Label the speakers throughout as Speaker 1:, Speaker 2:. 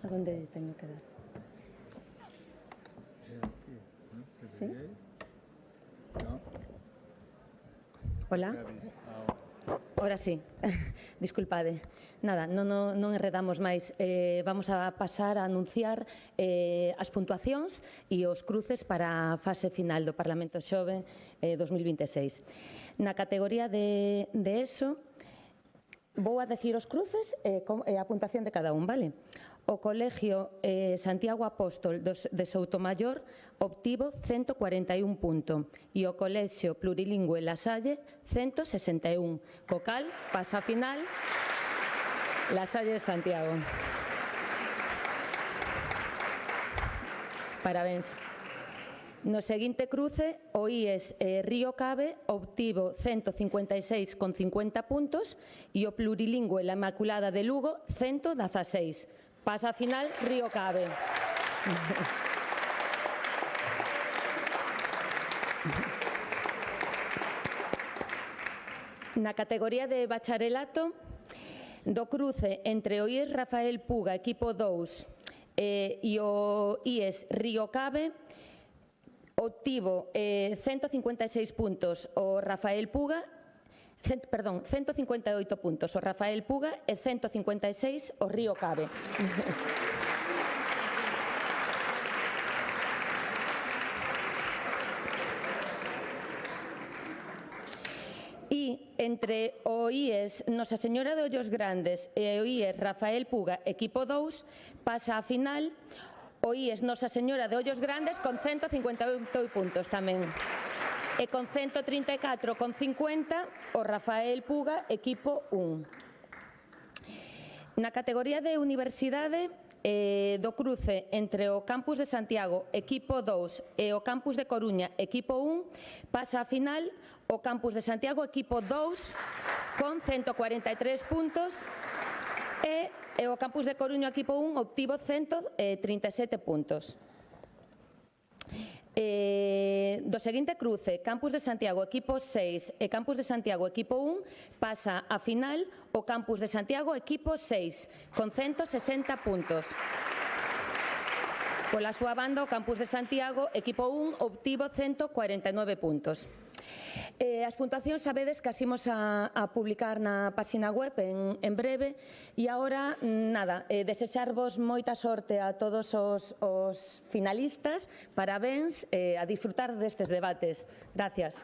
Speaker 1: A donde teño que dar? Sí? Hola? Ora sí, disculpade. Nada, non enredamos máis. Vamos a pasar a anunciar as puntuacións e os cruces para a fase final do Parlamento Xove 2026. Na categoría de ESO, vou a decir os cruces e a puntuación de cada un, vale? O Colegio Santiago Apóstol de Soutomaior obtivo 141 puntos e o Colexio Plurilingüe La Salle 161. Co cal, pasa a final La Salle de Santiago. Parabéns. No seguinte cruce, o IES Río Cave obtivo 156,50 puntos e o Plurilingüe La Inmaculada de Lugo 116. Pasa a final Río Cave. Na categoría de bacharelato, do cruce entre o IES Rafael Puga, equipo 2, e o IES Río Cave, obtivo 156 puntos o Rafael Puga, 158 puntos o Rafael Puga e 156 o Río Cave. E entre o IES Nosa Señora de Ollos Grandes e o IES Rafael Puga, equipo 2, pasa a final o IES Nosa Señora de Ollos Grandes con 158 puntos tamén. E con 134,50 o Rafael Puga, equipo 1. Na categoría de universidade, do cruce entre o Campus de Santiago, equipo 2, e o Campus de Coruña, equipo 1, pasa a final o Campus de Santiago, equipo 2, con 143 puntos, e o Campus de Coruña, equipo 1, obtivo 137 puntos. Do seguinte cruce, Campus de Santiago, equipo 6 e Campus de Santiago, equipo 1, pasa a final o Campus de Santiago, equipo 6, con 160 puntos. Pola súa banda, o Campus de Santiago, equipo 1, obtivo 149 puntos. As puntuacións sabedes que as imos a publicar na página web en breve e agora, nada, desexarvos moita sorte a todos os finalistas, parabéns, a disfrutar destes debates. Gracias.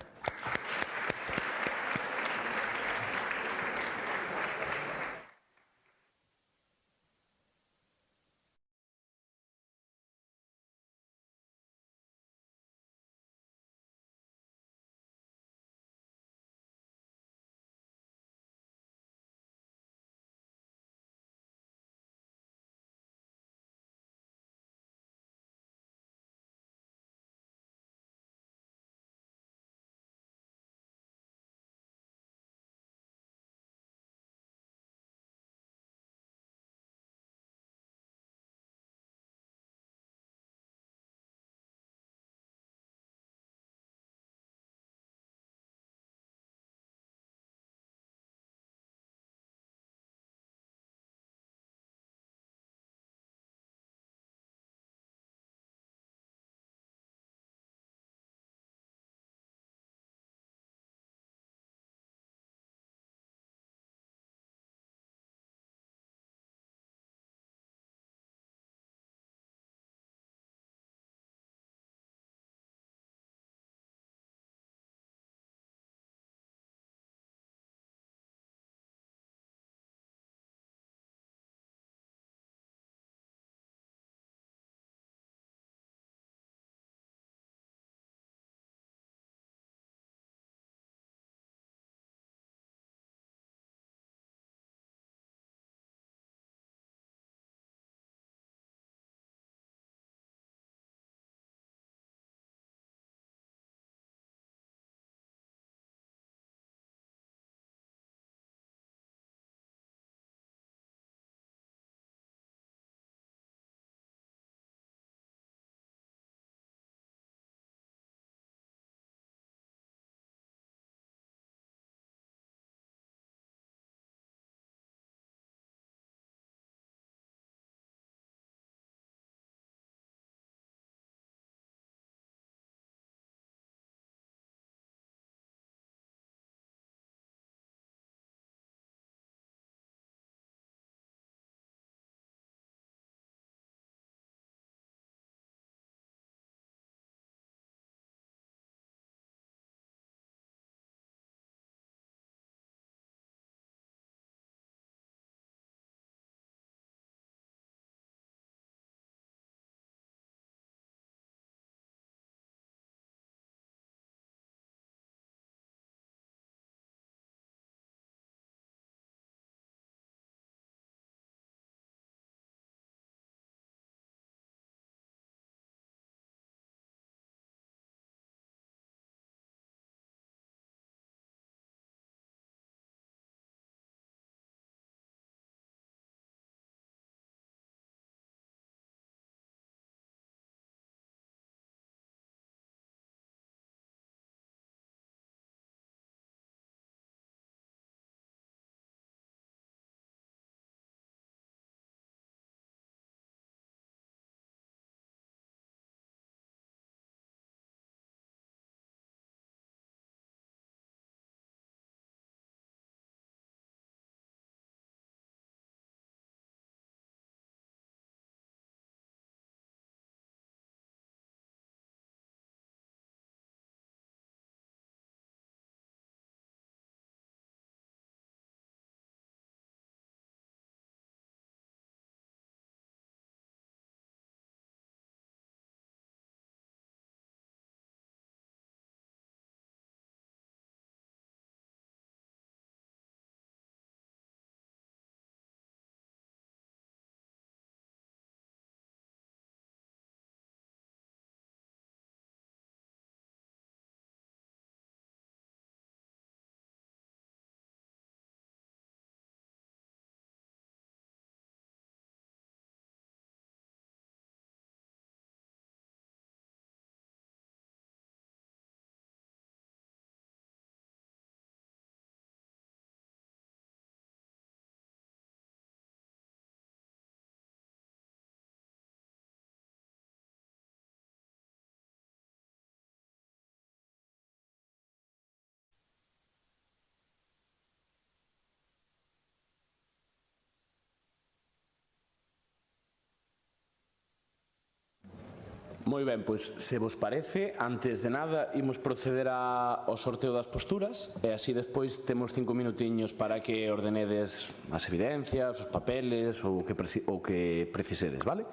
Speaker 2: Moi ben, pois, se vos parece, antes de nada, imos proceder ao sorteo das posturas e así despois temos 5 minutiños para que ordenedes as evidencias, os papeles ou o que precisedes, vale?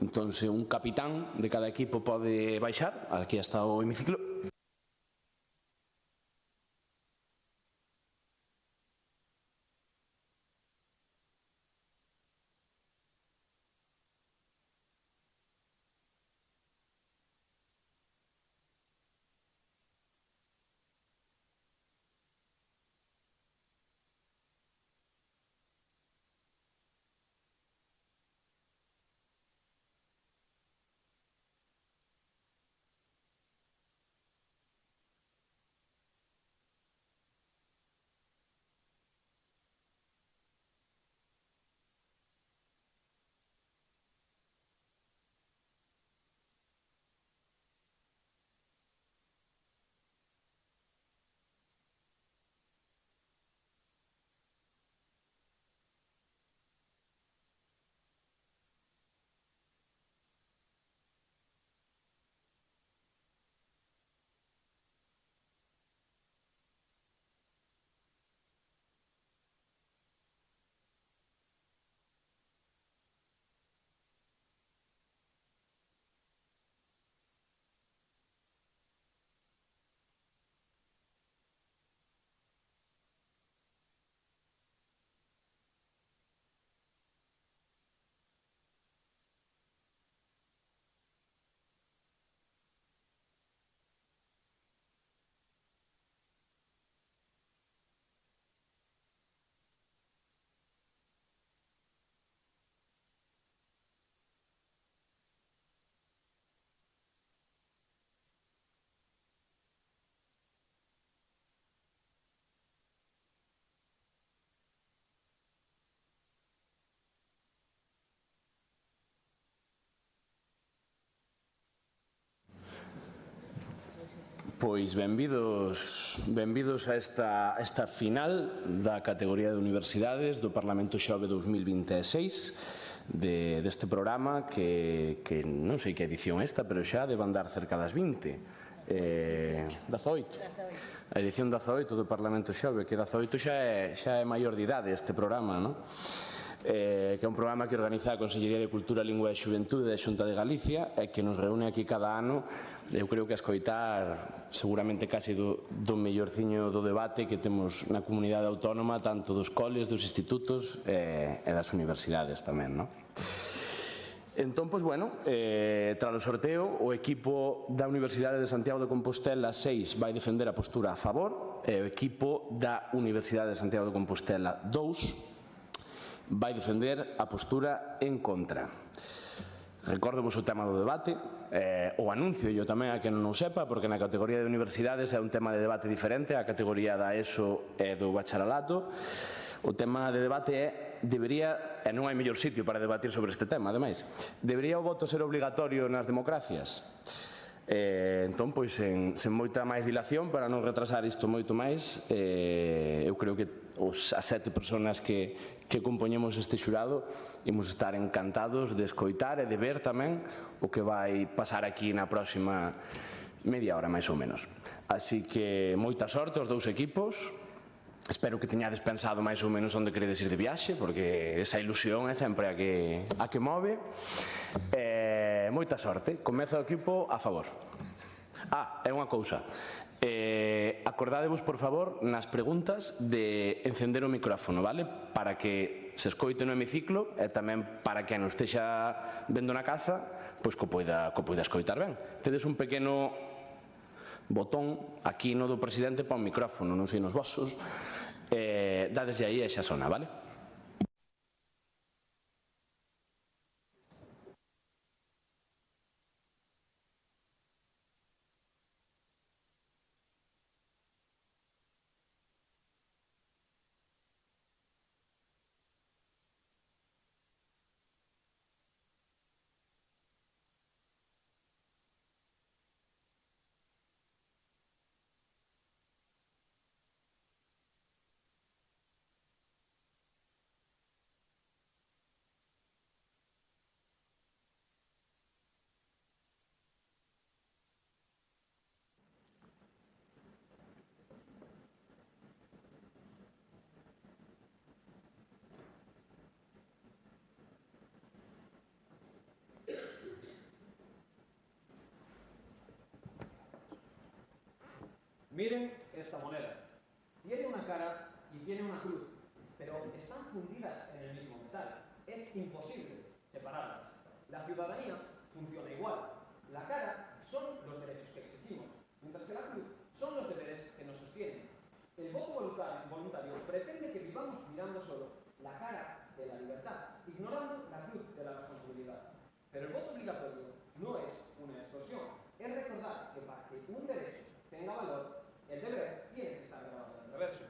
Speaker 2: Entón, se un capitán de cada equipo pode baixar, aquí está o hemiciclo. Pois benvidos a esta final da categoría de universidades do Parlamento Xove 2026 deste programa que non sei que edición é esta, pero xa debe andar cerca das 20. 18. A edición 18 do Parlamento Xove, que 18 xa é maior de idade este programa, non? Que é un programa que organiza a Consellería de Cultura, Lingua e Xuventude da Xunta de Galicia e que nos reúne aquí cada ano, eu creo que a escoitar seguramente case do mellorciño do debate que temos na comunidade autónoma, tanto dos coles, dos institutos e das universidades tamén, non? Entón, pois, bueno, tras o sorteo, o equipo da Universidade de Santiago de Compostela 6 vai defender a postura a favor e o equipo da Universidade de Santiago de Compostela 2 vai defender a postura en contra. Recórdovos o tema do debate, o anuncio yo tamén a que non o sepa, porque na categoría de universidades é un tema de debate diferente á categoría da ESO e do bacharelato. O tema de debate é, debería, e non hai mellor sitio para debatir sobre este tema, ademais, debería o voto ser obligatorio nas democracias? Entón, pois, sen moita máis dilación, para non retrasar isto moito máis, eu creo que as 7 persoas que compoñemos este xurado imos estar encantados de escoitar e de ver tamén o que vai pasar aquí na próxima media hora, máis ou menos. Así que moita sorte aos dous equipos. Espero que teñades pensado máis ou menos onde queredes ir de viaxe, porque esa ilusión é sempre a que move. Moita sorte. Comeza o equipo a favor. É unha cousa. Acordádevos, por favor, nas preguntas de encender o micrófono, vale? Para que se escoite no hemiciclo e tamén para que non estexa vendo na casa, pois que poida escoitar ben. Tedes un pequeno botón aquí no do presidente para o micrófono, non sei nos vosos, dadeslle aí e xa sona, vale?
Speaker 3: Miren esta moneda. Tiene una cara y tiene una cruz, pero están fundidas en el mismo metal. Es imposible separarlas. La ciudadanía funciona igual. La cara son los derechos que exigimos, mientras que la cruz son los deberes que nos sostienen. El voto voluntario pretende que vivamos mirando solo la cara de la libertad, ignorando la cruz de la responsabilidad. Pero el voto obligatorio no es una extorsión. Es recordar que para que un derecho tenga valor, el deber tiene que estar grabado en el reverso.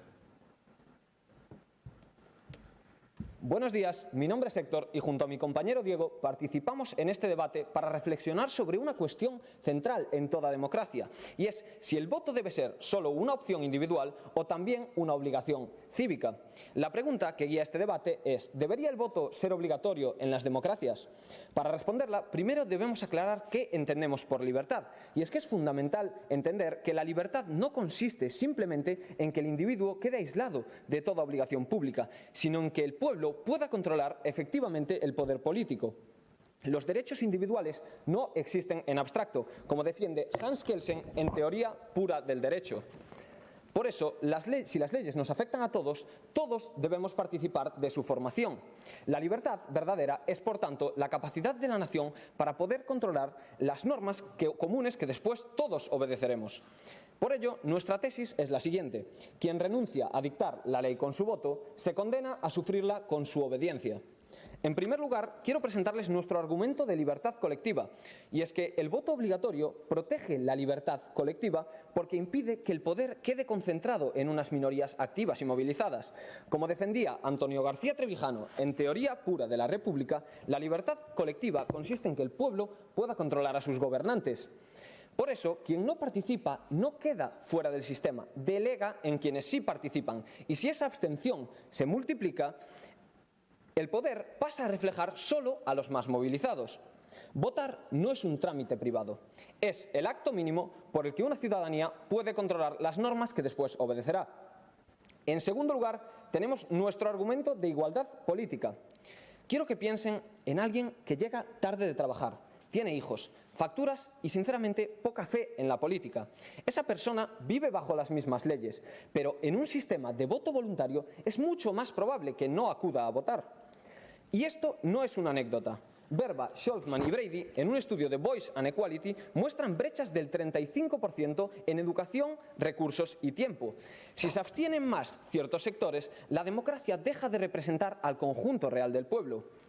Speaker 4: Buenos días, mi nombre es Héctor y junto a mi compañero Diego participamos en este debate para reflexionar sobre una cuestión central en toda democracia, y es si el voto debe ser solo una opción individual o también una obligación cívica. La pregunta que guía este debate es: ¿debería el voto ser obligatorio en las democracias? Para responderla, primero debemos aclarar qué entendemos por libertad, y es que es fundamental entender que la libertad no consiste simplemente en que el individuo quede aislado de toda obligación pública, sino en que el pueblo pueda controlar efectivamente el poder político. Los derechos individuales no existen en abstracto, como defiende Hans Kelsen en Teoría pura del derecho. Por eso, si las leyes nos afectan a todos, todos debemos participar de su formación. La libertad verdadera es, por tanto, la capacidad de la nación para poder controlar las normas comunes que después todos obedeceremos. Por ello, nuestra tesis es la siguiente: quien renuncia a dictar la ley con su voto, se condena a sufrirla con su obediencia. En primer lugar, quiero presentarles nuestro argumento de libertad colectiva, y es que el voto obligatorio protege la libertad colectiva porque impide que el poder quede concentrado en unas minorías activas y movilizadas. Como defendía Antonio García Trevijano en Teoría pura de la República, la libertad colectiva consiste en que el pueblo pueda controlar a sus gobernantes. Por eso, quien no participa no queda fuera del sistema, delega en quienes sí participan, y si esa abstención se multiplica, el poder pasa a reflejar solo a los más movilizados. Votar no es un trámite privado, es el acto mínimo por el que una ciudadanía puede controlar las normas que después obedecerá. En segundo lugar, tenemos nuestro argumento de igualdad política. Quiero que piensen en alguien que llega tarde de trabajar, tiene hijos, facturas y, sinceramente, poca fe en la política. Esa persona vive bajo las mismas leyes, pero en un sistema de voto voluntario es mucho más probable que no acuda a votar. Y esto no es una anécdota. Verba, Scholzman y Brady, en un estudio de Voice and Equality, muestran brechas del 35% en educación, recursos y tiempo. Si se abstienen más ciertos sectores, la democracia deja de representar al conjunto real del pueblo.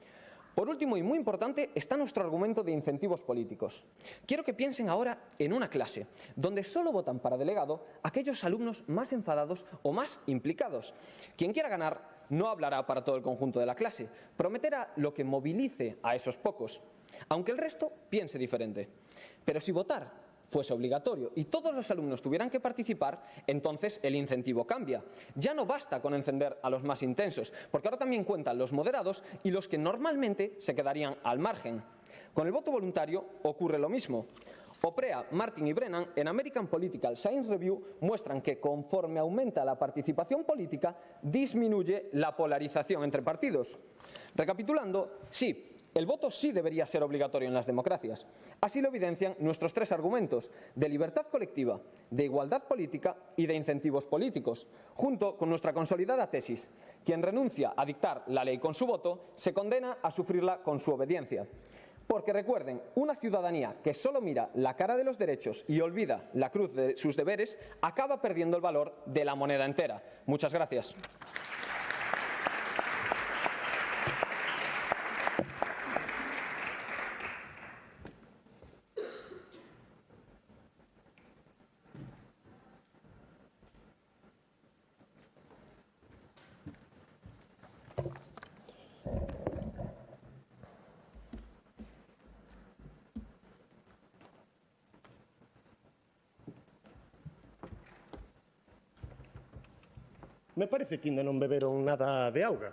Speaker 4: Por último, y muy importante, está nuestro argumento de incentivos políticos. Quiero que piensen ahora en una clase, donde solo votan para delegado aquellos alumnos más enfadados o más implicados. Quien quiera ganar no hablará para todo el conjunto de la clase, prometerá lo que movilice a esos pocos, aunque el resto piense diferente. Pero si votar fuese obligatorio y todos los alumnos tuvieran que participar, entonces el incentivo cambia. Ya no basta con encender a los más intensos, porque ahora también cuentan los moderados y los que normalmente se quedarían al margen. Con el voto voluntario ocurre lo mismo. Oprea, Martin y Brennan, en American Political Science Review, muestran que conforme aumenta la participación política, disminuye la polarización entre partidos. Recapitulando, sí, el voto sí debería ser obligatorio en las democracias. Así lo evidencian nuestros tres argumentos: de libertad colectiva, de igualdad política y de incentivos políticos, junto con nuestra consolidada tesis: quien renuncia a dictar la ley con su voto, se condena a sufrirla con su obediencia. Porque recuerden, una ciudadanía que solo mira la cara de los derechos y olvida la cruz de sus deberes, acaba perdiendo el valor de la moneda entera. Muchas gracias.
Speaker 5: Me parece que ainda non beberon nada de auga.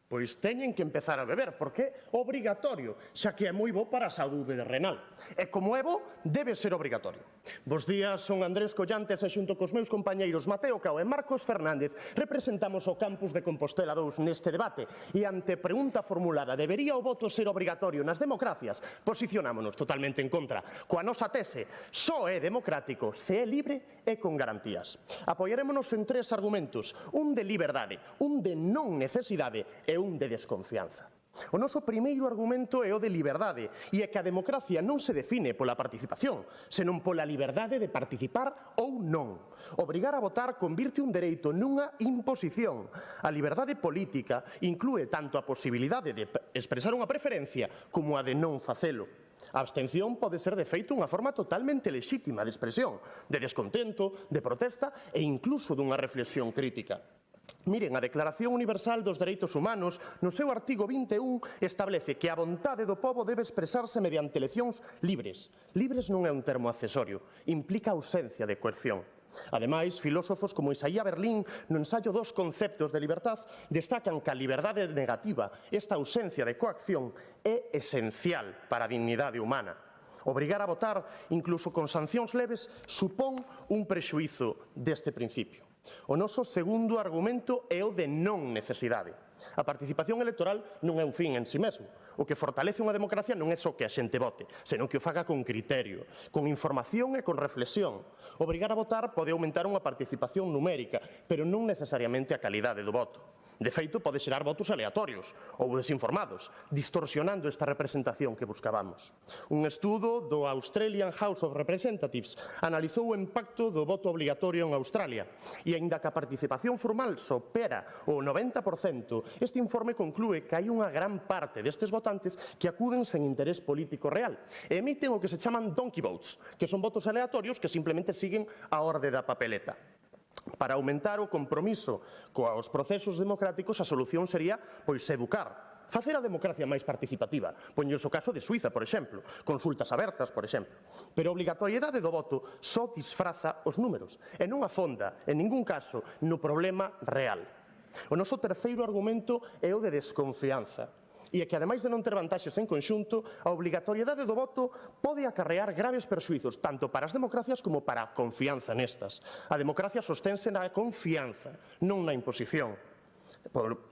Speaker 5: Pois teñen que empezar a beber, porque é obrigatorio, xa que é moi bo para a saúde renal. E como é bo, debe ser obrigatorio. Bos días, son Andrés Collantes e xunto cos meus compañeiros Mateo Cao e Marcos Fernández representamos o campus de Compostela 2 neste debate e ante pregunta formulada debería o voto ser obrigatorio nas democracias, posicionámonos totalmente en contra. Coa nosa tese, só é democrático se é libre e con garantías. Apoiarémonos en tres argumentos, un de liberdade, un de non necesidade e un de desconfianza. O noso primeiro argumento é o de liberdade e é que a democracia non se define pola participación, senón pola liberdade de participar ou non. Obrigar a votar convirte un dereito nunha imposición. A liberdade política inclúe tanto a posibilidade de expresar unha preferencia como a de non facelo. A abstención pode ser, de feito, unha forma totalmente lexítima de expresión, de descontento, de protesta e incluso dunha reflexión crítica. Miren, a Declaración Universal dos Dereitos Humanos, no seu artigo 21, establece que a vontade do pobo debe expresarse mediante eleccións libres. Libres non é un termo accesorio, implica ausencia de coerción. Ademais, filósofos como Isaía Berlín, no ensaio dos conceptos de libertad, destacan que a liberdade negativa, esta ausencia de coacción, é esencial para a dignidade humana. Obrigar a votar, incluso con sancións leves, supón un prexuízo deste principio. O noso segundo argumento é o de non necesidade. A participación electoral non é un fin en si mesmo. O que fortalece unha democracia non é só que a xente vote, senón que o faga con criterio, con información e con reflexión. Obrigar a votar pode aumentar unha participación numérica, pero non necesariamente a calidade do voto. De feito, pode xerar votos aleatorios ou desinformados, distorsionando esta representación que buscábamos. Un estudo do Australian House of Representatives analizou o impacto do voto obligatorio en Australia e, aínda que a participación formal supera o 90%, este informe conclúe que hai unha gran parte destes votantes que acuden sen interés político real e emiten o que se chaman donkey votes, que son votos aleatorios que simplemente siguen a orde da papeleta. Para aumentar o compromiso coa procesos democráticos, a solución sería, pois, educar. Facer a democracia máis participativa. Poños o caso de Suiza, por exemplo. Consultas abertas, por exemplo. Pero a obrigatoriedade do voto só disfraza os números e non afonda, en ningún caso, no problema real. O noso terceiro argumento é o de desconfianza. E é que, ademais de non ter vantaxes en conxunto, a obrigatoriedade do voto pode acarrear graves perxuizos tanto para as democracias como para a confianza nestas. A democracia sostense na confianza, non na imposición.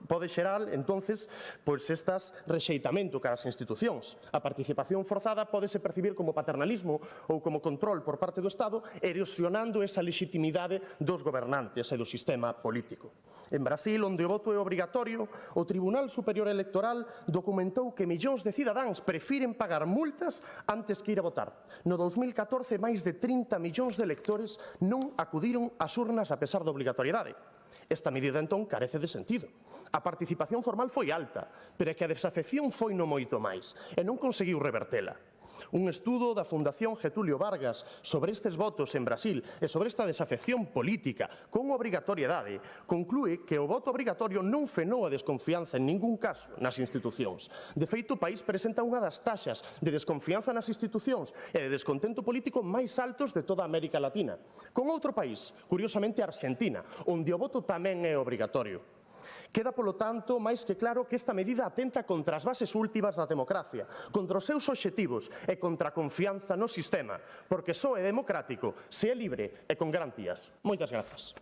Speaker 5: Pode xerar, entonces, pois estas rexeitamento cara ás institucións. A participación forzada pódese percibir como paternalismo ou como control por parte do Estado, erosionando esa legitimidade dos gobernantes e do sistema político. En Brasil, onde o voto é obrigatorio, o Tribunal Superior Electoral documentou que millóns de cidadáns prefiren pagar multas antes que ir a votar. No 2014, máis de 30 millóns de electores non acudiron ás urnas a pesar da obrigatoriedade. Esta medida, entón, carece de sentido. A participación formal foi alta, pero é que a desafección foi no moito máis, e non conseguiu revertela. Un estudo da Fundación Getúlio Vargas sobre estes votos en Brasil e sobre esta desafección política con obrigatoriedade conclúe que o voto obrigatorio non frenou a desconfianza en ningún caso nas institucións. De feito, o país presenta unha das taxas de desconfianza nas institucións e de descontento político máis altos de toda a América Latina. Con outro país, curiosamente Argentina, onde o voto tamén é obrigatorio. Queda, polo tanto, máis que claro que esta medida atenta contra as bases últimas da democracia, contra os seus obxectivos e contra a confianza no sistema, porque só é democrático se é libre e con garantías. Moitas grazas.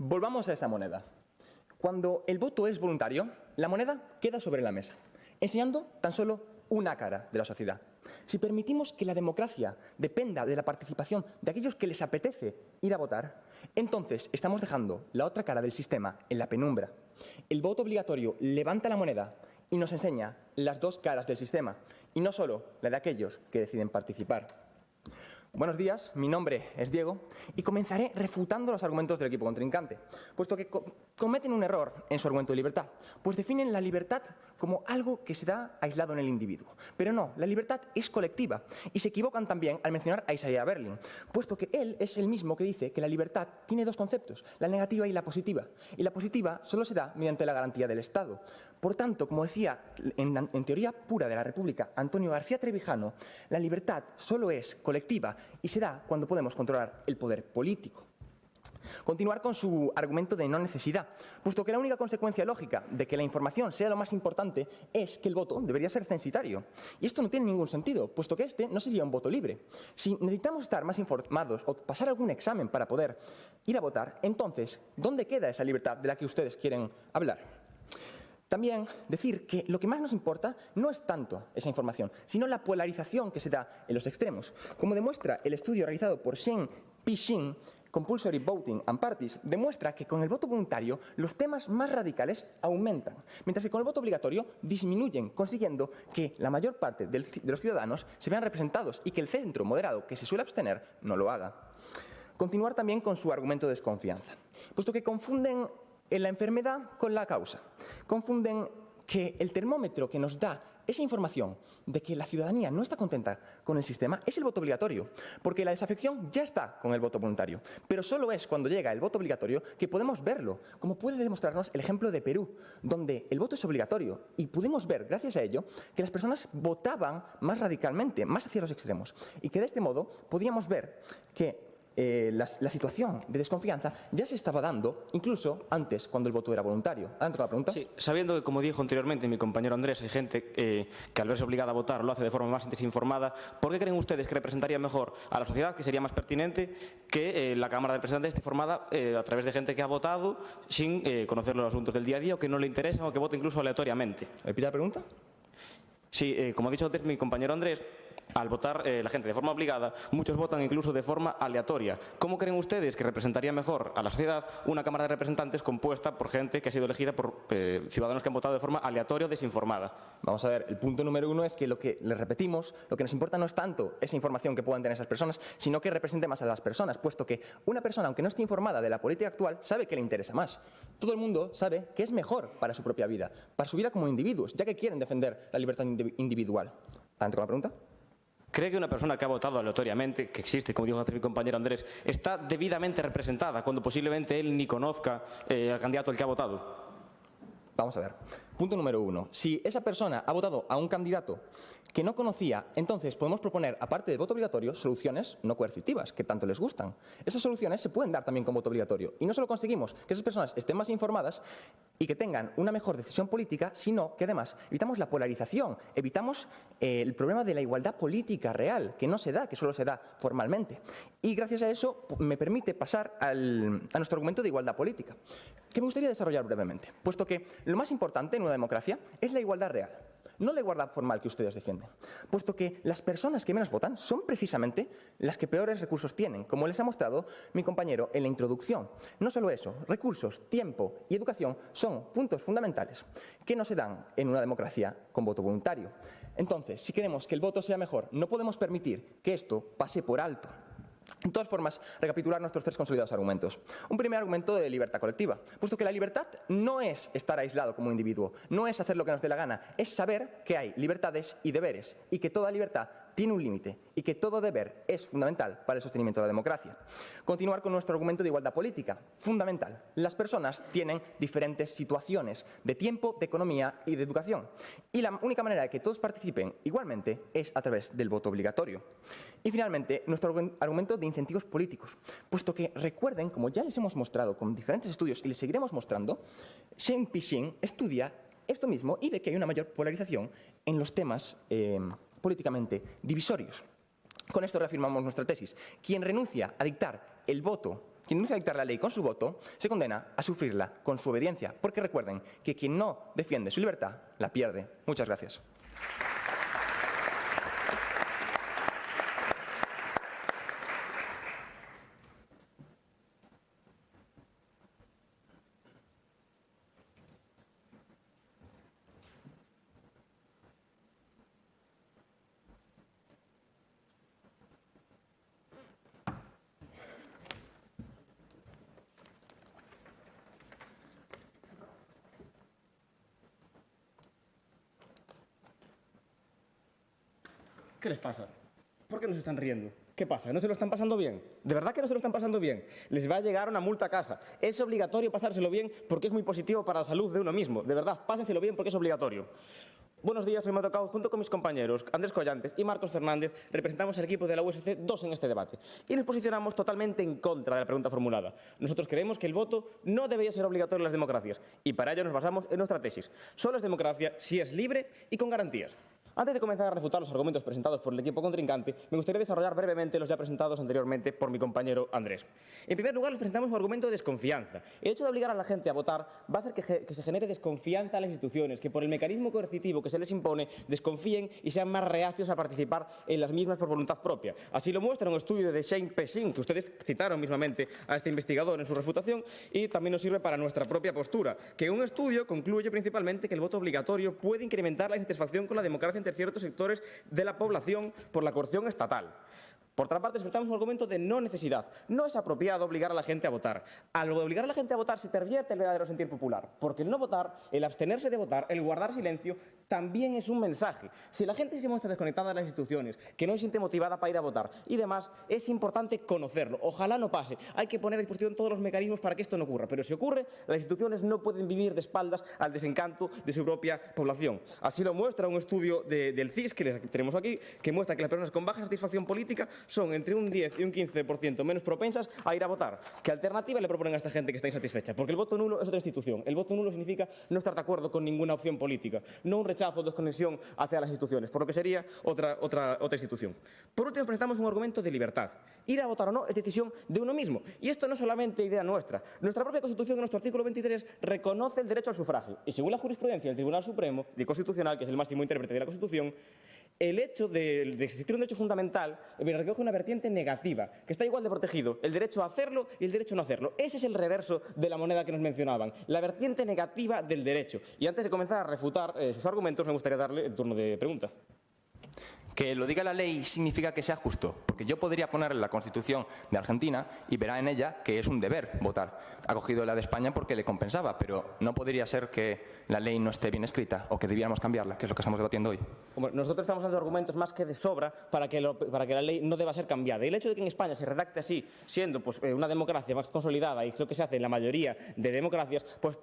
Speaker 6: Volvamos a esa moneda. Cuando el voto es voluntario, la moneda queda sobre la mesa, enseñando tan solo una cara de la sociedad. Si permitimos que la democracia dependa de la participación de aquellos que les apetece ir a votar, entonces estamos dejando la otra cara del sistema en la penumbra. El voto obligatorio levanta la moneda y nos enseña las dos caras del sistema, y no solo la de aquellos que deciden participar. Buenos días, mi nombre es Diego y comenzaré refutando los argumentos del equipo contrincante, puesto que cometen un error en su argumento de libertad, pues definen la libertad como algo que se da aislado en el individuo. Pero no, la libertad es colectiva, y se equivocan también al mencionar a Isaiah Berlin, puesto que él es el mismo que dice que la libertad tiene dos conceptos, la negativa y la positiva solo se da mediante la garantía del Estado. Por tanto, como decía en Teoría Pura de la República Antonio García Trevijano, la libertad solo es colectiva y se da cuando podemos controlar el poder político. Continuar con su argumento de no necesidad, puesto que la única consecuencia lógica de que la información sea lo más importante es que el voto debería ser censitario. Y esto no tiene ningún sentido, puesto que este no sería un voto libre. Si necesitamos estar más informados o pasar algún examen para poder ir a votar, entonces, ¿dónde queda esa libertad de la que ustedes quieren hablar? También decir que lo que más nos importa no es tanto esa información, sino la polarización que se da en los extremos. Como demuestra el estudio realizado por Shen Pixin, Compulsory Voting and Parties, demuestra que con el voto voluntario los temas más radicales aumentan, mientras que con el voto obligatorio disminuyen, consiguiendo que la mayor parte de los ciudadanos se vean representados y que el centro moderado que se suele abstener no lo haga. Continuar también con su argumento de desconfianza, puesto que confunden en la enfermedad con la causa. Confunden que el termómetro que nos da esa información de que la ciudadanía no está contenta con el sistema es el voto obligatorio, porque la desafección ya está con el voto voluntario, pero solo es cuando llega el voto obligatorio que podemos verlo, como puede demostrarnos el ejemplo de Perú, donde el voto es obligatorio y pudimos ver, gracias a ello, que las personas votaban más radicalmente, más hacia los extremos, y que de este modo podíamos ver que la situación de desconfianza ya se estaba dando incluso antes, cuando el voto era voluntario. Adelante con la pregunta.
Speaker 7: Sí, sabiendo que, como dijo anteriormente mi compañero Andrés, hay gente que al verse obligada a votar lo hace de forma más desinformada, ¿por qué creen ustedes que representaría mejor a la sociedad, que sería más pertinente que la Cámara de Representantes esté formada a través de gente que ha votado sin conocer los asuntos del día a día o que no le interesan o que vote incluso aleatoriamente?
Speaker 6: ¿Repite la pregunta?
Speaker 7: Sí, como ha dicho antes mi compañero Andrés, al votar la gente de forma obligada, muchos votan incluso de forma aleatoria. ¿Cómo creen ustedes que representaría mejor a la sociedad una Cámara de Representantes compuesta por gente que ha sido elegida por ciudadanos que han votado de forma aleatoria o desinformada?
Speaker 6: Vamos a ver, el punto número uno es que lo que les repetimos, lo que nos importa no es tanto esa información que puedan tener esas personas, sino que represente más a las personas, puesto que una persona, aunque no esté informada de la política actual, sabe que le interesa más. Todo el mundo sabe que es mejor para su propia vida, para su vida como individuos, ya que quieren defender la libertad individual. ¿Adelante con la pregunta?
Speaker 7: ¿Cree que una persona que ha votado aleatoriamente, que existe, como dijo antes mi compañero Andrés, está debidamente representada cuando posiblemente él ni conozca al candidato al que ha votado?
Speaker 6: Vamos a ver. Punto número uno. Si esa persona ha votado a un candidato que no conocía, entonces podemos proponer, aparte del voto obligatorio, soluciones no coercitivas, que tanto les gustan. Esas soluciones se pueden dar también con voto obligatorio. Y no solo conseguimos que esas personas estén más informadas y que tengan una mejor decisión política, sino que además evitamos la polarización, evitamos el problema de la igualdad política real, que no se da, que solo se da formalmente. Y gracias a eso me permite pasar a nuestro argumento de igualdad política, que me gustaría desarrollar brevemente, puesto que lo más importante en una democracia es la igualdad real, no la igualdad formal que ustedes defienden, puesto que las personas que menos votan son precisamente las que peores recursos tienen, como les ha mostrado mi compañero en la introducción. No solo eso, recursos, tiempo y educación son puntos fundamentales que no se dan en una democracia con voto voluntario. Entonces, si queremos que el voto sea mejor, no podemos permitir que esto pase por alto. De todas formas, recapitular nuestros tres consolidados argumentos. Un primer argumento de libertad colectiva, puesto que la libertad no es estar aislado como individuo, no es hacer lo que nos dé la gana, es saber que hay libertades y deberes y que toda libertad tiene un límite y que todo deber es fundamental para el sostenimiento de la democracia. Continuar con nuestro argumento de igualdad política, fundamental. Las personas tienen diferentes situaciones de tiempo, de economía y de educación. Y la única manera de que todos participen igualmente es a través del voto obligatorio. Y finalmente, nuestro argumento de incentivos políticos, puesto que recuerden, como ya les hemos mostrado con diferentes estudios y les seguiremos mostrando, Shen Pixin estudia esto mismo y ve que hay una mayor polarización en los temas políticamente divisorios. Con esto reafirmamos nuestra tesis. Quien renuncia a dictar el voto quien renuncia a dictar la ley con su voto se condena a sufrirla con su obediencia, porque recuerden que quien no defiende su libertad la pierde. Muchas gracias.
Speaker 7: ¿Qué les pasa? ¿Por qué no se están riendo? ¿Qué pasa? ¿No se lo están pasando bien? ¿De verdad que no se lo están pasando bien? Les va a llegar una multa a casa. Es obligatorio pasárselo bien porque es muy positivo para la salud de uno mismo. De verdad, pásenselo bien porque es obligatorio. Buenos días, soy Mateo Cao. Junto con mis compañeros Andrés Collantes y Marcos Fernández representamos al equipo de la USC 2 en este debate y nos posicionamos totalmente en contra de la pregunta formulada. Nosotros creemos que el voto no debería ser obligatorio en las democracias y para ello nos basamos en nuestra tesis. Solo es democracia si es libre y con garantías. Antes de comenzar a refutar los argumentos presentados por el equipo contrincante, me gustaría desarrollar brevemente los ya presentados anteriormente por mi compañero Andrés. En primer lugar, les presentamos un argumento de desconfianza. El hecho de obligar a la gente a votar va a hacer que se genere desconfianza en las instituciones, que por el mecanismo coercitivo que se les impone desconfíen y sean más reacios a participar en las mismas por voluntad propia. Así lo muestra un estudio de Shane Pessin, que ustedes citaron mismamente a este investigador en su refutación, y también nos sirve para nuestra propia postura, que un estudio concluye principalmente que el voto obligatorio puede incrementar la insatisfacción con la democracia entre ciertos sectores de la población por la coerción estatal. Por otra parte, presentamos un argumento de no necesidad. No es apropiado obligar a la gente a votar. Al obligar a la gente a votar se pervierte el verdadero sentir popular, porque el no votar, el abstenerse de votar, el guardar silencio, también es un mensaje. Si la gente se muestra desconectada de las instituciones, que no se siente motivada para ir a votar y demás, es importante conocerlo. Ojalá no pase. Hay que poner a disposición todos los mecanismos para que esto no ocurra. Pero si ocurre, las instituciones no pueden vivir de espaldas al desencanto de su propia población. Así lo muestra un estudio del CIS, que les tenemos aquí, que muestra que las personas con baja satisfacción política son entre un 10 y un 15% menos propensas a ir a votar. ¿Qué alternativa le proponen a esta gente que está insatisfecha? Porque el voto nulo es otra institución. El voto nulo significa no estar de acuerdo con ninguna opción política, no un rechazo o desconexión hacia las instituciones, por lo que sería otra institución. Por último, presentamos un argumento de libertad. Ir a votar o no es decisión de uno mismo. Y esto no es solamente idea nuestra. Nuestra propia Constitución, en nuestro artículo 23, reconoce el derecho al sufragio. Y según la jurisprudencia del Tribunal Supremo y Constitucional, que es el máximo intérprete de la Constitución, el hecho de existir un derecho fundamental recoge una vertiente negativa, que está igual de protegido, el derecho a hacerlo y el derecho a no hacerlo. Ese es el reverso de la moneda que nos mencionaban, la vertiente negativa del derecho. Y antes de comenzar a refutar sus argumentos, me gustaría darle el turno de pregunta.
Speaker 6: Que lo diga la ley significa que sea justo, porque yo podría poner la Constitución de Argentina y verá en ella que es un deber votar. Ha cogido la de España porque le compensaba, pero no podría ser que la ley no esté bien escrita o que debiéramos cambiarla, que es lo que estamos debatiendo hoy.
Speaker 7: Bueno, nosotros estamos dando argumentos más que de sobra para que la ley no deba ser cambiada. Y el hecho de que en España se redacte así, siendo una democracia más consolidada, y creo que se hace en la mayoría de democracias, pues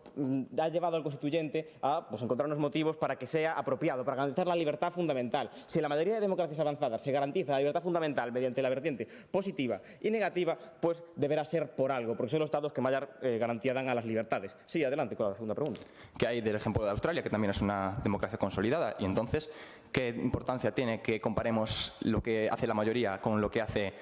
Speaker 7: ha llevado al constituyente a encontrar unos motivos para que sea apropiado, para garantizar la libertad fundamental. Si la mayoría de democracias avanzadas se garantiza la libertad fundamental mediante la vertiente positiva y negativa, pues deberá ser por algo, porque son los estados que mayor garantía dan a las libertades. Sí, adelante con la segunda pregunta.
Speaker 6: ¿Qué hay del ejemplo de Australia, que también es una democracia consolidada? Y entonces, ¿qué importancia tiene que comparemos lo que hace la mayoría con lo que hace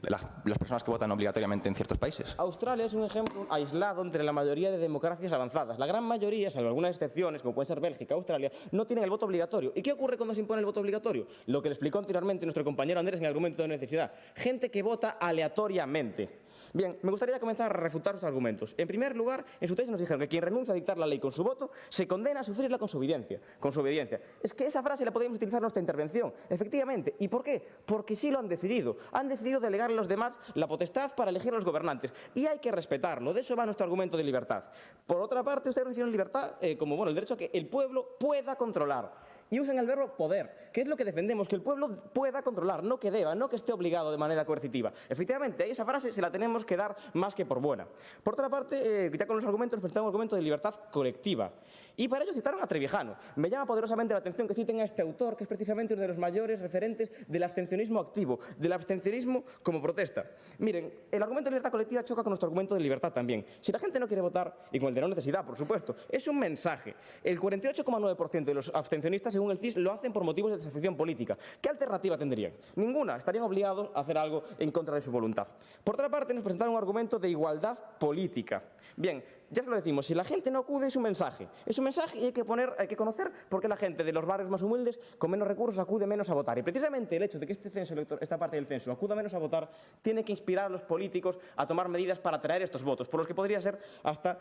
Speaker 6: las personas que votan obligatoriamente en ciertos países?
Speaker 7: Australia es un ejemplo aislado entre la mayoría de democracias avanzadas. La gran mayoría, salvo algunas excepciones, como pueden ser Bélgica, Australia, no tienen el voto obligatorio. ¿Y qué ocurre cuando se impone el voto obligatorio? Lo que le explicó anteriormente nuestro compañero Andrés en el argumento de necesidad. Gente que vota aleatoriamente. Bien, me gustaría comenzar a refutar sus argumentos. En primer lugar, en su tesis nos dijeron que quien renuncia a dictar la ley con su voto se condena a sufrirla con su obediencia. Es que esa frase la podemos utilizar en nuestra intervención, efectivamente. ¿Y por qué? Porque sí lo han decidido. Han decidido delegar a los demás la potestad para elegir a los gobernantes. Y hay que respetarlo. De eso va nuestro argumento de libertad. Por otra parte, ustedes refieren libertad como el derecho a que el pueblo pueda controlar. Y usan el verbo poder, que es lo que defendemos, que el pueblo pueda controlar, no que deba, no que esté obligado de manera coercitiva. Efectivamente, esa frase se la tenemos que dar más que por buena. Por otra parte, ya con los argumentos, presentamos un argumento de libertad colectiva. Y para ello citaron a Trevijano. Me llama poderosamente la atención que citen a este autor, que es precisamente uno de los mayores referentes del abstencionismo activo, del abstencionismo como protesta. Miren, el argumento de libertad colectiva choca con nuestro argumento de libertad también. Si la gente no quiere votar, y con el de no necesidad, por supuesto, es un mensaje. El 48,9% de los abstencionistas, según el CIS, lo hacen por motivos de desafección política. ¿Qué alternativa tendrían? Ninguna. Estarían obligados a hacer algo en contra de su voluntad. Por otra parte, nos presentaron un argumento de igualdad política. Bien, ya se lo decimos, si la gente no acude es un mensaje. Es un mensaje y hay que conocer por qué la gente de los barrios más humildes, con menos recursos, acude menos a votar. Y precisamente el hecho de que esta parte del censo acuda menos a votar tiene que inspirar a los políticos a tomar medidas para atraer estos votos, por los que podría ser hasta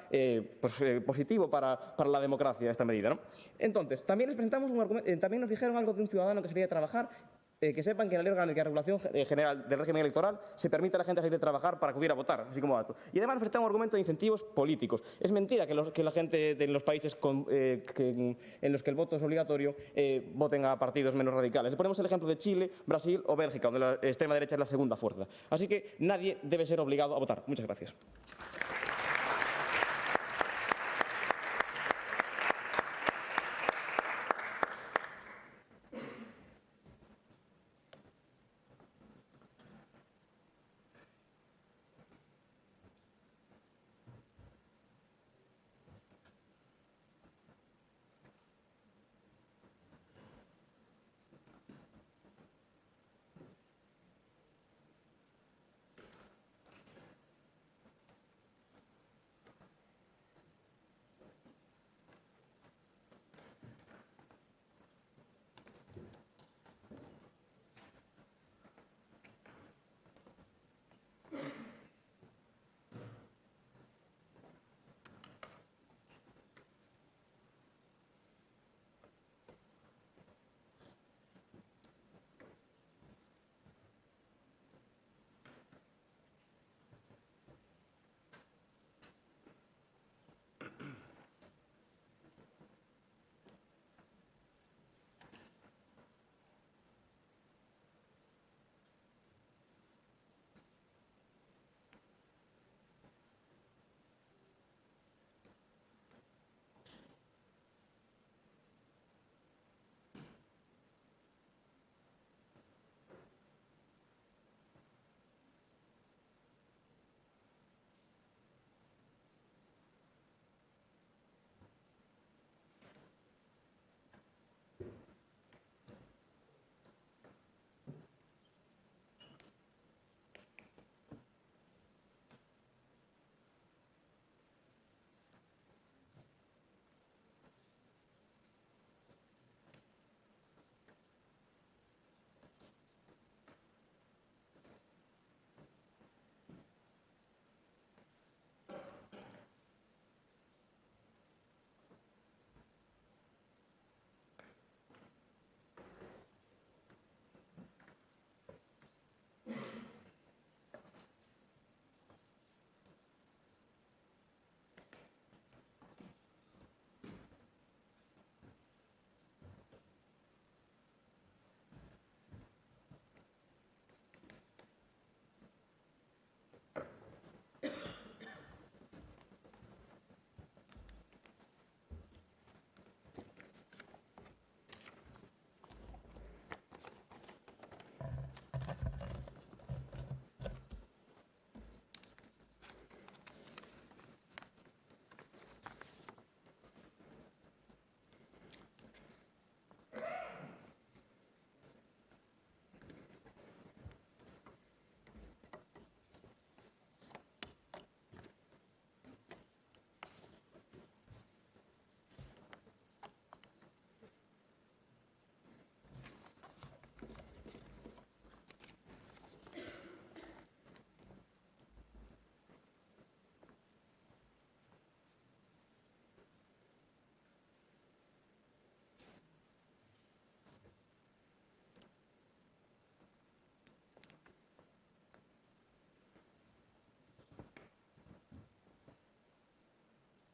Speaker 7: positivo para la democracia esta medida, ¿no? Entonces, también les presentamos un argumento, también nos dijeron algo de un ciudadano que salía a trabajar. Que sepan que en la Ley Orgánica de Regulación General del Régimen Electoral se permite a la gente salir de trabajar para acudir a votar, así como dato. Y además nos presenta un argumento de incentivos políticos. Es mentira que la gente de los países en los que el voto es obligatorio voten a partidos menos radicales. Le ponemos el ejemplo de Chile, Brasil o Bélgica, donde la extrema derecha es la segunda fuerza. Así que nadie debe ser obligado a votar. Muchas gracias.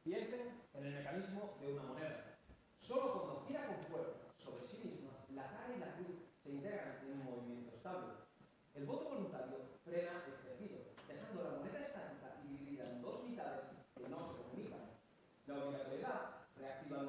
Speaker 3: Piensen en el mecanismo de una moneda. Solo cuando gira con fuerza sobre sí misma, la cara y la cruz se integran en un movimiento estable. El voto voluntario frena este giro, dejando la moneda estática y dividida en dos mitades que no se comunican. La obligatoriedad reactiva el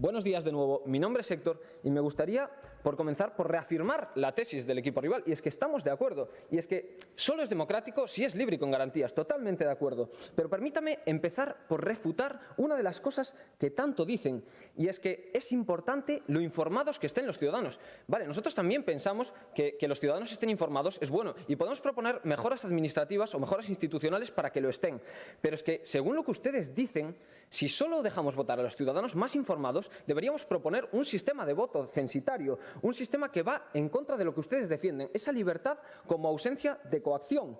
Speaker 4: Buenos días de nuevo, mi nombre es Héctor y me gustaría, por comenzar, por reafirmar la tesis del equipo rival, y es que estamos de acuerdo, y es que solo es democrático si es libre y con garantías, totalmente de acuerdo. Pero permítame empezar por refutar una de las cosas que tanto dicen, y es que es importante lo informados que estén los ciudadanos. Vale, nosotros también pensamos que los ciudadanos estén informados es bueno, y podemos proponer mejoras administrativas o mejoras institucionales para que lo estén. Pero es que, según lo que ustedes dicen, si solo dejamos votar a los ciudadanos más informados, deberíamos proponer un sistema de voto censitario, un sistema que va en contra de lo que ustedes defienden, esa libertad como ausencia de coacción.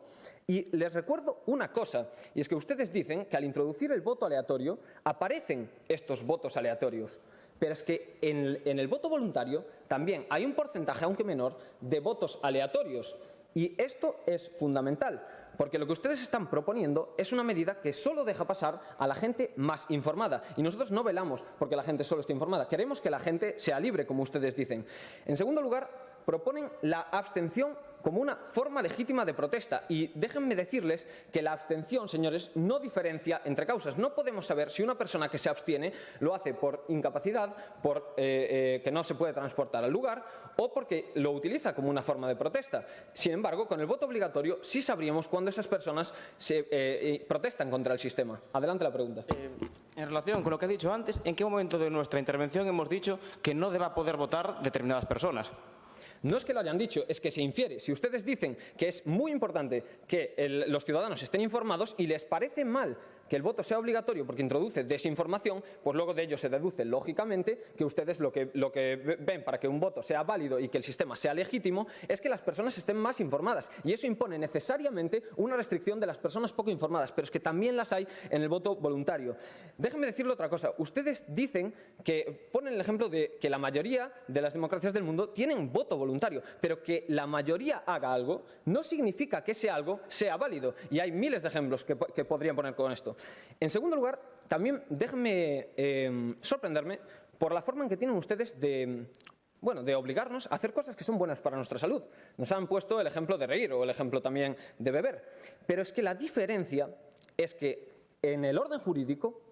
Speaker 4: Y les recuerdo una cosa, y es que ustedes dicen que al introducir el voto aleatorio aparecen estos votos aleatorios. Pero es que en el voto voluntario también hay un porcentaje, aunque menor, de votos aleatorios. Y esto es fundamental, porque lo que ustedes están proponiendo es una medida que solo deja pasar a la gente más informada. Y nosotros no velamos porque la gente solo esté informada. Queremos que la gente sea libre, como ustedes dicen. En segundo lugar, proponen la abstención como una forma legítima de protesta. Y déjenme decirles que la abstención, señores, no diferencia entre causas. No podemos saber si una persona que se abstiene lo hace por incapacidad, por que no se puede transportar al lugar o porque lo utiliza como una forma de protesta. Sin embargo, con el voto obligatorio sí sabríamos cuándo esas personas protestan contra el sistema. Adelante la pregunta.
Speaker 7: En relación con lo que he dicho antes, ¿en qué momento de nuestra intervención hemos dicho que no deba poder votar determinadas personas?
Speaker 4: No es que lo hayan dicho, es que se infiere. Si ustedes dicen que es muy importante que los ciudadanos estén informados y les parece mal que el voto sea obligatorio porque introduce desinformación, pues luego de ello se deduce, lógicamente, que ustedes lo que ven para que un voto sea válido y que el sistema sea legítimo es que las personas estén más informadas. Y eso impone necesariamente una restricción de las personas poco informadas, pero es que también las hay en el voto voluntario. Déjenme decirle otra cosa. Ustedes dicen que ponen el ejemplo de que la mayoría de las democracias del mundo tienen voto voluntario, pero que la mayoría haga algo no significa que ese algo sea válido. Y hay miles de ejemplos que podrían poner con esto. En segundo lugar, también déjenme sorprenderme por la forma en que tienen ustedes de obligarnos a hacer cosas que son buenas para nuestra salud. Nos han puesto el ejemplo de reír o el ejemplo también de beber. Pero es que la diferencia es que en el orden jurídico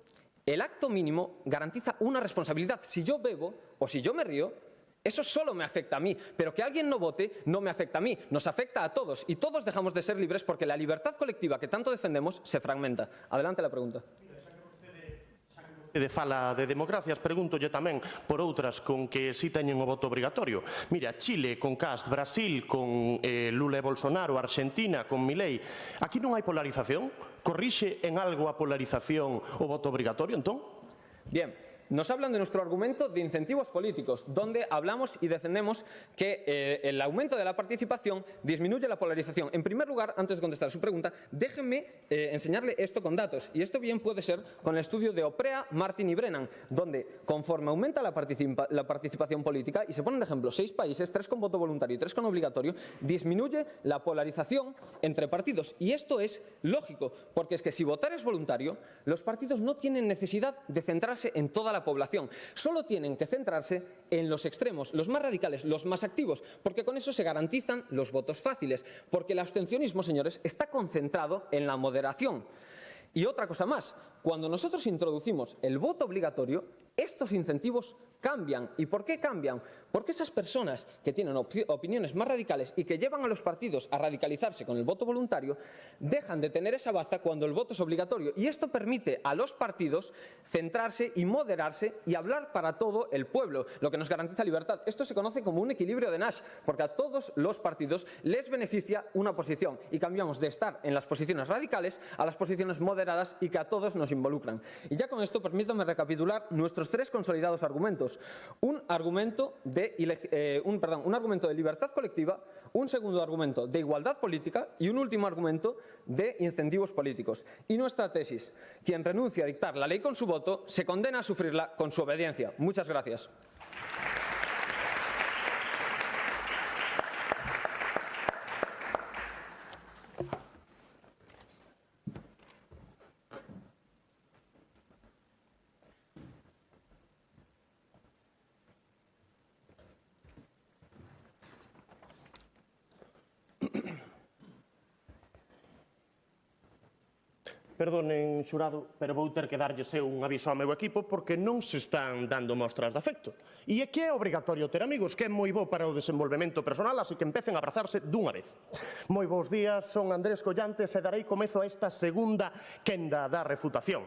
Speaker 4: el acto mínimo garantiza una responsabilidad. Si yo bebo o si yo me río, eso solo me afecta a mí, pero que alguien no vote no me afecta a mí, nos afecta a todos y todos dejamos de ser libres porque la libertad colectiva que tanto defendemos se fragmenta. Adelante la pregunta.
Speaker 5: De fala de democracias, pregúntolle tamén por outras con que si teñen o voto obrigatorio. Mira, Chile con Cast, Brasil con Lula e Bolsonaro, Argentina con Milei. Aquí non hai polarización? Corrixe en algo a polarización o voto obrigatorio, entón?
Speaker 4: Bien. Nos hablan de nuestro argumento de incentivos políticos, donde hablamos y defendemos que el aumento de la participación disminuye la polarización. En primer lugar, antes de contestar su pregunta, déjenme enseñarle esto con datos. Y esto bien puede ser con el estudio de Oprea, Martin y Brennan, donde conforme aumenta la participación política, y se ponen de ejemplo 6 países, 3 con voto voluntario y 3 con obligatorio, disminuye la polarización entre partidos. Y esto es lógico, porque es que si votar es voluntario, los partidos no tienen necesidad de centrarse en toda la población. Solo tienen que centrarse en los extremos, los más radicales, los más activos, porque con eso se garantizan los votos fáciles, porque el abstencionismo, señores, está concentrado en la moderación. Y otra cosa más, cuando nosotros introducimos el voto obligatorio, estos incentivos cambian. ¿Y por qué cambian? Porque esas personas que tienen opiniones más radicales y que llevan a los partidos a radicalizarse con el voto voluntario, dejan de tener esa baza cuando el voto es obligatorio. Y esto permite a los partidos centrarse y moderarse y hablar para todo el pueblo, lo que nos garantiza libertad. Esto se conoce como un equilibrio de Nash, porque a todos los partidos les beneficia una posición y cambiamos de estar en las posiciones radicales a las posiciones moderadas y que a todos nos involucran. Y ya con esto permítanme recapitular nuestros 3 consolidados argumentos. Un argumento de libertad colectiva, un segundo argumento de igualdad política y un último argumento de incentivos políticos. Y nuestra tesis: quien renuncia a dictar la ley con su voto se condena a sufrirla con su obediencia. Muchas gracias.
Speaker 5: Perdonen, xurado, pero vou ter que darlles eu un aviso ao meu equipo porque non se están dando mostras de afecto. E é que é obrigatorio ter amigos, que é moi bo para o desenvolvemento personal, así que empecen a abrazarse dunha vez. Moi bons días, son Andrés Collantes e darei comezo a esta segunda quenda da refutación.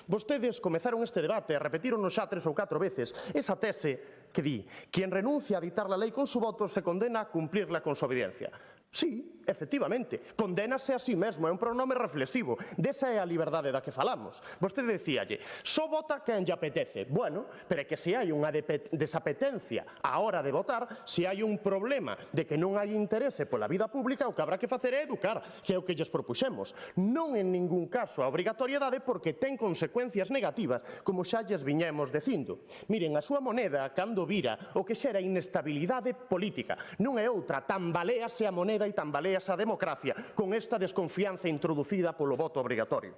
Speaker 5: Vostedes comezaron este debate e repetironos xa 3 ou 4 veces esa tese que di: quien renuncia a ditar la lei con su voto se condena a cumplirla con su obediencia. Sí, efectivamente, condénase a sí mesmo, é un pronome reflexivo, desa é a liberdade da que falamos. Vostede decíalle, só vota quen lle apetece. Bueno, pero é que se hai unha desapetencia á hora de votar, se hai un problema de que non hai interese pola vida pública, o que habrá que facer é educar, que é o que lles propuxemos. Non en ningún caso a obrigatoriedade porque ten consecuencias negativas, como xa lles viñemos dicindo. Miren, a súa moneda, cando vira, o que xera inestabilidade política. Non é outra, tambalease a moneda e tambaleas a democracia con esta desconfianza introducida polo voto obrigatorio.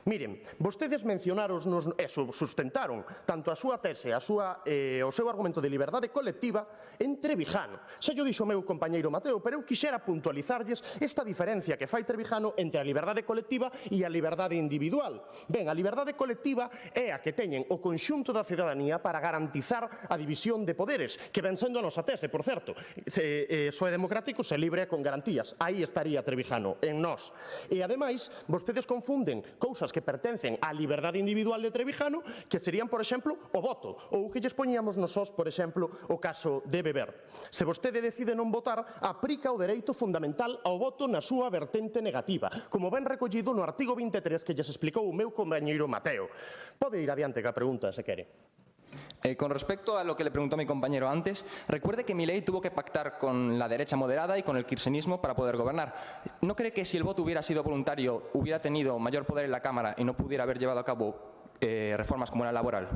Speaker 5: Miren, vostedes mencionaronnos e sustentaron tanto a súa tese, o seu argumento de liberdade colectiva en Trevijano. Xa yo dixo o meu compañeiro Mateo, pero eu quixera puntualizarlles esta diferencia que fai Trevijano entre a liberdade colectiva e a liberdade individual. Ben, a liberdade colectiva é a que teñen o conxunto da cidadanía para garantizar a división de poderes, que ven sendo a nosa tese, por certo. Só é democrático se libre con garantías. Aí estaría Trevijano, en nós. E, ademais, vostedes confunden cousas que pertencen á liberdade individual de Trevijano, que serían, por exemplo, o voto, ou que lles poñíamos nosós, por exemplo, o caso de beber. Se vostede decide non votar, aplica o dereito fundamental ao voto na súa vertente negativa, como ben recollido no artigo 23 que lles explicou o meu compañeiro Mateo. Pode ir adiante ca pregunta, se quere.
Speaker 6: Con respecto a lo que le preguntó mi compañero antes, recuerde que Milei tuvo que pactar con la derecha moderada y con el kirchnerismo para poder gobernar. ¿No cree que si el voto hubiera sido voluntario, hubiera tenido mayor poder en la Cámara y no pudiera haber llevado a cabo reformas como la laboral?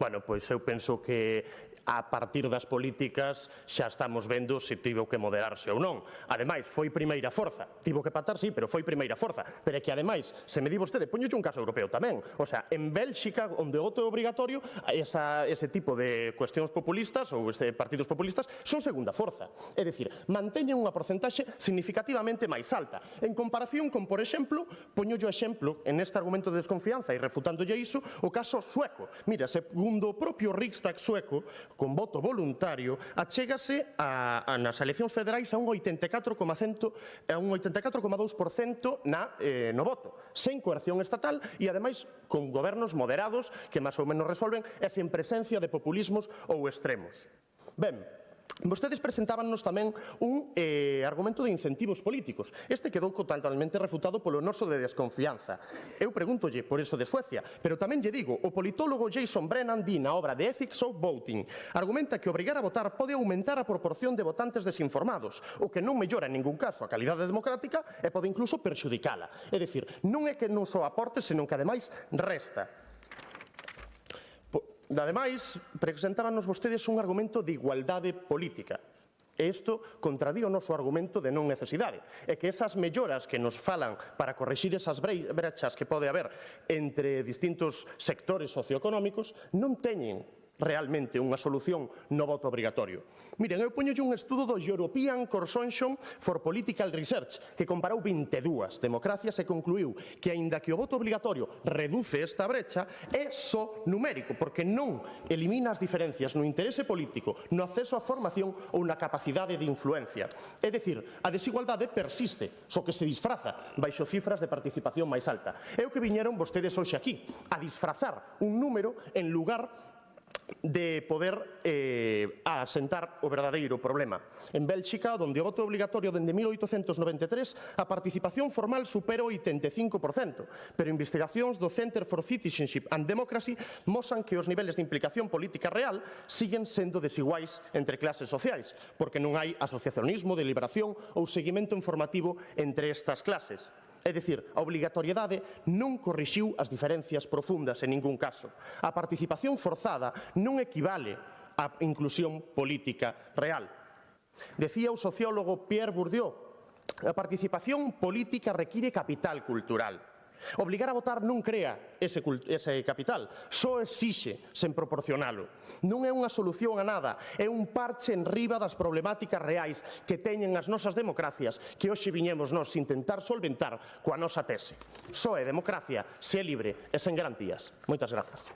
Speaker 5: Bueno, pois eu penso que a partir das políticas xa estamos vendo se tivo que moderarse ou non. Ademais, foi primeira forza. Tivo que pactar, sí, pero foi primeira forza. Pero é que, ademais, se me di vostede, poñolle un caso europeo tamén. O sea, en Bélxica, onde o voto é obrigatorio, ese tipo de cuestións populistas ou partidos populistas son segunda forza. É dicir, manteñen unha porcentaxe significativamente máis alta. En comparación con, por exemplo, poñolle o exemplo, en este argumento de desconfianza e refutándolle iso, o caso sueco. Mira, segundo o propio Riksdag sueco, con voto voluntario, achégase nas eleccións federais a un 84,2% no voto, sen coerción estatal e, ademais, con gobernos moderados que máis ou menos resolven e sen presencia de populismos ou extremos. Ben, vostedes presentábanos tamén un argumento de incentivos políticos. Este quedou totalmente refutado polo noso de desconfianza. Eu pregúntolle por eso de Suecia, pero tamén lle digo, o politólogo Jason Brennan di na obra The Ethics of Voting, argumenta que obrigar a votar pode aumentar a proporción de votantes desinformados, o que non mellora en ningún caso a calidade democrática e pode incluso perxudicala. É dicir, non é que non só aporte, senón que ademais resta. Ademais, presentábanos vostedes un argumento de igualdade política. E isto contradí o noso argumento de non necesidade. É que esas melloras que nos falan para corrixir esas brechas que pode haber entre distintos sectores socioeconómicos non teñen realmente unha solución no voto obrigatorio. Miren, eu poñolle un estudo do European Consortium for Political Research que comparou 22 democracias e concluiu que, aínda que o voto obrigatorio reduce esta brecha, é só numérico, porque non elimina as diferencias no interese político, no acceso á formación ou na capacidade de influencia. É dicir, a desigualdade persiste, só que se disfraza baixo cifras de participación máis alta. É o que viñeron vostedes hoxe aquí, a disfrazar un número en lugar de poder asentar o verdadeiro problema. En Bélxica, onde o voto obligatorio dende 1893, a participación formal supera o 85%, pero investigacións do Center for Citizenship and Democracy mostran que os niveles de implicación política real siguen sendo desiguais entre clases sociais, porque non hai asociacionismo, deliberación ou seguimento informativo entre estas clases. É dicir, a obrigatoriedade non corrixiu as diferencias profundas en ningún caso. A participación forzada non equivale á inclusión política real. Decía o sociólogo Pierre Bourdieu, a participación política require capital cultural. Obligar a votar non crea ese capital, só exixe sen proporcionalo. Non é unha solución a nada, é un parche en riba das problemáticas reais que teñen as nosas democracias que hoxe viñemos nós intentar solventar coa nosa tese. Só é democracia se é libre e sen garantías. Moitas grazas.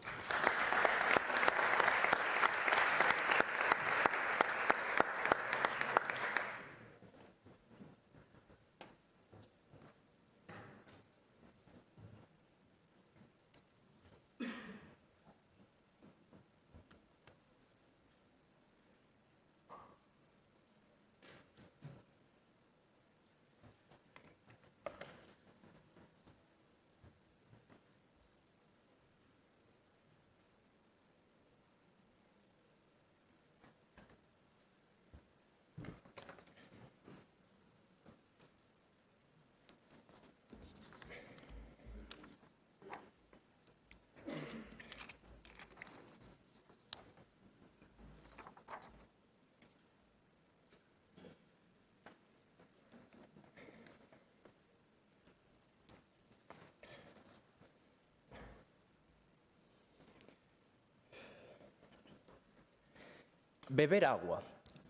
Speaker 6: Beber agua,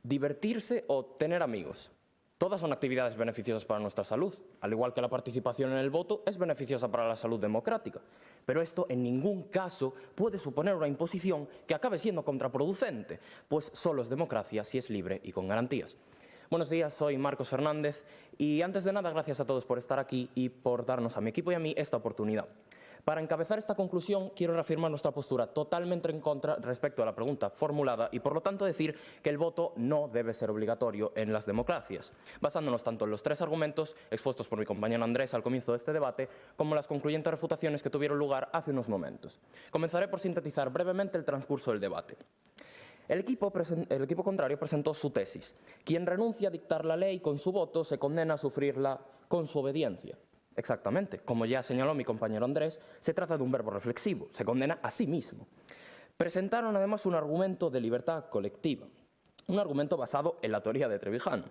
Speaker 6: divertirse o tener amigos. Todas son actividades beneficiosas para nuestra salud, al igual que la participación en el voto es beneficiosa para la salud democrática. Pero esto en ningún caso puede suponer una imposición que acabe siendo contraproducente, pues solo es democracia si es libre y con garantías. Buenos días, soy Marcos Fernández y antes de nada gracias a todos por estar aquí y por darnos a mi equipo y a mí esta oportunidad. Para encabezar esta conclusión, quiero reafirmar nuestra postura totalmente en contra respecto a la pregunta formulada y, por lo tanto, decir que el voto no debe ser obligatorio en las democracias, basándonos tanto en los tres argumentos expuestos por mi compañero Andrés al comienzo de este debate, como las concluyentes refutaciones que tuvieron lugar hace unos momentos. Comenzaré por sintetizar brevemente el transcurso del debate. El equipo contrario presentó su tesis. Quien renuncia a dictar la ley con su voto se condena a sufrirla con su obediencia. Exactamente, como ya señaló mi compañero Andrés, se trata de un verbo reflexivo, se condena a sí mismo. Presentaron además un argumento de libertad colectiva, un argumento basado en la teoría de Trevijano.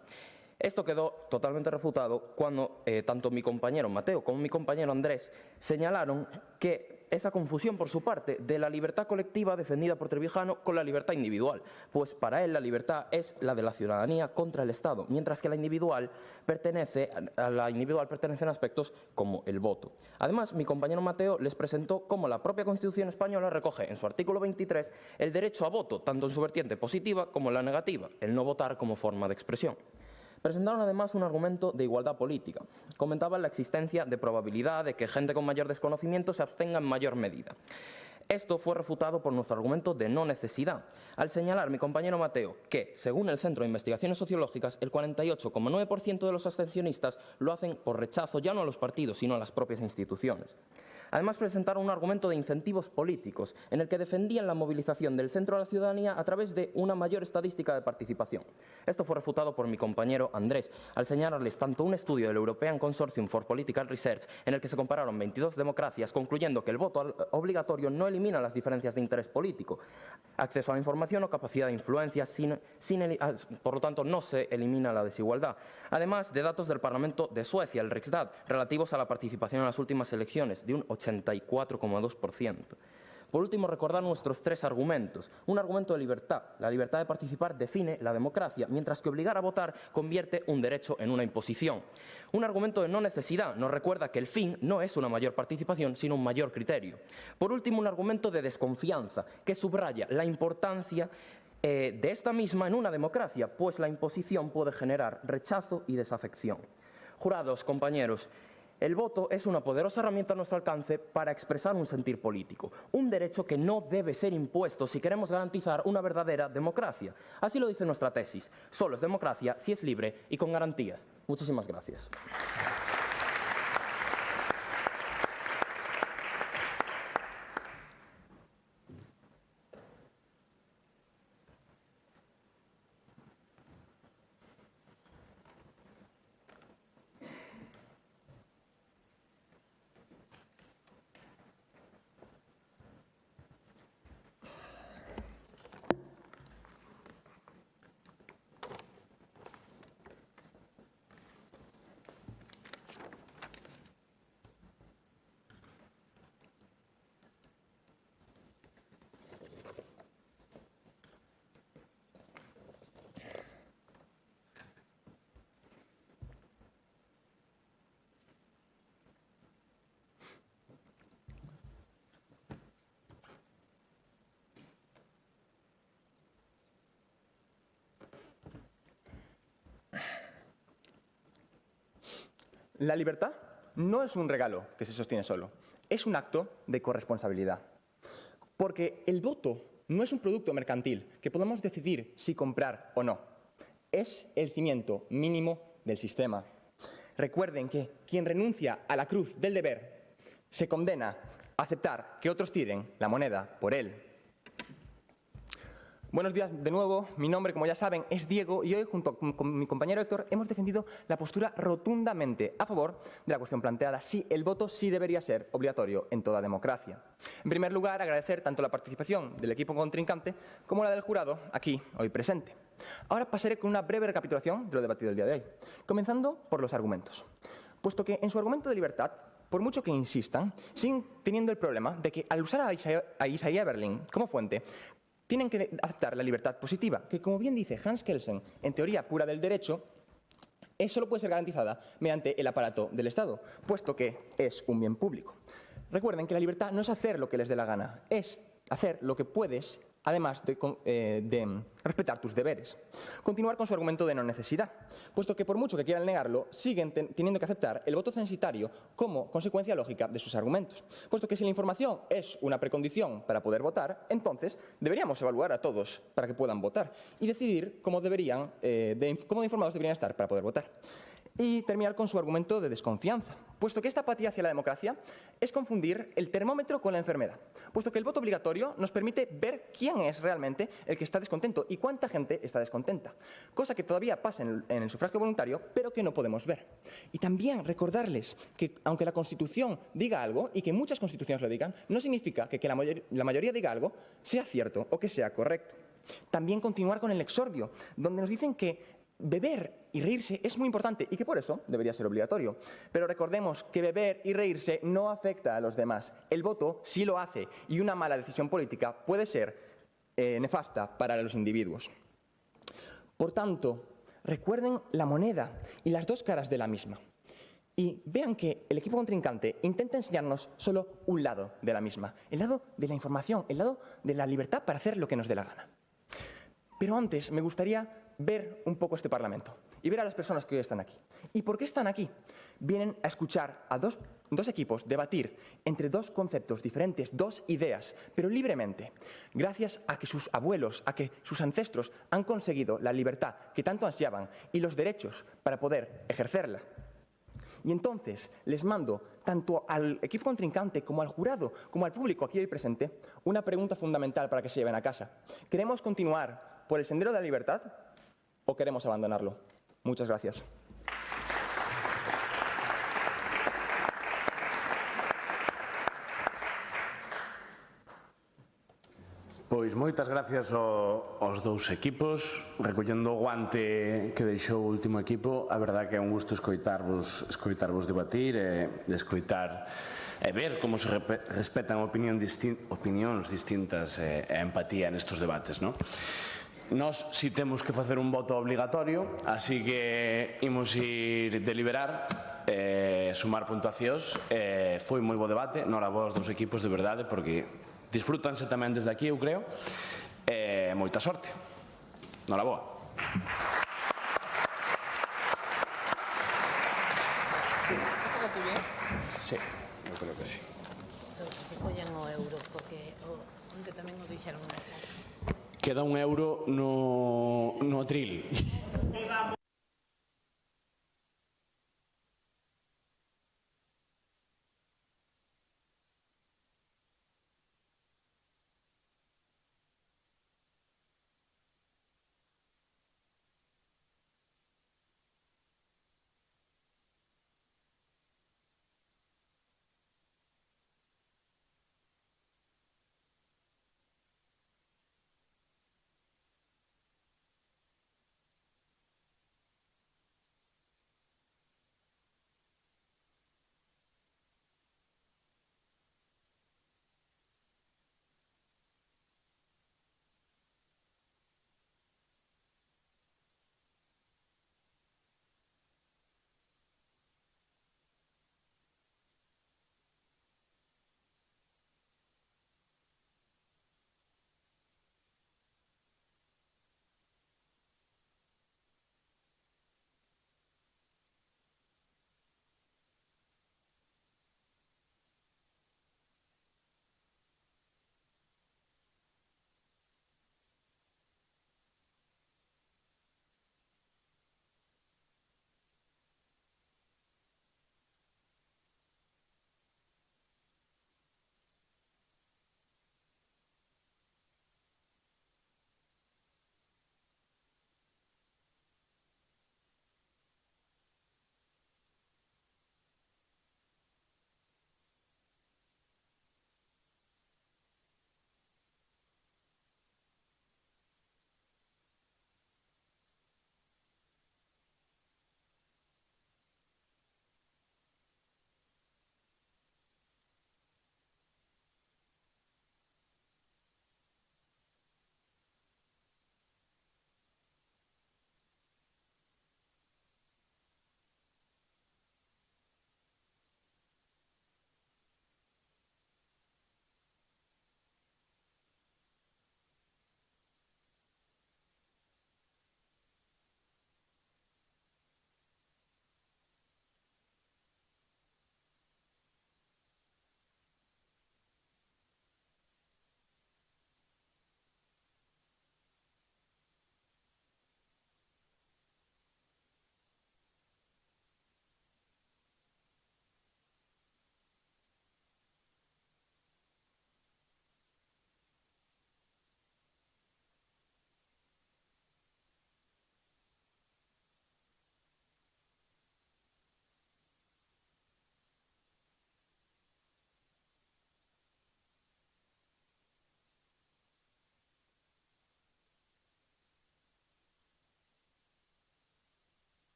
Speaker 6: Esto quedó totalmente refutado cuando tanto mi compañero Mateo como mi compañero Andrés señalaron que esa confusión por su parte de la libertad colectiva defendida por Trevijano con la libertad individual, pues para él la libertad es la de la ciudadanía contra el Estado, mientras que la individual pertenecen aspectos como el voto. Además, mi compañero Mateo les presentó cómo la propia Constitución española recoge en su artículo 23 el derecho a voto, tanto en su vertiente positiva como en la negativa, el no votar como forma de expresión. Presentaron además un argumento de igualdad política. Comentaban la existencia de probabilidad de que gente con mayor desconocimiento se abstenga en mayor medida. Esto fue refutado por nuestro argumento de no necesidad, al señalar mi compañero Mateo que, según el Centro de Investigaciones Sociológicas, el 48,9% de los abstencionistas lo hacen por rechazo ya no a los partidos, sino a las propias instituciones. Además, presentaron un argumento de incentivos políticos, en el que defendían la movilización del centro de la ciudadanía a través de una mayor estadística de participación. Esto fue refutado por mi compañero Andrés, al señalarles tanto un estudio del European Consortium for Political Research, en el que se compararon 22 democracias, concluyendo que el voto obligatorio no elimina las diferencias de interés político, acceso a la información o capacidad de influencia, por lo tanto no se elimina la desigualdad. Además de datos del Parlamento de Suecia, el Riksdag, relativos a la participación en las últimas elecciones, de un 84,2%. Por último, recordar nuestros tres argumentos. Un argumento de libertad. La libertad de participar define la democracia, mientras que obligar a votar convierte un derecho en una imposición. Un argumento de no necesidad. Nos recuerda que el fin no es una mayor participación, sino un mayor criterio. Por último, un argumento de desconfianza, que subraya la importancia de esta misma en una democracia, pues la imposición puede generar rechazo y desafección. Jurados, compañeros, el voto es una poderosa herramienta a nuestro alcance para expresar un sentir político, un derecho que no debe ser impuesto si queremos garantizar una verdadera democracia. Así lo dice nuestra tesis. Solo es democracia si es libre y con garantías. Muchísimas gracias. La libertad no es un regalo que se sostiene solo, es un acto de corresponsabilidad. Porque el voto no es un producto mercantil que podemos decidir si comprar o no. Es el cimiento mínimo del sistema. Recuerden que quien renuncia a la cruz del deber se condena a aceptar que otros tiren la moneda por él. Buenos días de nuevo. Mi nombre, como ya saben, es Diego y hoy, junto con mi compañero Héctor, hemos defendido la postura rotundamente a favor de la cuestión planteada. Sí, el voto sí debería ser obligatorio en toda democracia. En primer lugar, agradecer tanto la participación del equipo contrincante como la del jurado aquí, hoy presente. Ahora pasaré con una breve recapitulación de lo debatido el día de hoy, comenzando por los argumentos. Puesto que en su argumento de libertad, por mucho que insistan, siguen teniendo el problema de que al usar a Isaiah Berlin como fuente, tienen que aceptar la libertad positiva, que, como bien dice Hans Kelsen, en teoría pura del derecho, solo puede ser garantizada mediante el aparato del Estado, puesto que es un bien público. Recuerden que la libertad no es hacer lo que les dé la gana, es hacer lo que puedes, además de respetar tus deberes. Continuar con su argumento de no necesidad, puesto que por mucho que quieran negarlo, siguen teniendo que aceptar el voto censitario como consecuencia lógica de sus argumentos, puesto que si la información es una precondición para poder votar, entonces deberíamos evaluar a todos para que puedan votar y decidir cómo de informados deberían estar para poder votar. Y terminar con su argumento de desconfianza, puesto que esta apatía hacia la democracia es confundir el termómetro con la enfermedad, puesto que el voto obligatorio nos permite ver quién es realmente el que está descontento y cuánta gente está descontenta, cosa que todavía pasa en el sufragio voluntario, pero que no podemos ver. Y también recordarles que, aunque la Constitución diga algo, y que muchas constituciones lo digan, no significa que la mayoría diga algo sea cierto o que sea correcto. También continuar con el exordio, donde nos dicen que beber y reírse es muy importante y que por eso debería ser obligatorio. Pero recordemos que beber y reírse no afecta a los demás. El voto sí lo hace y una mala decisión política puede ser nefasta para los individuos. Por tanto, recuerden la moneda y las dos caras de la misma. Y vean que el equipo contrincante intenta enseñarnos solo un lado de la misma, el lado de la información, el lado de la libertad para hacer lo que nos dé la gana. Pero antes me gustaría ver un poco este Parlamento y ver a las personas que hoy están aquí. ¿Y por qué están aquí? Vienen a escuchar a dos equipos debatir entre dos conceptos diferentes, dos ideas, pero libremente, gracias a que sus abuelos, a que sus ancestros han conseguido la libertad que tanto ansiaban y los derechos para poder ejercerla. Y entonces les mando, tanto al equipo contrincante como al jurado, como al público aquí hoy presente, una pregunta fundamental para que se lleven a casa. ¿Queremos continuar por el sendero de la libertad o queremos abandonarlo? Muchas gracias.
Speaker 2: Pois moitas gracias aos dous equipos. Recollendo o guante que deixou o último equipo, a verdade que é un gusto escoitarvos debatir e escoitar e ver como se respetan opinións distintas e empatía nestes debates, non? Nós si temos que facer un voto obligatorio, así que imos ir deliberar, sumar puntuacións. Foi moi bo debate, noravos dos equipos de verdade, porque disfrútanse tamén desde aquí, eu creo. Moita sorte. Noraboa. Sí, eu creo que sí.
Speaker 8: Que collan o euro, porque onde tamén o dixeron.
Speaker 2: Queda €1 no atril.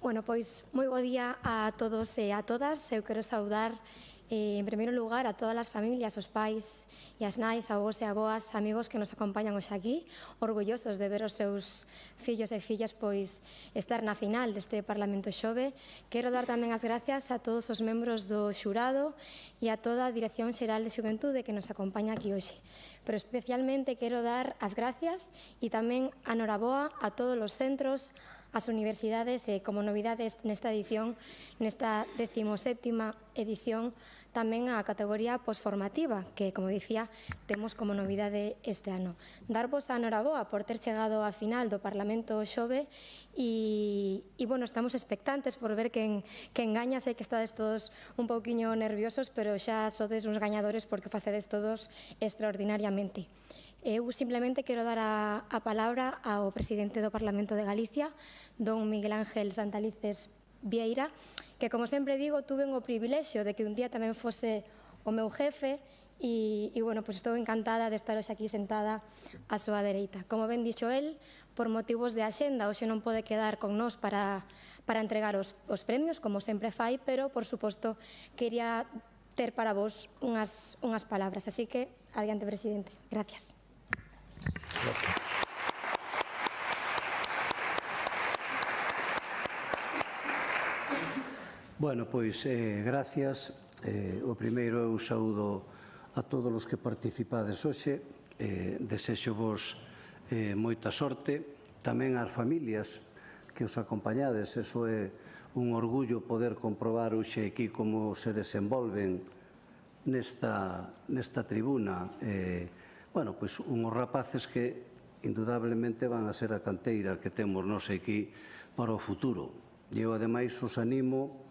Speaker 9: Bueno, pois moi bo día a todos e a todas. Eu quero saudar en primeiro lugar a todas as familias, os pais e as nais, avós e aboas, amigos que nos acompañan hoxe aquí, orgullosos de ver os seus fillos e fillas pois estar na final deste Parlamento Xove. Quero dar tamén as gracias a todos os membros do xurado e a toda a Dirección Xeral de Xuventude que nos acompaña aquí hoxe. Pero especialmente quero dar as gracias e tamén a noraboa a todos os centros, as universidades e como novidades nesta edición, nesta 17ª edición, tamén a categoría posformativa, que, como dicía, temos como novidade este ano. Darvos a noraboa por ter chegado á final do Parlamento Xove e bueno, estamos expectantes por ver quen gaña. Sei que estades todos un pouquiño nerviosos, pero xa sodes uns gañadores porque facedes todos extraordinariamente. Eu simplemente quero dar a palabra ao presidente do Parlamento de Galicia, don Miguel Ángel Santalices Vieira, que, como sempre digo, tuve o privilexio de que un día tamén fose o meu jefe e bueno, pois estou encantada de estar hoxe aquí sentada á súa dereita. Como ben dixo el, por motivos de axenda, hoxe non pode quedar con nós para entregar os premios, como sempre fai, pero, por suposto, quería ter para vos unhas palabras. Así que, adiante, presidente. Gracias.
Speaker 10: Bueno, pois, gracias. O primeiro eu saúdo a todos os que participades hoxe. Desexo vos moita sorte. Tamén ás familias que os acompañades. Eso é un orgullo poder comprobar hoxe aquí como se desenvolven nesta tribuna. Bueno, pois unhos rapaces que indudablemente van a ser a canteira que temos nós aquí para o futuro. E eu, ademais, os animo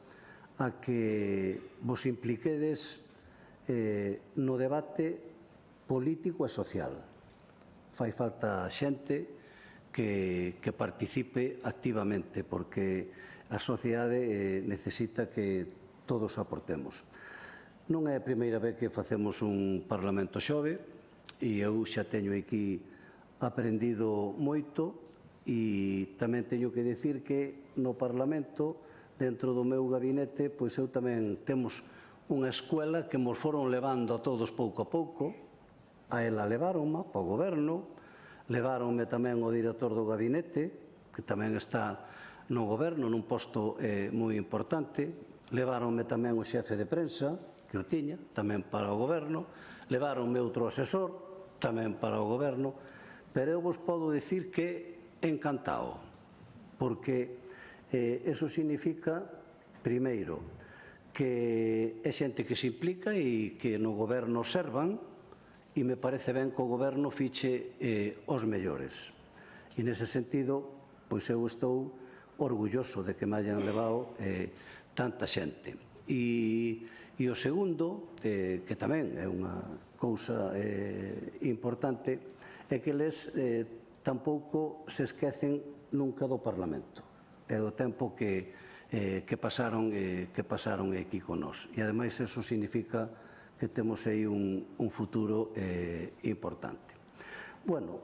Speaker 10: a que vos impliquedes no debate político e social. Fai falta xente que participe activamente, porque a sociedade necesita que todos aportemos. Non é a primeira vez que facemos un Parlamento Xove, e eu xa teño aquí aprendido moito e tamén teño que dicir que no Parlamento, dentro do meu gabinete, pois eu tamén temos unha escuela que nos foron levando a todos pouco a pouco. A ela leváronme para o goberno, leváronme tamén o director do gabinete, que tamén está no goberno, nun posto moi importante, leváronme tamén o xefe de prensa, que o tiña, tamén para o goberno, leváronme outro asesor, tamén para o goberno, pero eu vos podo dicir que encantado, porque eso significa, primeiro, que é xente que se implica e que no goberno servan, e me parece ben que o goberno fiche os mellores. E nese sentido, pois eu estou orgulloso de que me hayan levado tanta xente. E o segundo, que tamén é unha cousa importante, é que eles tampouco se esquecen nunca do Parlamento e do tempo que pasaron aquí con nós. E, ademais, eso significa que temos aí un futuro importante. Bueno,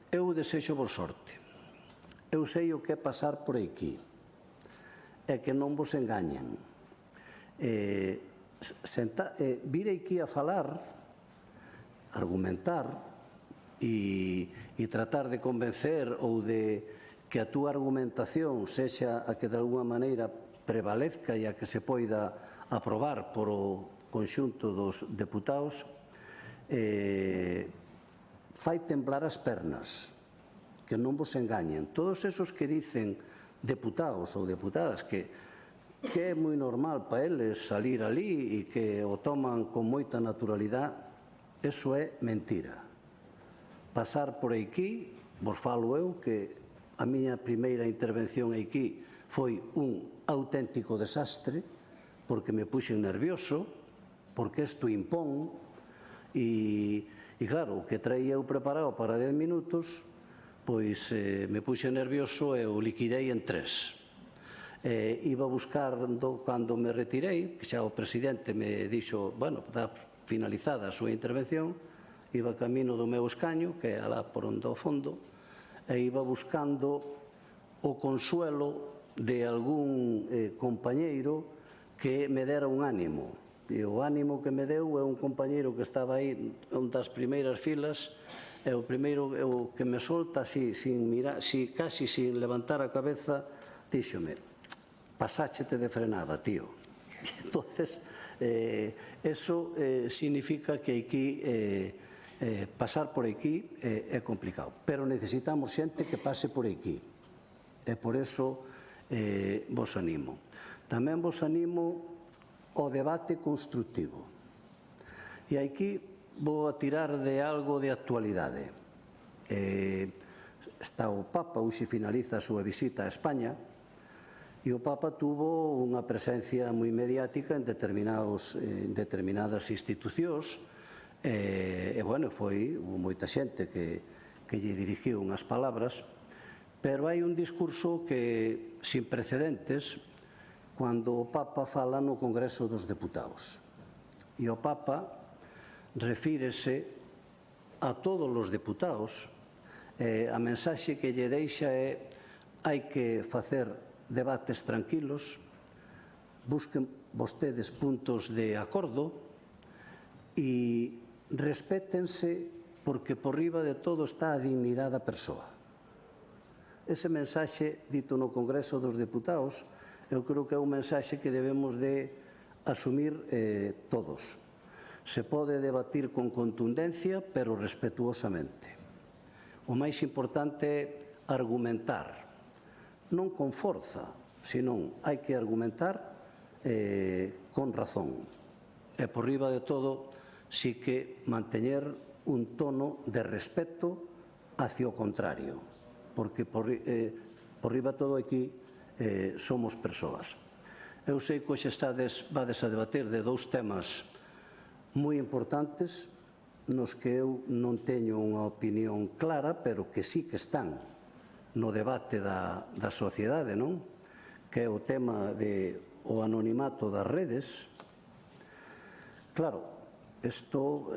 Speaker 10: eu desexo vos sorte. Eu sei o que é pasar por aquí e que non vos engañen. Vir aquí a falar, argumentar e tratar de convencer ou de que a túa argumentación sexa a que de alguna maneira prevalezca e a que se poida aprobar por o conxunto dos deputados, fai temblar as pernas, que non vos engañen. Todos esos que dicen deputados ou deputadas que é moi normal para eles salir ali e que o toman con moita naturalidade, eso é mentira. Pasar por aquí, vos falo eu, que a miña primeira intervención aquí foi un auténtico desastre, porque me puxen nervioso, porque isto impón, e claro, o que traía eu preparado para 10 minutos, pois me puxen nervioso e o liquidei en 3. Iba buscando, cando me retirei, que xa o presidente me dixo, bueno, está finalizada a súa intervención, iba camino do meu escaño, que é alá por onde ao fondo, e iba buscando o consuelo de algún compañeiro que me dera un ánimo. E o ánimo que me deu é un compañeiro que estaba aí das primeiras filas, e o primeiro o que me solta, así, casi sin levantar a cabeza, díxome: pasáchete de frenada, tío. Entonces, eso significa que aquí pasar por aquí é complicado, pero necesitamos xente que pase por aquí, e por eso vos animo. Tamén vos animo ao debate constructivo. E aquí vou a tirar de algo de actualidade. Está o Papa, hoxe finaliza a súa visita a España, e o Papa tuvo unha presencia moi mediática en determinadas institucións, e, bueno, hubo moita xente que lle dirixiu unhas palabras, pero hai un discurso que, sin precedentes, cando o Papa fala no Congreso dos Deputados. E o Papa refírese a todos os deputados, a mensaxe que lle deixa é: hai que facer debates tranquilos, busquen vostedes puntos de acordo e respétense, porque por riba de todo está a dignidade da persoa. Ese mensaxe dito no Congreso dos Deputados eu creo que é un mensaxe que debemos de asumir todos. Se pode debatir con contundencia, pero respetuosamente. O máis importante é argumentar, non con forza, senón hai que argumentar con razón. E por riba de todo, si que manteñer un tono de respeto hacia o contrario, porque por riba de todo aquí somos persoas. Eu sei que hoxe vades a debater de dous temas moi importantes, nos que eu non teño unha opinión clara, pero que sí que están no debate da sociedade, non? Que é o tema do anonimato das redes. Claro, isto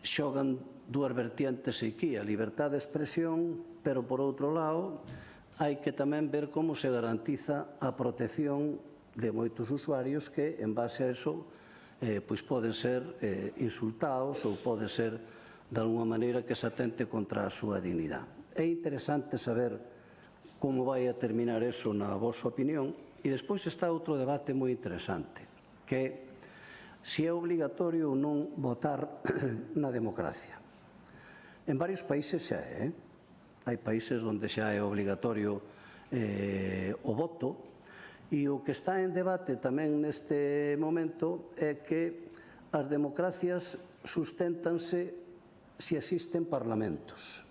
Speaker 10: xogan dúas vertientes aquí, a liberdade de expresión, pero por outro lado hai que tamén ver como se garantiza a protección de moitos usuarios que, en base a eso, pois poden ser insultados ou pode ser de alguma maneira que se atente contra a súa dignidade. É interesante saber como vai a terminar eso na vosa opinión. E despois está outro debate moi interesante, que é se é obligatorio ou non votar na democracia. En varios países xa é, hai países onde xa é obligatorio o voto, e o que está en debate tamén neste momento é que as democracias susténtanse se existen parlamentos.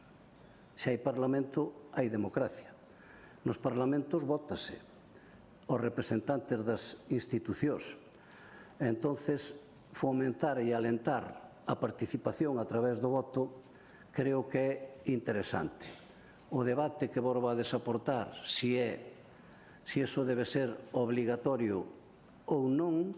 Speaker 10: Se hai parlamento, hai democracia. Nos parlamentos vótase os representantes das institucións. Entonces, fomentar e alentar a participación a través do voto creo que é interesante. O debate que vos vades aportar, se iso debe ser obligatorio ou non,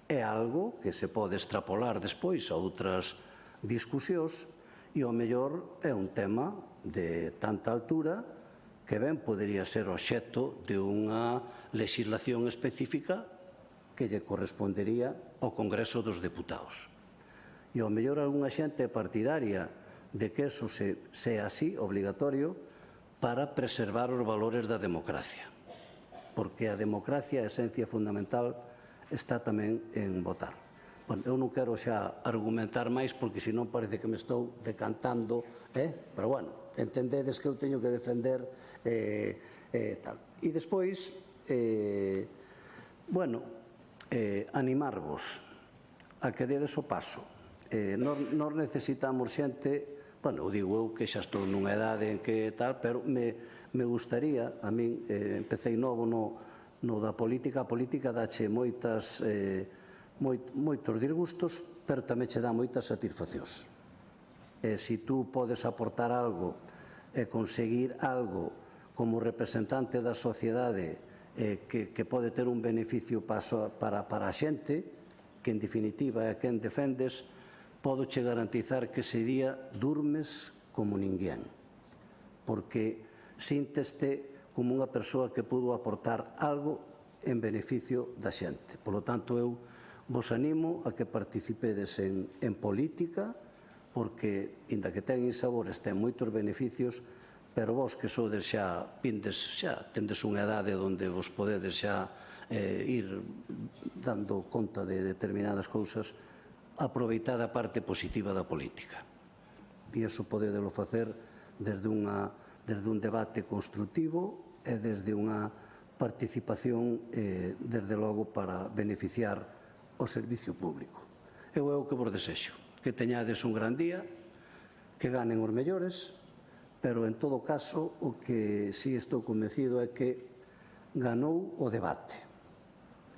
Speaker 10: é algo que se pode extrapolar despois a outras discusións, e ao mellor é un tema de tanta altura que ben podería ser obxecto de unha legislación específica que lle correspondería ao Congreso dos Deputados. E ao mellor algunha xente é partidaria de que eso sea así, obligatorio, para preservar os valores da democracia. Porque a democracia, a esencia fundamental, está tamén en votar. Bueno, eu non quero xa argumentar máis, porque senón parece que me estou decantando, pero bueno, entendedes que eu teño que defender tal. E despois, bueno, animarvos a que dedes o paso. Nós necesitamos xente, bueno, digo eu que xa estou nunha edade en que tal, pero me gustaría, a min empecé novo no da política, a política dache moitos disgustos, pero tamén che dá moitas satisfaccións. Se tú podes aportar algo e conseguir algo como representante da sociedade que pode ter un beneficio para a xente, que en definitiva é a quen defendes, podo che garantizar que ese día durmes como ninguén, porque sínteste como unha persoa que pudo aportar algo en beneficio da xente. Polo tanto, eu vos animo a que participedes en política, porque, inda que ten insabores, ten moitos beneficios, pero vos que sodes xa tendes unha edade onde vos podedes xa ir dando conta de determinadas cousas, aproveitad a parte positiva da política. E iso podedelo facer desde un debate construtivo e desde unha participación, desde logo, para beneficiar o servicio público. É o que vos desexo, que teñades un gran día, que ganen os mellores, pero, en todo caso, o que si estou convencido é que ganou o debate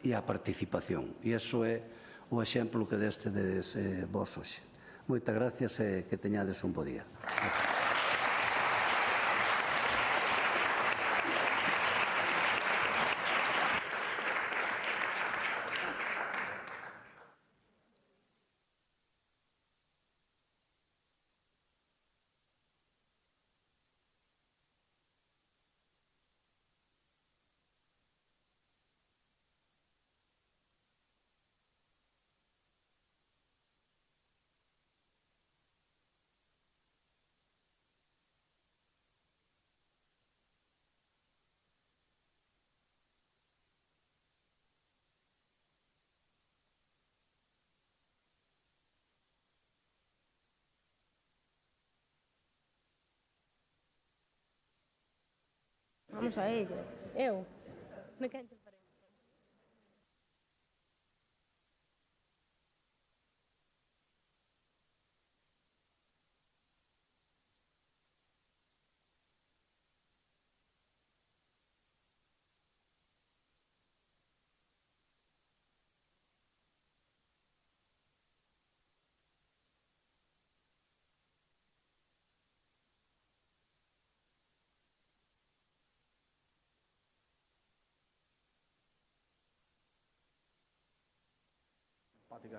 Speaker 10: e a participación. E iso é o exemplo que destedes vos hoxe. Moitas gracias e que teñades un bo día.
Speaker 11: Vamos a ello. Eu me cancho para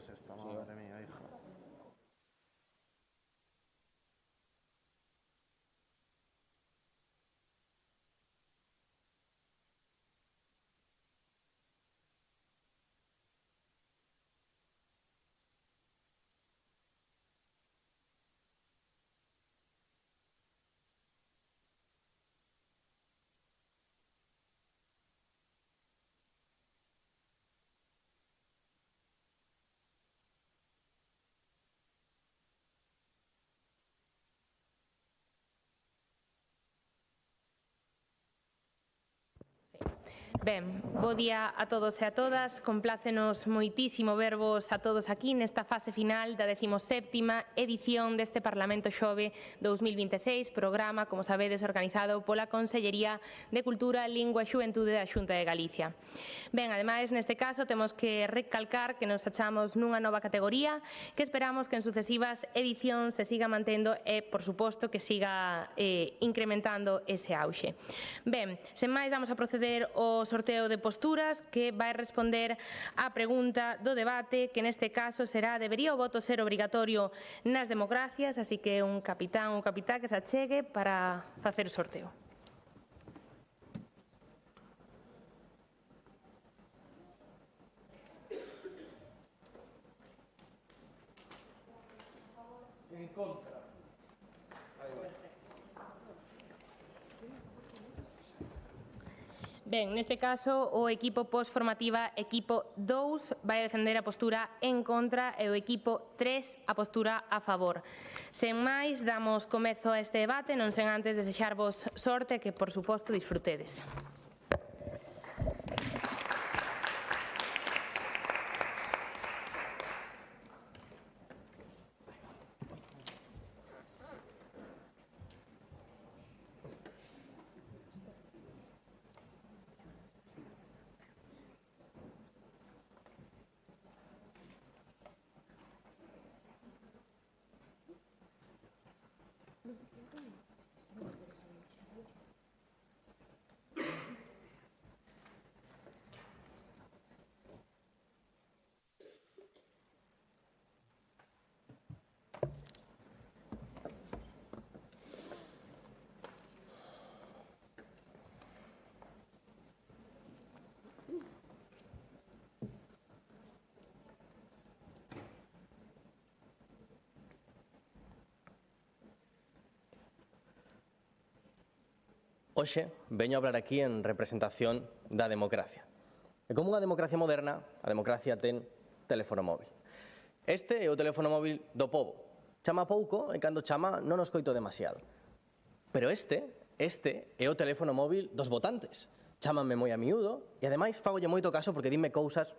Speaker 2: Esta, madre mía, hija.
Speaker 11: Ben, bo día a todos e a todas. Complácenos moitísimo vervos a todos aquí nesta fase final da 17ª edición deste Parlamento Xove 2026, programa, como sabedes, organizado pola Consellería de Cultura, Lingua e Xuventude da Xunta de Galicia. Ben, ademais, neste caso, temos que recalcar que nos achamos nunha nova categoría que esperamos que en sucesivas edicións se siga mantendo e, por suposto, que siga incrementando ese auxe. Ben, sen máis, vamos a proceder ao sorteo de posturas que vai responder á pregunta do debate, que neste caso será: debería o voto ser obrigatorio nas democracias? Así que un capitán ou capitá que se achegue para facer o sorteo.
Speaker 3: En contra.
Speaker 11: Ben, neste caso, o equipo postformativa equipo 2 vai defender a postura en contra e o equipo 3 a postura a favor. Sen máis, damos comezo a este debate, non sen antes desexarvos sorte, que, por suposto, disfrutedes.
Speaker 12: Hoxe veño a hablar aquí en representación da democracia. E como unha democracia moderna, a democracia ten teléfono móvil. Este é o teléfono móvil do pobo. Chama pouco e cando chama non os coito demasiado. Pero este é o teléfono móvil dos votantes. Chámanme moi a miúdo e ademais fagolle moito caso porque dime cousas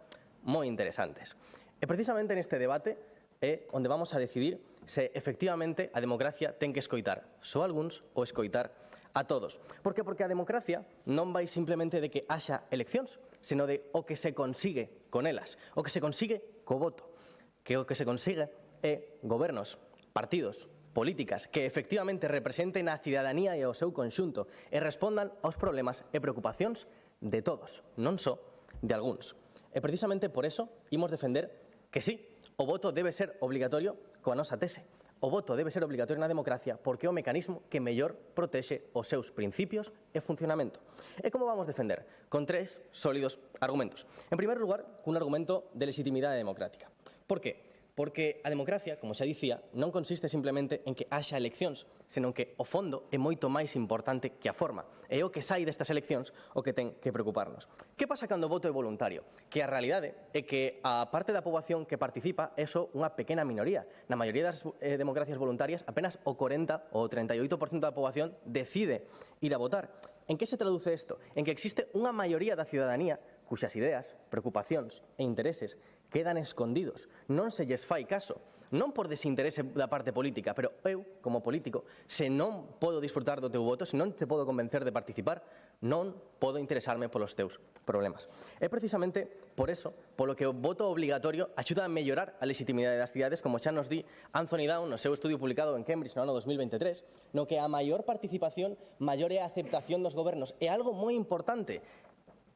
Speaker 12: moi interesantes. E precisamente neste debate é onde vamos a decidir se efectivamente a democracia ten que escoitar só algúns ou escoitar a todos. Por que? Porque a democracia non vai simplemente de que haxa eleccións, sino de o que se consigue con elas, o que se consigue co voto, que o que se consigue é gobernos, partidos, políticas que efectivamente representen a cidadanía e ao seu conxunto e respondan aos problemas e preocupacións de todos, non só de algúns. E precisamente por eso imos defender que sí, o voto debe ser obligatorio coa nosa tese. O voto debe ser obligatorio na democracia porque é o mecanismo que mellor protexe os seus principios e funcionamento. E como vamos defender? Con 3 sólidos argumentos. En primer lugar, cun argumento de legitimidade democrática. Por qué? Porque a democracia, como xa dicía, non consiste simplemente en que haxa eleccións, senón que o fondo é moito máis importante que a forma. É o que sai destas eleccións o que ten que preocuparnos. Que pasa cando o voto é voluntario? Que a realidade é que a parte da poboación que participa é só unha pequena minoría. Na maioría das democracias voluntarias, apenas o 40 ou o 38% da poboación decide ir a votar. En que se traduce isto? En que existe unha maioría da cidadanía cuxas ideas, preocupacións e intereses quedan escondidos, non se lles fai caso, non por desinterese da parte política, pero eu, como político, se non podo disfrutar do teu voto, se non te podo convencer de participar, non podo interesarme polos teus problemas. É precisamente por eso, polo que o voto obligatorio axuda a mellorar a legitimidade das cidades, como xa nos di Anthony Down no seu estudio publicado en Cambridge no ano 2023, no que a maior participación, maior é a aceptación dos gobernos. É algo moi importante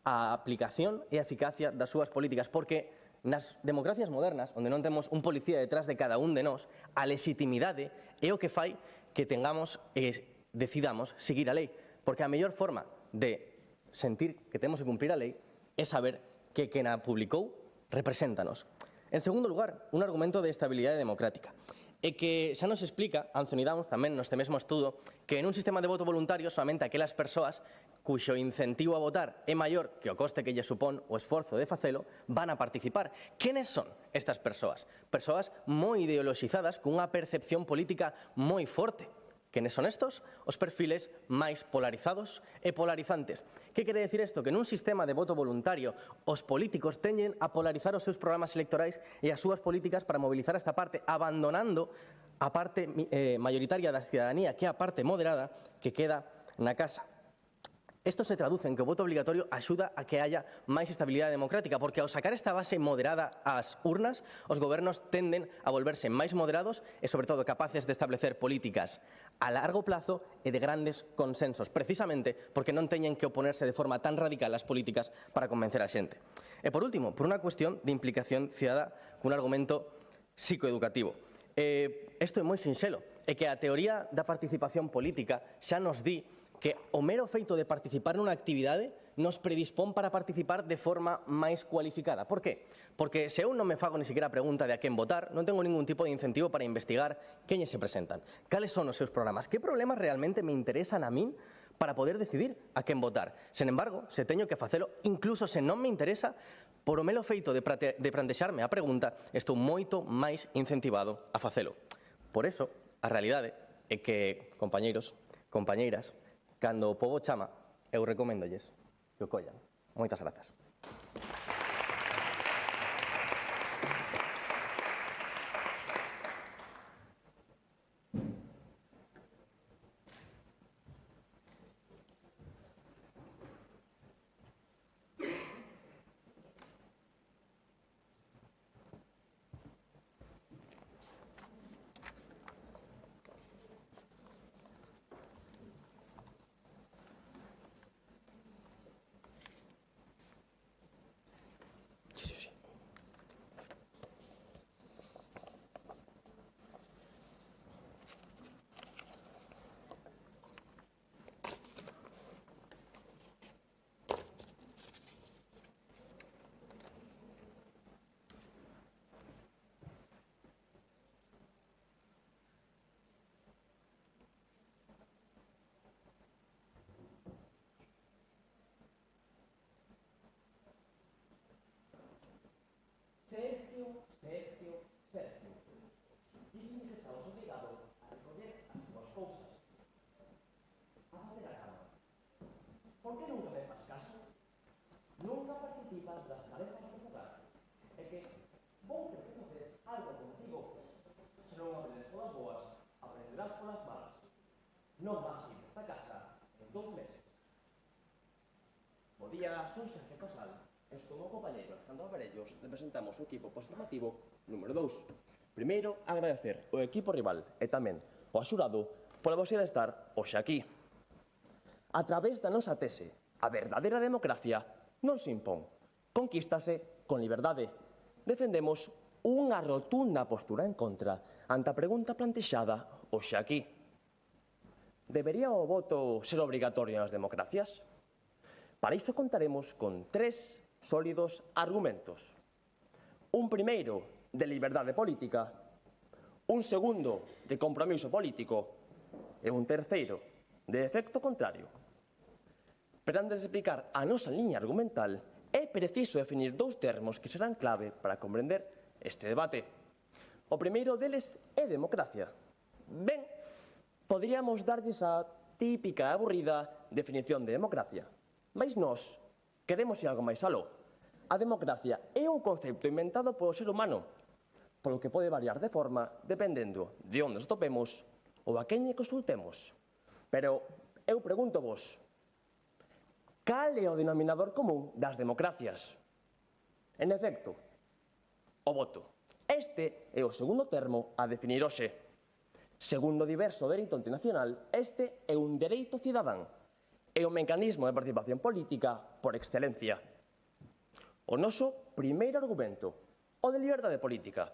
Speaker 12: a aplicación e a eficacia das súas políticas, porque nas democracias modernas, onde non temos un policía detrás de cada un de nós, a legitimidade é o que fai que tengamos e decidamos seguir a lei, porque a mellor forma de sentir que temos que cumprir a lei é saber que quen a publicou represéntanos. En segundo lugar, un argumento de estabilidade democrática. E que xa nos explica Anthony Downs tamén neste mesmo estudo que en un sistema de voto voluntario solamente aquelas persoas cuxo incentivo a votar é maior que o coste que lle supón o esforzo de facelo van a participar. Quenes son estas persoas? Persoas moi ideoloxizadas cunha percepción política moi forte. Quenes son estos? Os perfiles máis polarizados e polarizantes. Que quere decir isto? Que nun sistema de voto voluntario os políticos teñen a polarizar os seus programas electorais e as súas políticas para mobilizar esta parte, abandonando a parte mayoritaria da cidadanía, que é a parte moderada que queda na casa. Isto se traduce en que o voto obligatorio axuda a que haya máis estabilidade democrática, porque ao sacar esta base moderada ás urnas, os gobernos tenden a volverse máis moderados e, sobre todo, capaces de establecer políticas a largo plazo e de grandes consensos, precisamente porque non teñen que oponerse de forma tan radical ás políticas para convencer a xente. E, por último, por unha cuestión de implicación cidadá cun argumento psicoeducativo. Isto é moi sinxelo, é que a teoría da participación política xa nos di que o mero feito de participar nunha actividade nos predispón para participar de forma máis cualificada. Por qué? Porque se eu non me fago ni siquiera a pregunta de a quen votar, non tengo ningún tipo de incentivo para investigar queñes se presentan, cales son os seus programas, que problemas realmente me interesan a min para poder decidir a quen votar. Sen embargo, se teño que facelo, incluso se non me interesa, por o mero feito de plantexarme a pregunta, estou moito máis incentivado a facelo. Por eso, a realidade é que, compañeiros, compañeiras, cando o pobo chama, eu recoméndolles que o collan. Moitas grazas. non vas ir desta casa en 2 meses. Bo día, son Xerxio Casal, e como compañeiro Alejandro Alvarellos representamos o equipo posformativo número 2. Primeiro, agradecer ao equipo rival e tamén ao xurado pola posibilidade de estar hoxe aquí. A través da nosa tese, a verdadeira democracia non se impón, conquístase con liberdade. Defendemos unha rotunda postura en contra ante a pregunta plantexada hoxe aquí. Debería o voto ser obrigatorio nas democracias? Para iso contaremos con 3 sólidos argumentos. Un primeiro de liberdade política, un segundo de compromiso político e un terceiro de efecto contrario. Pero antes de explicar a nosa liña argumental, é preciso definir 2 termos que serán clave para comprender este debate. O primeiro deles é democracia. Ben, poderíamos darlles a típica e aburrida definición de democracia, mas nós queremos ir algo máis aló. A democracia é un concepto inventado polo ser humano, polo que pode variar de forma dependendo de onde nos topemos ou a quen lle consultemos. Pero eu pregunto vos, cal é o denominador común das democracias? En efecto, o voto. Este é o segundo termo a definir hoxe. Segundo o diverso dereito internacional, este é un dereito cidadán. É un mecanismo de participación política por excelencia. O noso primeiro argumento, o de liberdade política.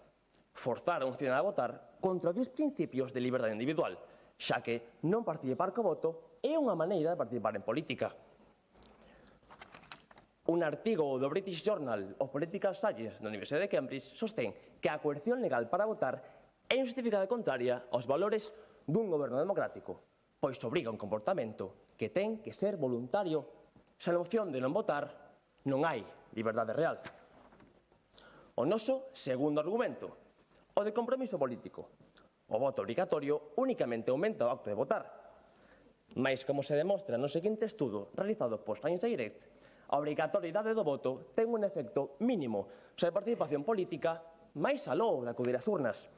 Speaker 12: Forzar a un cidadán a votar contra os principios de liberdade individual, xa que non participar co voto é unha maneira de participar en política. Un artigo do British Journal of Political Science da Universidade de Cambridge sostén que a coerción legal para votar é injustificada e contraria aos valores dun goberno democrático, pois obriga un comportamento que ten que ser voluntario. Sen a opción de non votar, non hai liberdade real. O noso segundo argumento, o de compromiso político. O voto obrigatorio únicamente aumenta o acto de votar. Mais, como se demostra no seguinte estudo realizado por Science Direct, a obrigatoriedade do voto ten un efecto mínimo sobre a participación política máis aló de acudir ás urnas.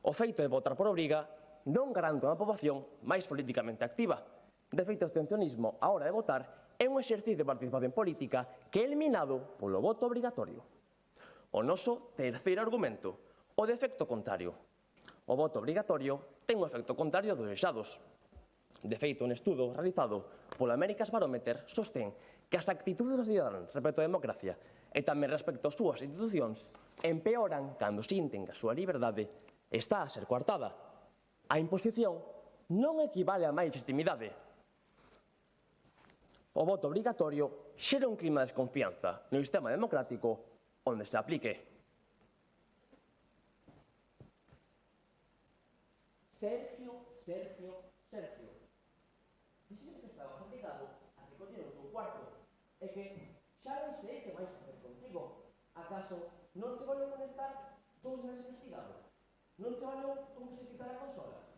Speaker 12: O feito de votar por obriga non garante unha poboación máis políticamente activa. De feito, o abstencionismo á hora de votar é un exercicio de participación política que é eliminado polo voto obrigatorio. O noso terceiro argumento, o de efecto contrario. O voto obrigatorio ten un efecto contrario dos desexados. De feito, un estudo realizado polo America's Barometer sostén que as actitudes dos cidadáns respecto á democracia e tamén respecto ás súas institucións empeoran cando sinten que a súa liberdade está a ser coartada. A imposición non equivale a máis legitimidade. O voto obrigatorio xera un clima de desconfianza no sistema democrático onde se aplique. Sergio. Dixes que estabas obligado a recoller o teu cuarto e que xa non sei que vais facer contigo. Acaso non che valeu conectar 2 meses investigado? Non che valeu con que se quitar a consola?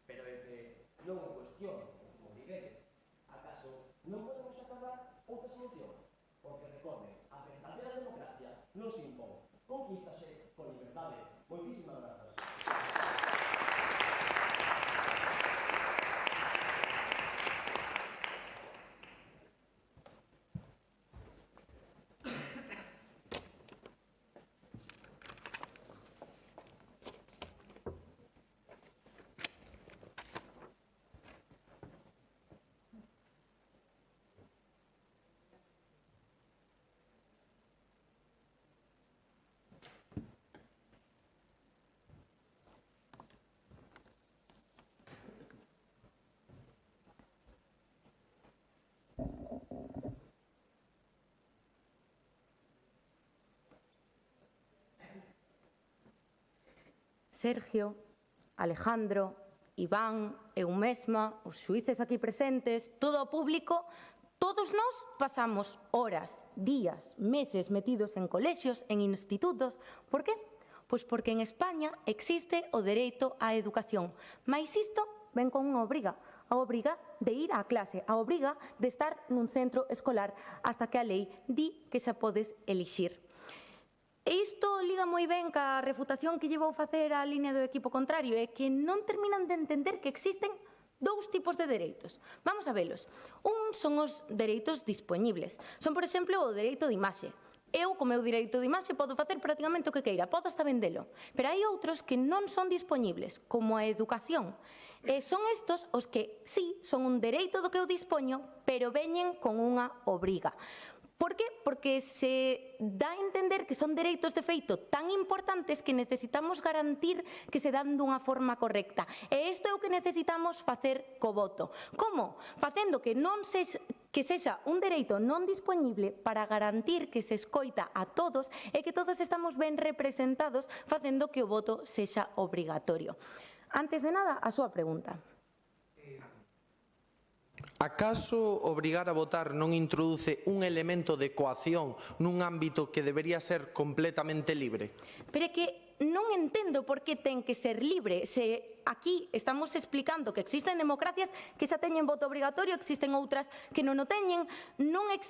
Speaker 12: Pero é que non é cuestión, como digueres. Acaso non podemos acordar outra solución? Porque recorde, a verdadeira democracia non se impón, conquístase con liberdade. Moitísimas grazas.
Speaker 13: Sergio, Alejandro, Iván, eu mesma, os xuíces aquí presentes, todo o público, todos nós pasamos horas, días, meses metidos en colexios, en institutos. Por qué? Pois porque en España existe o dereito á educación, mais isto ven con unha obriga, a obriga de ir á clase, a obriga de estar nun centro escolar, hasta que a lei di que xa podes elixir. E isto liga moi ben ca refutación que lle vou facer á línea do equipo contrario, é que non terminan de entender que existen dous tipos de dereitos. Vamos a velos. Un son os dereitos dispoñibles. Son, por exemplo, o dereito de imaxe. Eu, co meu direito de imaxe, podo facer prácticamente o que queira, podo hasta vendelo. Pero hai outros que non son dispoñibles, como a educación. E son estos os que, sí, son un dereito do que eu dispoño, pero veñen con unha obriga. Por qué? Porque se dá a entender que son dereitos de feito tan importantes que necesitamos garantir que se dan dunha forma correcta. E isto é o que necesitamos facer co voto. Como? Facendo que sexa un dereito non dispoñible para garantir que se escoita a todos e que todos estamos ben representados, facendo que o voto sexa obrigatorio. Antes de nada, a súa pregunta.
Speaker 14: Acaso obrigar a votar non introduce un elemento de coacción nun ámbito que debería ser completamente libre?
Speaker 13: Pero é que non entendo por que ten que ser libre. Se aquí estamos explicando que existen democracias que xa teñen voto obrigatorio, existen outras que non o teñen, non é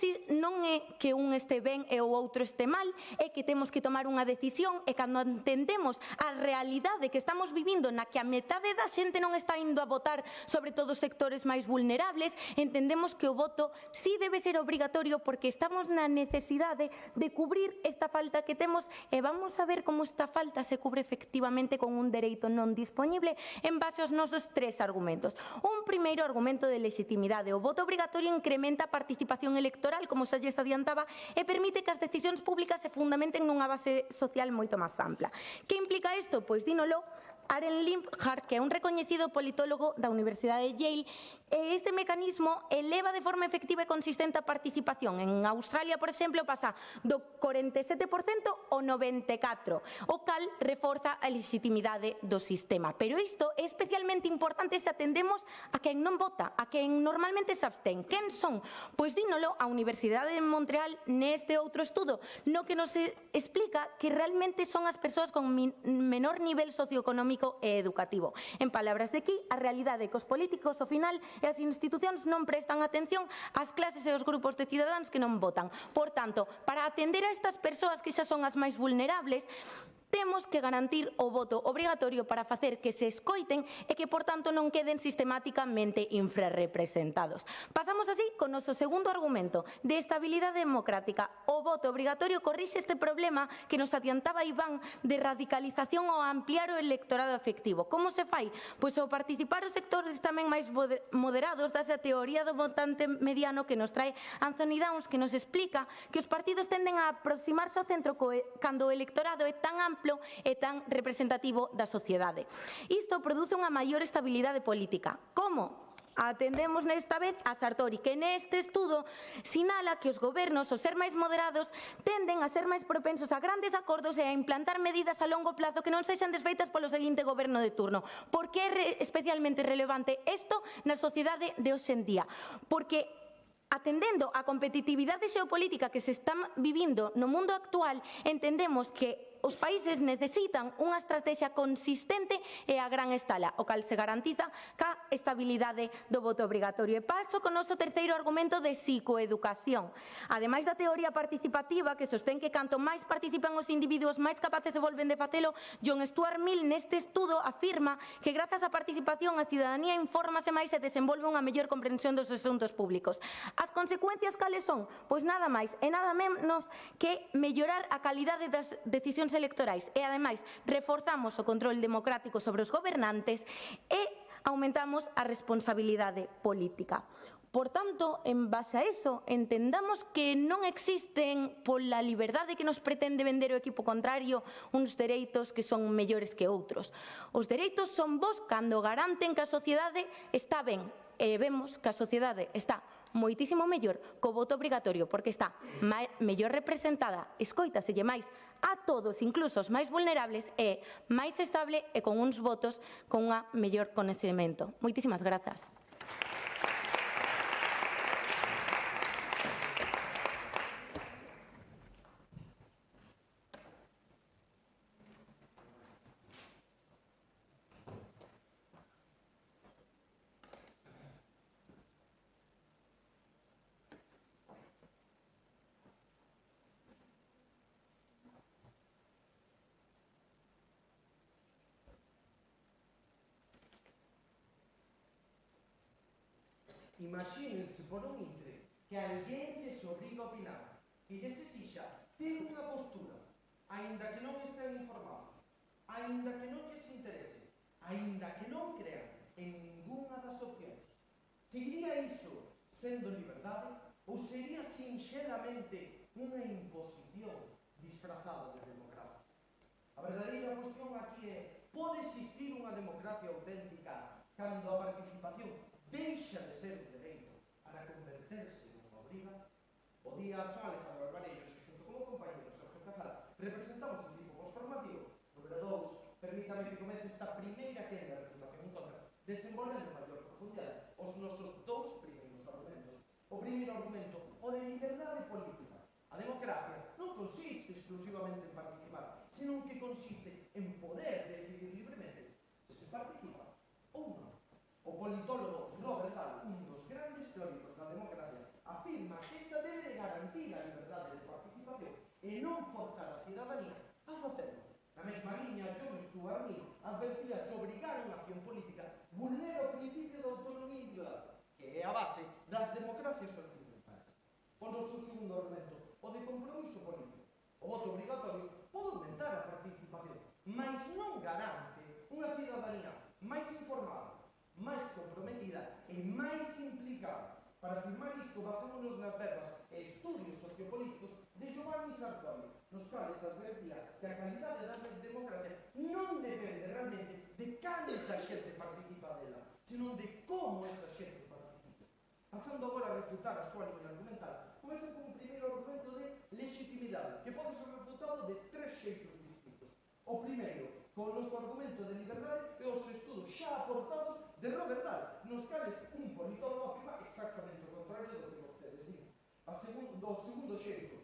Speaker 13: que un este ben e o outro este mal, é que temos que tomar unha decisión e cando entendemos a realidade que estamos vivindo na que a metade da xente non está indo a votar, sobre todo os sectores máis vulnerables, entendemos que o voto sí debe ser obrigatorio porque estamos na necesidade de cubrir esta falta que temos e vamos a ver como esta falta se cubre efectivamente con un dereito non dispoñible en base aos nosos tres argumentos. Un primeiro argumento de legitimidade. O voto obrigatorio incrementa a participación electoral, como xa lles adiantaba, e permite que as decisións públicas se fundamenten nunha base social moito máis ampla. Que implica isto? Pois dínolo Aaron Liebhardt, que é un recoñecido politólogo da Universidade de Yale, e este mecanismo eleva de forma efectiva e consistente a participación. En Australia, por exemplo, pasa do 47% ao 94%, o cal reforza a legitimidade do sistema. Pero isto é especialmente importante se atendemos a quen non vota, a quen normalmente se abstén. Quen son? Pois dínolo a Universidade de Montreal neste outro estudo, no que nos explica que realmente son as persoas con menor nivel socioeconómico e educativo. En palabras de aquí, a realidade é que os políticos, ao final, e as institucións non prestan atención ás clases e aos grupos de cidadáns que non votan. Por tanto, para atender a estas persoas que xa son as máis vulnerables, temos que garantir o voto obrigatorio para facer que se escoiten e que, por tanto, non queden sistemáticamente infrarrepresentados. Pasamos así con o noso segundo argumento de estabilidade democrática. O voto obrigatorio corrixe este problema que nos adiantaba Iván de radicalización ao ampliar o electorado efectivo. Como se fai? Pois ao participar os sectores tamén máis moderados dase a teoría do votante mediano que nos trae Anthony Downs, que nos explica que os partidos tenden a aproximarse ao centro cando o electorado é tan amplo e tan representativo da sociedade. Isto produce unha maior estabilidade política. Como? Atendemos nesta vez a Sartori, que neste estudo sinala que os gobernos, ao ser máis moderados, tenden a ser máis propensos a grandes acordos e a implantar medidas a longo plazo que non sexan desfeitas polo seguinte goberno de turno. Por que é especialmente relevante isto na sociedade de hoxe en día? Porque atendendo á competitividade xeopolítica que se está vivindo no mundo actual, entendemos que os países necesitan unha estrategia consistente e a gran escala, o cal se garantiza ca estabilidade do voto obrigatorio. E paso con o noso terceiro argumento de psicoeducación. Ademais da teoría participativa que sostén que canto máis participan os individuos, máis capaces se volven de facelo, John Stuart Mill neste estudo afirma que grazas á participación a cidadanía infórmase máis e desenvolve unha mellor comprensión dos asuntos públicos. As consecuencias cales son? Pois nada máis e nada menos que mellorar a calidade das decisións electorais e, ademais, reforzamos o control democrático sobre os gobernantes e aumentamos a responsabilidade política. Por tanto, en base a eso, entendamos que non existen pola liberdade que nos pretende vender o equipo contrario uns dereitos que son mellores que outros. Os dereitos son bons cando garanten que a sociedade está ben e vemos que a sociedade está moitísimo mellor co voto obrigatorio porque está mellor representada, escóitaselle máis a todos, incluso os máis vulnerables, e máis estable e con uns votos con unha mellor coñecemento. Moitísimas grazas.
Speaker 15: Imagínense por un intre que alguén lles obriga a opinar, que lles exixa ter unha postura, aínda que non estén informados, aínda que non lles interese, aínda que non crean en ninguna das opcións. Seguiría iso sendo liberdade ou sería sinxelamente unha imposición disfrazada de democracia? A verdadeira cuestión aquí é: pode existir unha democracia auténtica cando a participación deixa de ser un dereito para converterse nunha obriga? O día son Alejandro Alvarellos e xunto como compañero Sergio Casal representamos un tipo posformativo. Número 2, permítame que comece esta primeira quenda de refutación en contra, desenvolvendo maior profundidade os nosos dous primeiros argumentos. O primeiro argumento, o de liberdade política. A democracia non consiste exclusivamente en participar, senón que consiste en poder decidir libremente se se participa ou non. O politólogo Robert Dahl, un dos grandes teóricos da democracia, afirma que esta debe garantir a liberdade de participación e non forzar a cidadanía a facelo. Na mesma liña, John Stuart Mill advertía que obrigar unha acción política vulnera o principio da autonomía individual, que é a base das democracias occidentales. O noso segundo argumento, o de compromiso político. O voto obrigatorio pode aumentar a participación, mas non garante unha cidadanía máis informada, máis comprometida e máis implicada. Para afirmar isto, basémonos nas verbas e estudios sociopolíticos de Giovanni Sartori, nos cales advertía que a calidade da democracia non depende realmente de canta xente participa dela, senón de como esa xente participa. Pasando agora a refutar a súa liña argumental, comezo con un primeiro argumento de legitimidade, que pode ser refutado de tres xeitos distintos. O primeiro, con o noso argumento de liberdade e os estudos xa aportados de Robert Dahl, nos cales un politólogo afirma exactamente o contrario do que vostedes din. O segundo xeito,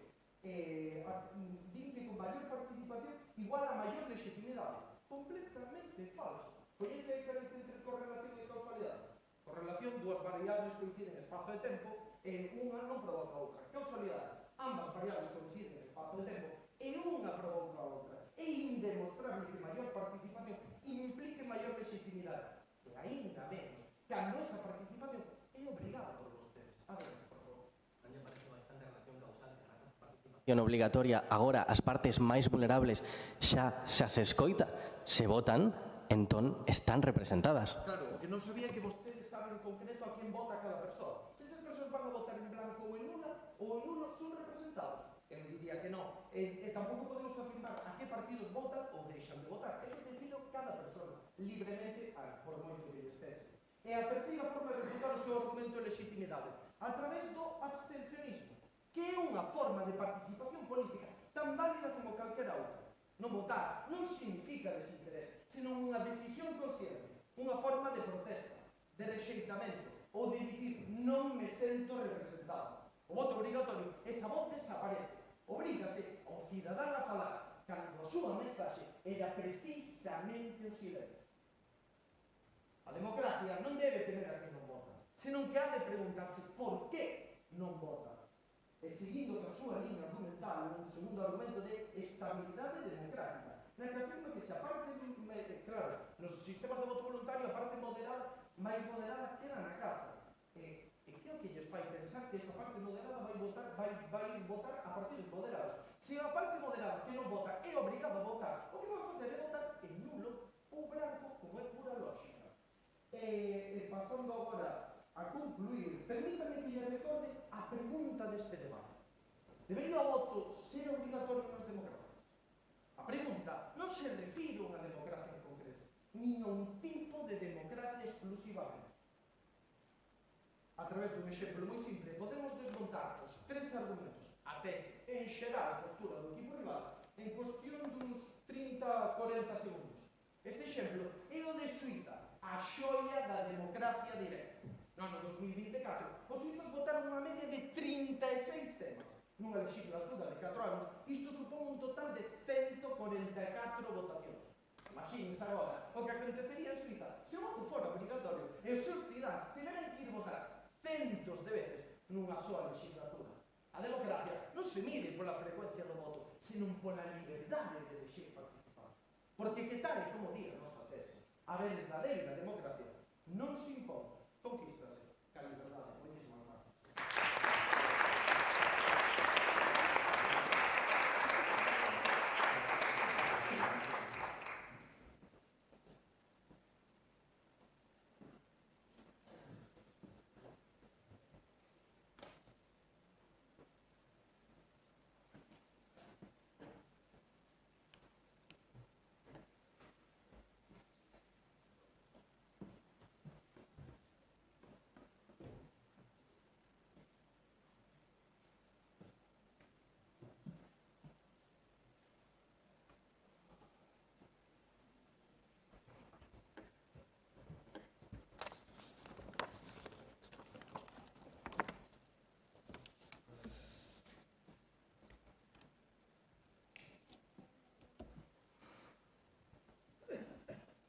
Speaker 15: din que con maior participación igual a maior legitimidade. Completamente falso. Coñece a diferencia entre correlación e causalidade? Correlación, dúas variables coinciden en espazo e tempo e unha non provoca a outra. Causalidade, ambas variables coinciden en espazo e tempo e unha provoca a outra. É indemostrable que maior participación implique maior legitimidade. E aínda menos, cando esa participación é obrigada por vostedes. A ver, por favor.
Speaker 12: A mí me parece bastante relación causal que a participación obligatoria agora as partes máis vulnerables xa se escoita, se votan, entón están representadas.
Speaker 15: Claro, que non sabía que vostedes saben en concreto a quen vota cada persoa. Se esas persoas van a votar en blanco ou en nulo son representados. Eu diría que non. E tampouco podemos afirmar a que partidos votan ou deixan de votar. Eso decide cada persona, libremente, por moito que lles pese. E a terceira forma de refutar o seu argumento de legitimidade, a través do abstencionismo, que é unha forma de participación política tan válida como calquera outra. Non votar non significa desinterés, senón unha decisión consciente, unha forma de protesta, de rexeitamento, ou de dicir non me sento representado. O voto obrigatorio, esa voz desaparece. Obrígase ao cidadán a falar, cando a súa mensaxe era precisamente o silencio. A democracia non debe temer a quen non vota, senón que ha de preguntarse por que non vota. E seguindo a súa liña argumental, un segundo argumento de estabilidade democrática, na que afirma que se a parte, claro, nos sistemas de voto voluntario, a parte moderada, máis moderada, queda na casa. E creo que lles fai pensar que esa parte moderada vai votar a partidos moderados. Se a parte moderada que non vota é obrigada a votar, o que vai facer é votar en nulo ou branco, como é pura lógica. Pasando agora a concluir, permítame que lle recorde a pregunta deste debate. Debería o voto ser obrigatorio nas democracias? A pregunta non se refire a unha democracia en concreto, nin a un tipo de democracia exclusivamente. A través dun exemplo moi simple, podemos desmontar os tres argumentos, a tese, en xeral a postura do equipo rival, en cuestión duns 30-40 segundos. Este exemplo é o de Suiza, a xoia da democracia directa. No ano 2024, os suizos votaron unha media de 36 temas. Nunha legislatura de 4 anos, isto supón un total de 144 votacións. Imagínense agora o que acontecería en Suiza se o voto fora obrigatorio e os seus cidadáns tiveran que ir votar centos de veces nunha soa legislatura. A democracia non se mide pola frecuencia do voto, senón pola liberdade de elegir participar. Porque que tal e como di a nosa tese, a verdadeira democracia non se impón, conquístase ca liberdade.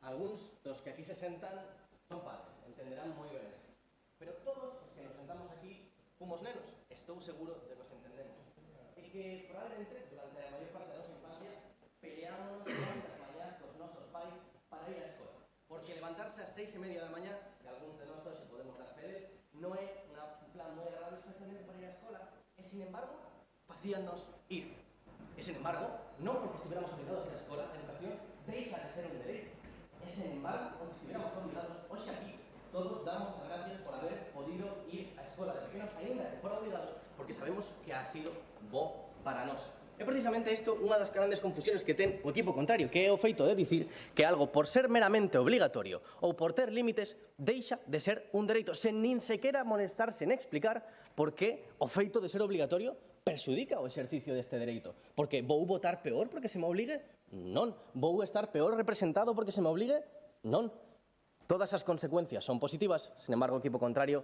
Speaker 12: Algúns dos que aquí se sentan son padres, entenderán moi ben isto. Pero todos os que nos sentamos aquí fomos nenos, estou seguro de que os entendemos. E que probablemente durante a maior parte da nosa infancia peleamos moitas mañás cos nosos pais para ir á escola. Porque levantarse ás 6:30 da mañá, que algúns de nós se podemos dar fe, non é un plan moi agradable especialmente para ir á escola, e sin embargo, facíannos ir. E sin embargo, non porque estiveramos obligados a ir á escola, a educación deixa de ser un dereito. E sin embargo, aunque estiveramos obligados, hoxe aquí, todos damos as gracias por haber podido ir á escola de pequenos, aínda que fora obligados, porque sabemos que ha sido bo para nós. É precisamente isto unha das grandes confusiones que ten o equipo contrario, que é o feito de dicir que algo por ser meramente obligatorio ou por ter límites deixa de ser un dereito, sen nin sequera molestarse en explicar por que o feito de ser obligatorio perxudica o exercicio deste dereito. Porque vou votar peor porque se me obligue? Non. Vou estar peor representado porque se me obligue? Non. Todas as consecuencias son positivas, sin embargo, o equipo contrario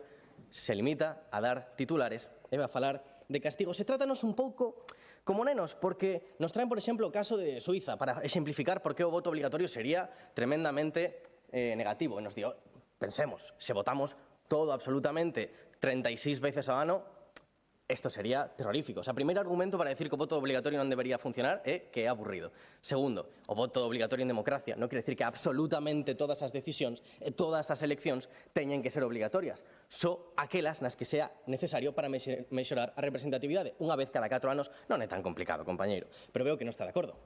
Speaker 12: se limita a dar titulares e a falar de castigos. Se trátanos un pouco como nenos, porque nos traen, por exemplo, o caso de Suiza para exemplificar por que o voto obligatorio sería tremendamente negativo. E nos digo, pensemos, se votamos todo absolutamente 36 veces ao ano, isto sería terrorífico. O sea, primeiro argumento para decir que o voto obligatorio non debería funcionar é que é aburrido. Segundo, o voto obligatorio en democracia non quere decir que absolutamente todas as decisións e todas as eleccións teñen que ser obligatorias. Só aquelas nas que sea necesario para mellorar a representatividade. Unha vez cada 4 anos non é tan complicado, compañeiro. Pero veo que non está de acordo.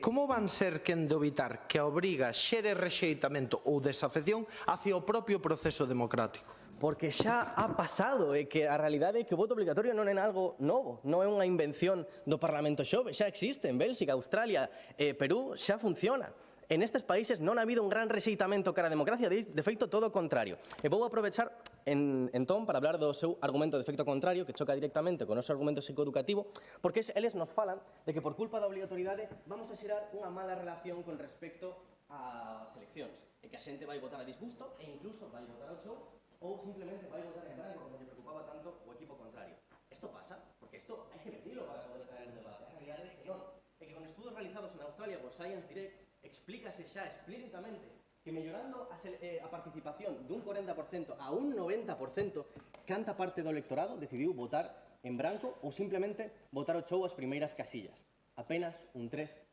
Speaker 14: Como van ser quen de evitar que a obriga xere rexeitamento ou desafección hacia o propio proceso democrático?
Speaker 12: Porque xa ha pasado, e que a realidade é que o voto obligatorio non é algo novo, non é unha invención do Parlamento Xove, xa existe en Bélxica, Australia, Perú, xa funciona. En estes países non ha habido un gran rexeitamento cara a democracia, de feito todo o contrario. E vou aprovechar entón para hablar do seu argumento de efecto contrario, que choca directamente con o noso argumento psicoeducativo, porque eles nos falan de que por culpa da obligatoriedade vamos a xerar unha mala relación con respecto ás eleccións, e que a xente vai votar a disgusto e incluso vai votar ao show ou simplemente vai votar en branco, como lle preocupaba tanto o equipo contrario. Isto pasa porque isto hai que medirlo para poder traer un debate. A realidade é que non. É que con estudos realizados en Australia por Science Direct explícase xa explícitamente que mellorando a participación dun 40% a un 90%, canta parte do electorado decidiu votar en branco ou simplemente votar o chou as primeiras casillas. Apenas un 3%.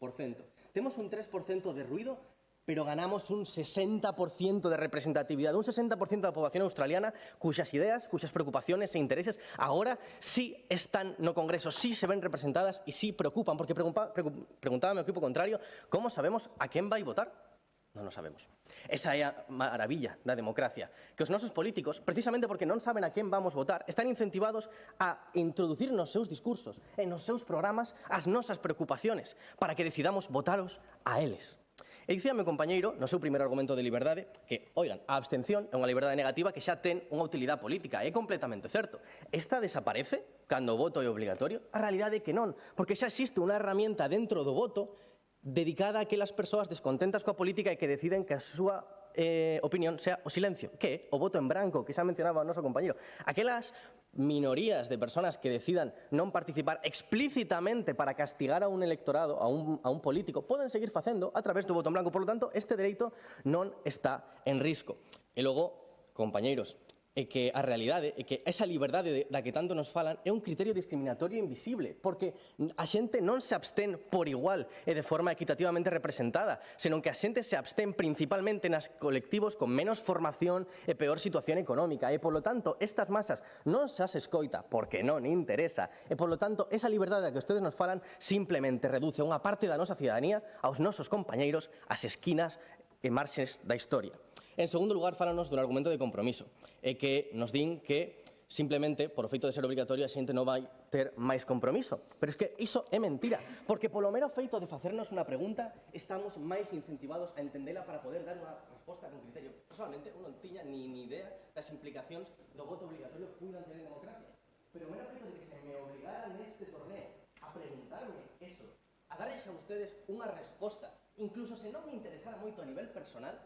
Speaker 12: Temos un 3% de ruido, pero ganamos un 60% de representatividade, un 60% da poboación australiana cuxas ideas, cuxas preocupaciones e intereses agora sí están no Congreso, sí se ven representadas e sí preocupan, porque preguntaba ao equipo contrario, como sabemos a quen vai votar? Non o sabemos. Esa é a maravilla da democracia, que os nosos políticos, precisamente porque non saben a quen vamos votar, están incentivados a introducir nos seus discursos, en nos seus programas, as nosas preocupaciones, para que decidamos votaros a eles. E dicía meu compañeiro, no seu primeiro argumento de liberdade, que, oigan, a abstención é unha liberdade negativa que xa ten unha utilidade política. É completamente certo. Esta desaparece cando o voto é obligatorio? A realidade é que non, porque xa existe unha herramienta dentro do voto dedicada a aquelas persoas descontentas coa política e que deciden que a súa opinión sea o silencio, que é o voto en branco, que xa mencionaba o noso compañeiro. Aquelas minorías de personas que decidan non participar explícitamente para castigar a un electorado, a un político, poden seguir facendo a través do voto en branco. Por lo tanto, este dereito non está en risco. E logo, compañeiros, é que a realidade é que esa liberdade da que tanto nos falan é un criterio discriminatorio invisible, porque a xente non se abstén por igual e de forma equitativamente representada, senón que a xente se abstén principalmente nas colectivos con menos formación e peor situación económica, e polo tanto estas masas non se as escoita porque non interesa, e polo tanto esa liberdade da que ustedes nos falan simplemente reduce unha parte da nosa cidadanía aos nosos compañeiros ás esquinas e marxes da historia. En segundo lugar, fálanos dun argumento de compromiso, e que nos din que simplemente, por o feito de ser obligatorio, a xente non vai ter máis compromiso. Pero é que iso é mentira, porque polo mero feito de facernos unha pregunta, estamos máis incentivados a entendela para poder dar unha resposta con criterio. Personalmente, non tiña ni idea das implicacións do voto obligatorio que puidan ter en democracia. Pero o mero feito de que se me obligara neste torneo a preguntarme eso, a darles a ustedes unha resposta, incluso se non me interesara moito a nivel personal,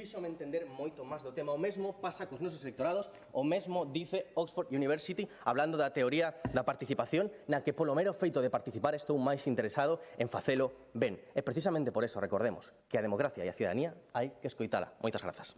Speaker 12: fíxome entender moito máis do tema. O mesmo pasa cos nosos electorados, o mesmo dice Oxford University, hablando da teoría da participación, na que polo mero feito de participar estou máis interesado en facelo ben. E precisamente por eso recordemos que a democracia e a cidadanía hai que escoitala. Moitas grazas.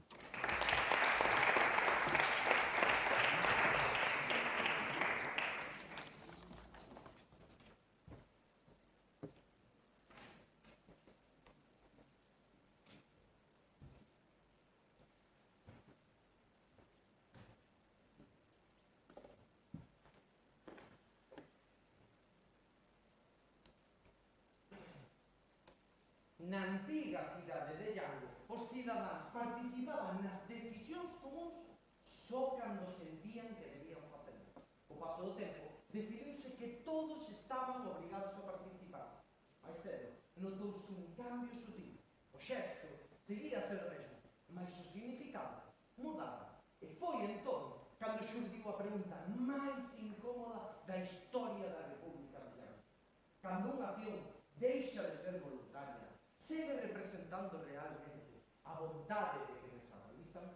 Speaker 15: Na antiga cidade de Llango, os cidadáns participaban nas decisións comuns só cando sentían que debían facelo. O paso do tempo, decidiuse que todos estaban obrigados a participar. Mais cedo, notouse un cambio sutil. O xesto seguía a ser o mesmo, mas o significado mudaba. E foi entón cando xurdiu a pregunta máis incómoda da historia da República de Llango. Cando unha acción deixa de ser voluntaria, segue representando realmente a vontade de quenes a realizan.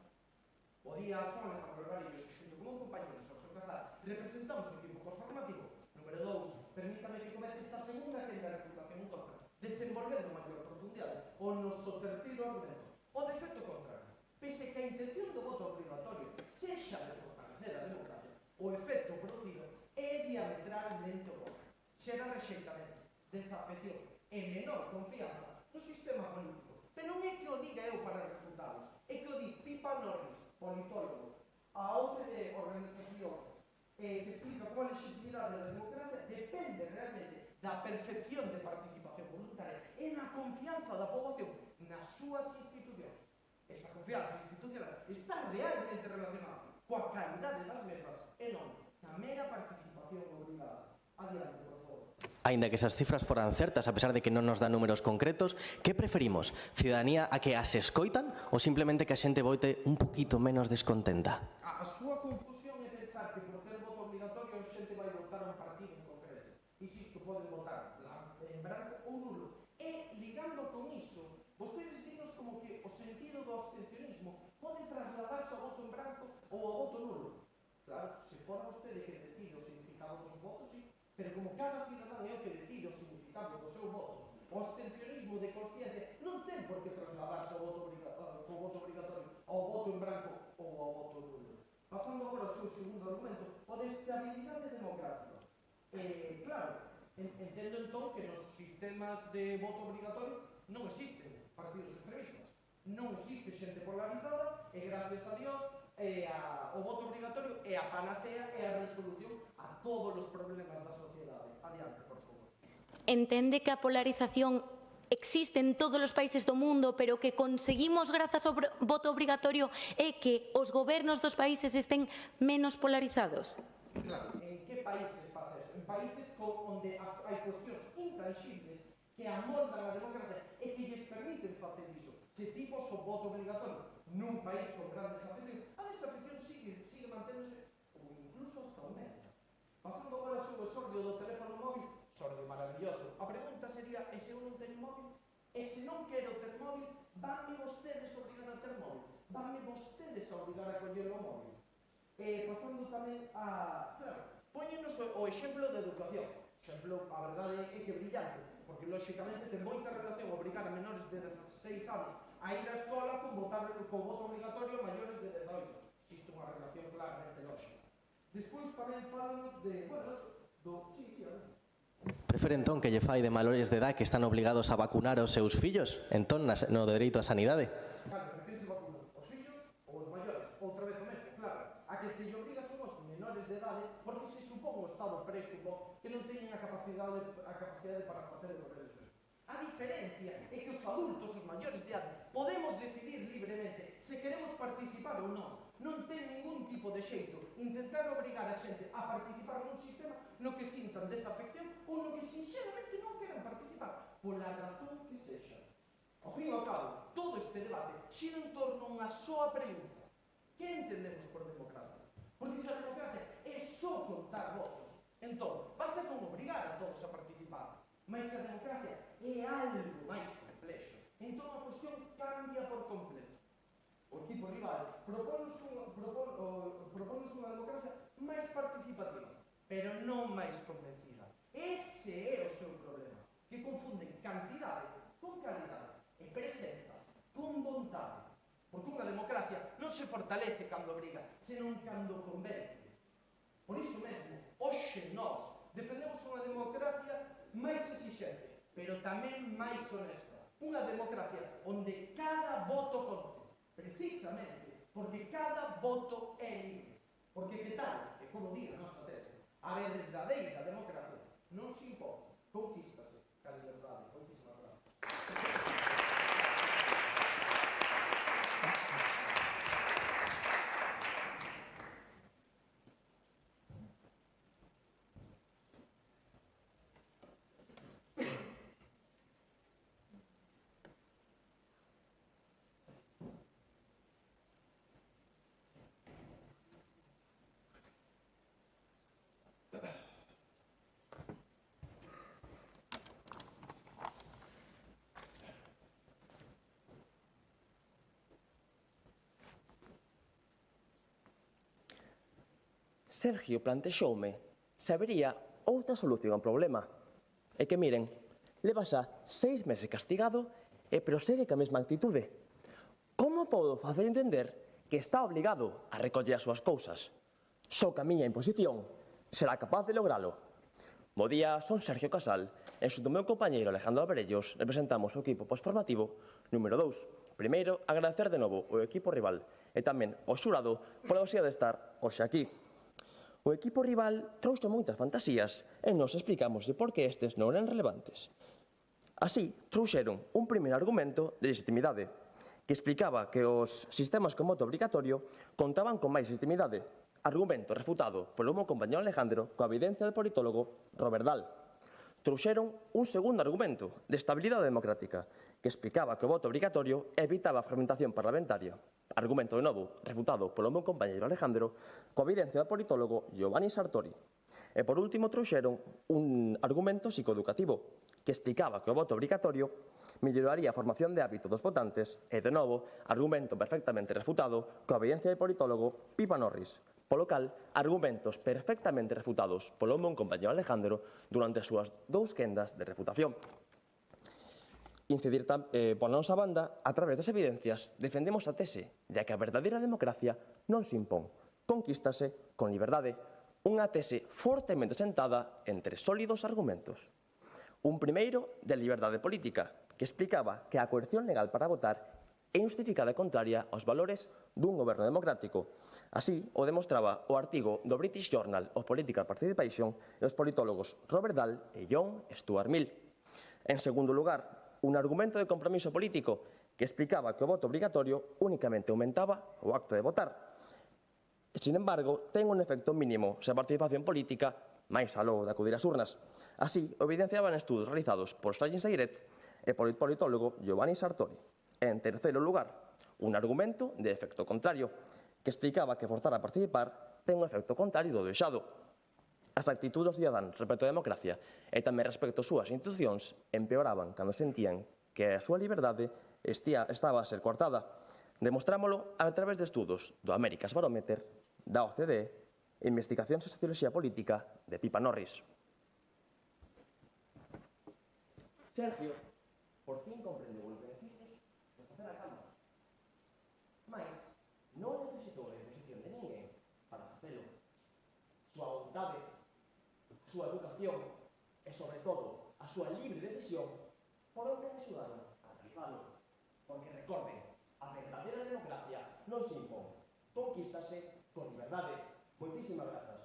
Speaker 15: O día Sones Barbarillos, xunto con un compañero, Xorxo Casar, representamos o equipo formativo. Número 2, permítame que comece esta segunda quenda de refutación en contra, desenvolvendo maior profundidade o noso terceiro argumento, o defecto contrario. Pese que a intención do voto obligatorio sexa de fortalecer a democracia, o efecto producido é diametralmente oposto. Xera rexeitamento, desafección e menor confianza no sistema político. Pero non é que o diga eu para refutalos, é que o di Pipa Norris, politólogo, a OCDE organización que explica cuál legitimidade da democracia depende realmente da perfección de participación voluntaria e na confianza da poboación nas súas institucións. Esa confianza institucional está realmente relacionada coa calidade das mesmas e non na mera participación obligada. Adiante, por favor.
Speaker 12: Aínda que esas cifras foran certas, a pesar de que non nos dá números concretos, que preferimos? Cidadanía a que as escoitan ou simplemente que a xente vote un poquito menos descontenta?
Speaker 15: A súa confusión é pensar que por ter voto obligatorio a xente vai votar a un partido en concreto. Insisto, poden votar en branco ou nulo. E, ligando con iso, vostedes dinos como que o sentido do abstencionismo pode trasladarse ao voto en branco ou ao voto nulo. Claro, se fora vostede que decide o significado dos votos, sí, pero como cada cidadán é o que decide o significado do seu voto, o abstencionismo de conciencia non ten por que trasladarse ao voto obrigatorio, ao voto en branco ou ao voto nulo. Pasando agora ao seu segundo argumento, o de estabilidade democrática. Claro, entendo entón que nos sistemas de voto obrigatorio non existen partidos extremistas, non existe xente polarizada e, gracias a Dios, o voto obrigatorio é a panacea e a resolución a todos os problemas da sociedade. Adiante, por favor.
Speaker 13: Entende que a polarización existe en todos os países do mundo, pero que conseguimos, grazas ao voto obrigatorio, é que os gobernos dos países estén menos polarizados?
Speaker 15: Claro, en que países pasa eso? En países onde hai cuestións intangibles que amoldan a democracia e que lles permiten facer iso. Se tipos o voto obligatorio nun país con gran desafección, a desafección sigue manténdose ou incluso hasta aumenta. Pasando agora ao seu exordio do teléfono móvil, exordio maravilloso. A pregunta sería, e se eu non teño móvil? E se non quero ter móvil, vanme vostedes obrigar a ter móvil? Vanme vostedes a obrigar a coller o móvil? Pasando tamén a... Claro, poñenos o exemplo de educación. Exemplo, a verdade é que é brillante, porque lóxicamente ten moita relación obrigar a menores de 16 anos a ir á escola con voto obligatorio a maiores de 18. Existe unha relación claramente lógica. Despois tamén falamos de... Bueno, sí, a ver.
Speaker 12: Prefere entón que lle fai de maiores de edad que están obligados a vacunar os seus fillos entón no dereito á sanidade?
Speaker 15: Claro, que se vacunan os fillos ou os maiores. Outra vez o mesmo, claro. A que se lle obliga son os menores de edade porque se supón o Estado presupo que non teñen a capacidade para facer o deberes. A diferencia é que os adultos, os maiores de edade, podemos decidir libremente se queremos participar ou non. Non ten ningún tipo de xeito intentar obrigar a xente a participar nun sistema no que sintan desafección ou no que sinxelamente non queran participar, pola razón que sexa. Ao fin e ao cabo, todo este debate xira en torno a unha soa pregunta. Que entendemos por democracia? Porque se a democracia é só contar votos, entón, basta con obrigar a todos a participar. Mas a democracia é algo máis complexo. Entón a cuestión cambia por completo. o equipo rival, proponos unha democracia máis participativa, pero non máis convencida. Ese é o seu problema, que confunden cantidade con calidade e presenza con vontade. Porque unha democracia non se fortalece cando obriga, senón cando convence. Por iso mesmo, hoxe nós defendemos unha democracia máis exixente, pero tamén máis honesta. Unha democracia onde cada voto conte, precisamente porque cada voto é libre. Porque que tal, e como diga a nosa tese, a verdadeira democracia non se impón, conquístase ca liberdade. Moitísimas gracias.
Speaker 12: Sergio plantexoume se habería outra solución ao problema. E que miren, leva xa 6 meses castigado e prosegue ca mesma actitude. Como podo facer entender que está obligado a recoller as súas cousas? Só que a miña imposición será capaz de logralo. Bo día, son Sergio Casal e xunto ao meu compañeiro Alejandro Alvarellos representamos o equipo postformativo número 2. Primeiro, agradecer de novo ao equipo rival e tamén ao xurado pola posibilidade de estar hoxe aquí. O equipo rival trouxe moitas fantasías e nos explicamos de por que estes non eran relevantes. Así, trouxeron un primeiro argumento de legitimidade, que explicaba que os sistemas con voto obrigatorio contaban con máis legitimidade, argumento refutado polo meu compañero Alejandro coa evidencia do politólogo Robert Dahl. Trouxeron un segundo argumento de estabilidade democrática, que explicaba que o voto obrigatorio evitaba a fragmentación parlamentaria. Argumento de novo refutado polo meu compañeiro Alejandro coa evidencia do politólogo Giovanni Sartori. E por último trouxeron un argumento psicoeducativo que explicaba que o voto obrigatorio melloraría a formación de hábito dos votantes e, de novo, argumento perfectamente refutado coa evidencia do politólogo Pipa Norris. Polo cal, argumentos perfectamente refutados polo meu compañero Alejandro durante as súas 2 quendas de refutación. Incidir pola nosa banda, a través das evidencias, defendemos a tese de que a verdadeira democracia non se impón, conquístase con liberdade, unha tese fortemente sentada entre sólidos argumentos. Un primeiro de liberdade política, que explicaba que a coerción legal para votar é injustificada e contraria aos valores dun goberno democrático. Así o demostraba o artigo do British Journal of Political Participation e os politólogos Robert Dahl e John Stuart Mill. En segundo lugar, un argumento de compromiso político que explicaba que o voto obrigatorio únicamente aumentaba o acto de votar. Sin embargo, ten un efecto mínimo se a participación política máis aló de acudir ás urnas. Así, o evidenciaban estudos realizados por Science Direct e polo politólogo Giovanni Sartori. En terceiro lugar, un argumento de efecto contrario, que explicaba que forzar a participar ten un efecto contrario do desexado. As actitudes dos cidadáns respecto á democracia e tamén respecto ás súas institucións empeoraban cando sentían que a súa liberdade estaba a ser coartada. Demostrámolo a través de estudos do America's Barometer, da OCDE e investigacións de socioloxía política de Pipa Norris. Sergio, por fin comprendeu os beneficios de facer a cama. Mais non necesitou a imposición de ninguén para facelo. Súa vontade, súa educación e, sobre todo, a súa libre decisión foron que axudaron a realizalo. Porque recorden, a verdadeira democracia non se impón, conquístase con liberdade. Moitísimas grazas.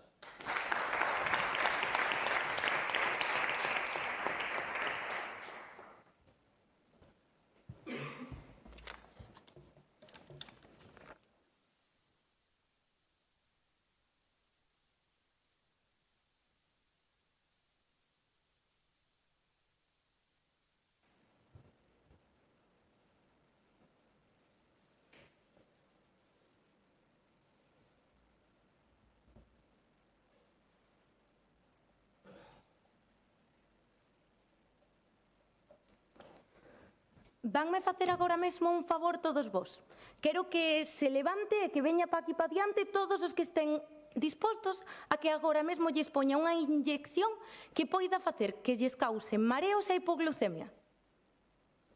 Speaker 13: vanme facer agora mesmo un favor todos vos. Quero que se levante e que veña pa aquí pa diante todos os que estén dispostos a que agora mesmo lles poña unha inyección que poida facer que lles cause mareos e hipoglucemia.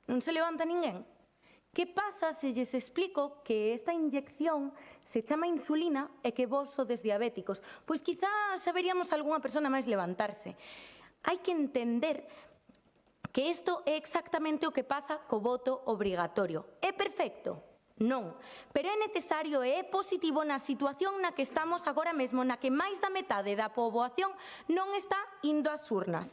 Speaker 13: Non se levanta ninguén? Que pasa se lles explico que esta inyección se chama insulina e que vos sodes diabéticos? Pois quizás xa veríamos algunha persona máis levantarse. Hai que entender que isto é exactamente o que pasa co voto obrigatorio. É perfecto? Non, pero é necesario e é positivo na situación na que estamos agora mesmo, na que máis da metade da poboación non está indo ás urnas.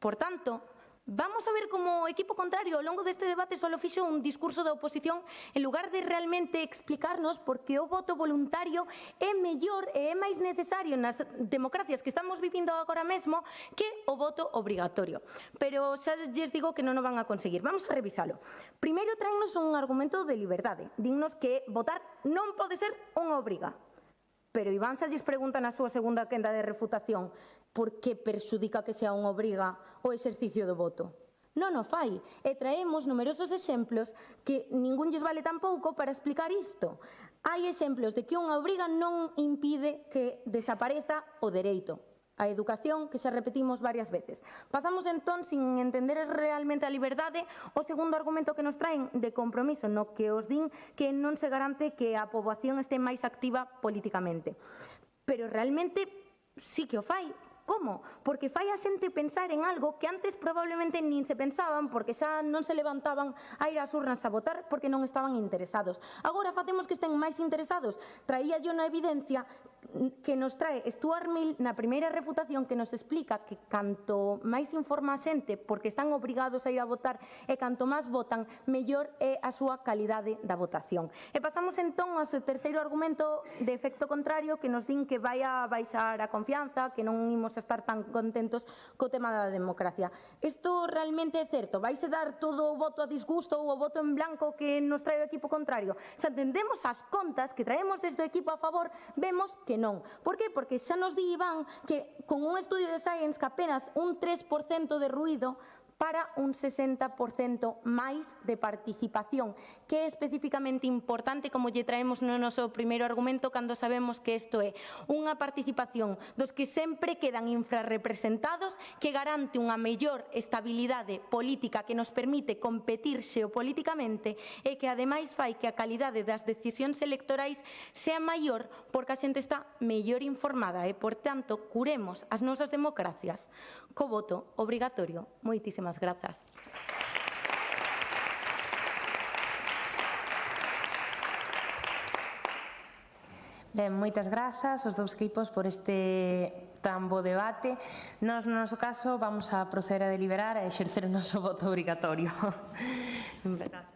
Speaker 13: Por tanto, vamos a ver como o equipo contrario ao longo deste debate só fixo un discurso de oposición en lugar de realmente explicarnos por que o voto voluntario é mellor e é máis necesario nas democracias que estamos vivindo agora mesmo que o voto obrigatorio. Pero xa lles digo que non o van a conseguir. Vamos a revisalo. Primeiro traennos un argumento de liberdade. Dinnos que votar non pode ser unha obriga. Pero Iván xa lles pregunta na súa segunda quenda de refutación por que perxudica que sea unha obriga o exercicio do voto. Non o fai, e traemos numerosos exemplos que ningún lles vale tampouco para explicar isto. Hai exemplos de que unha obriga non impide que desapareza o dereito a educación, que xa repetimos varias veces. Pasamos entón, sin entender realmente a liberdade, o segundo argumento que nos traen de compromiso, no que os din que non se garante que a poboación este máis activa políticamente. Pero realmente sí que o fai. Como? Porque fai a xente pensar en algo que antes probablemente nin se pensaban porque xa non se levantaban a ir ás urnas a votar porque non estaban interesados. Agora facemos que estén máis interesados. Traía yo na evidencia que nos trae Stuart Mill na primeira refutación que nos explica que canto máis informa a xente porque están obrigados a ir a votar e canto máis votan, mellor é a súa calidade da votación. E pasamos entón ao terceiro argumento de efecto contrario que nos din que vai a baixar a confianza, que non imos a estar tan contentos co tema da democracia. Isto realmente é certo? Vaise dar todo o voto a disgusto ou o voto en blanco que nos trae o equipo contrario? Se atendemos as contas que traemos desde o equipo a favor, vemos que non. Por que? Porque xa nos di Iván que con un estudio de Science que apenas un 3% de ruído para un 60% máis de participación, que é especificamente importante, como lle traemos no noso primeiro argumento, cando sabemos que isto é unha participación dos que sempre quedan infrarrepresentados, que garante unha mellor estabilidade política que nos permite competir xeopolíticamente e que ademais fai que a calidade das decisións electorais sea maior porque a xente está mellor informada e, por tanto, curemos as nosas democracias co voto obrigatorio. Moitísimas grazas.
Speaker 11: Ben, moitas grazas aos dous equipos por este tan bo debate. Nos, no noso caso, vamos a proceder a deliberar e exercer o noso voto obrigatorio. Grazas.